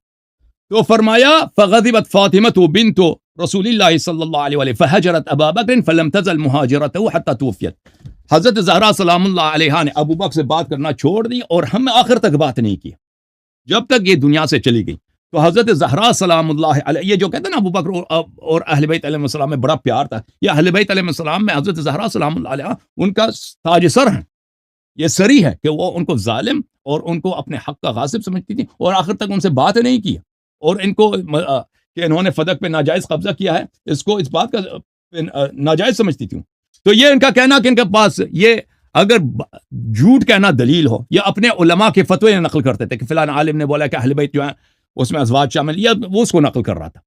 تو فرمایا فغضبت فاطمۃ بنت رسول اللہ صلی اللہ علیہ وسلم فہجرت ابا بکر فلم تزل مہاجرته حتى توفیت. حضرت زہرا سلام اللہ علیہا نے ابو بکر سے بات کرنا چھوڑ دی اور ہم آخر تک بات نہیں کی جب تک یہ دنیا سے چلی گئی. تو حضرت زہرا سلام اللہ علیہ، یہ جو کہتے ہیں نا ابو بکر اور اہل بیت علیہ السلام میں بڑا پیار تھا، یہ اہل بیت علیہ السلام میں حضرت زہرا سلام اللہ علیہ ان کا تاج سر ہیں. یہ سری ہے کہ وہ ان کو ظالم اور ان کو اپنے حق کا غاصب سمجھتی تھی، اور آخر تک ان سے بات نہیں کی، اور ان کو کہ انہوں نے فدق پہ ناجائز قبضہ کیا ہے، اس کو اس بات کا ناجائز سمجھتی تھی. تو یہ ان کا کہنا کہ ان کے پاس یہ اگر جھوٹ کہنا دلیل ہو، یا اپنے علماء کے فتوے نقل کرتے تھے کہ فلان عالم نے بولا کہ اہل بیت جو ہیں اس میں ازواج شامل، یا وہ اس کو نقل کر رہا تھا،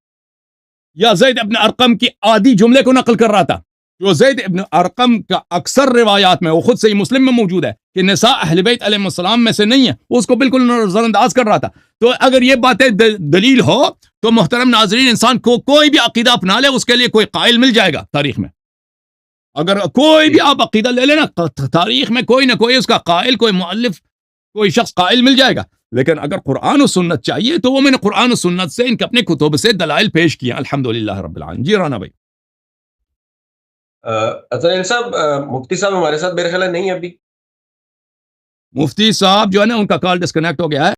یا زید ابن ارقم کی آدھی جملے کو نقل کر رہا تھا، جو زید ابن ارقم کا اکثر روایات میں، وہ خود صحیح مسلم میں موجود ہے کہ نساء اہل بیت علیہ السلام میں سے نہیں ہے، وہ اس کو بالکل نظر انداز کر رہا تھا. تو اگر یہ باتیں دلیل ہو تو محترم ناظرین، انسان کو کوئی بھی عقیدہ اپنا لے، اس کے لیے کوئی قائل مل جائے گا تاریخ میں. اگر کوئی بھی آپ عقیدہ لے لینا، تاریخ میں کوئی نہ کوئی اس کا قائل، کوئی مؤلف، کوئی شخص قائل مل جائے گا. لیکن اگر قرآن و سنت چاہیے تو وہ میں نے قرآن و سنت سے، ان کے اپنے کتب سے دلائل پیش کیا الحمدللہ رب العالمین. جی رانا بھائی. اطہر صاحب، مفتی صاحب ہمارے ساتھ میرے خیال ہے نہیں ابھی. مفتی صاحب جو ہے نا، ان کا کال ڈسکنیکٹ ہو گیا ہے.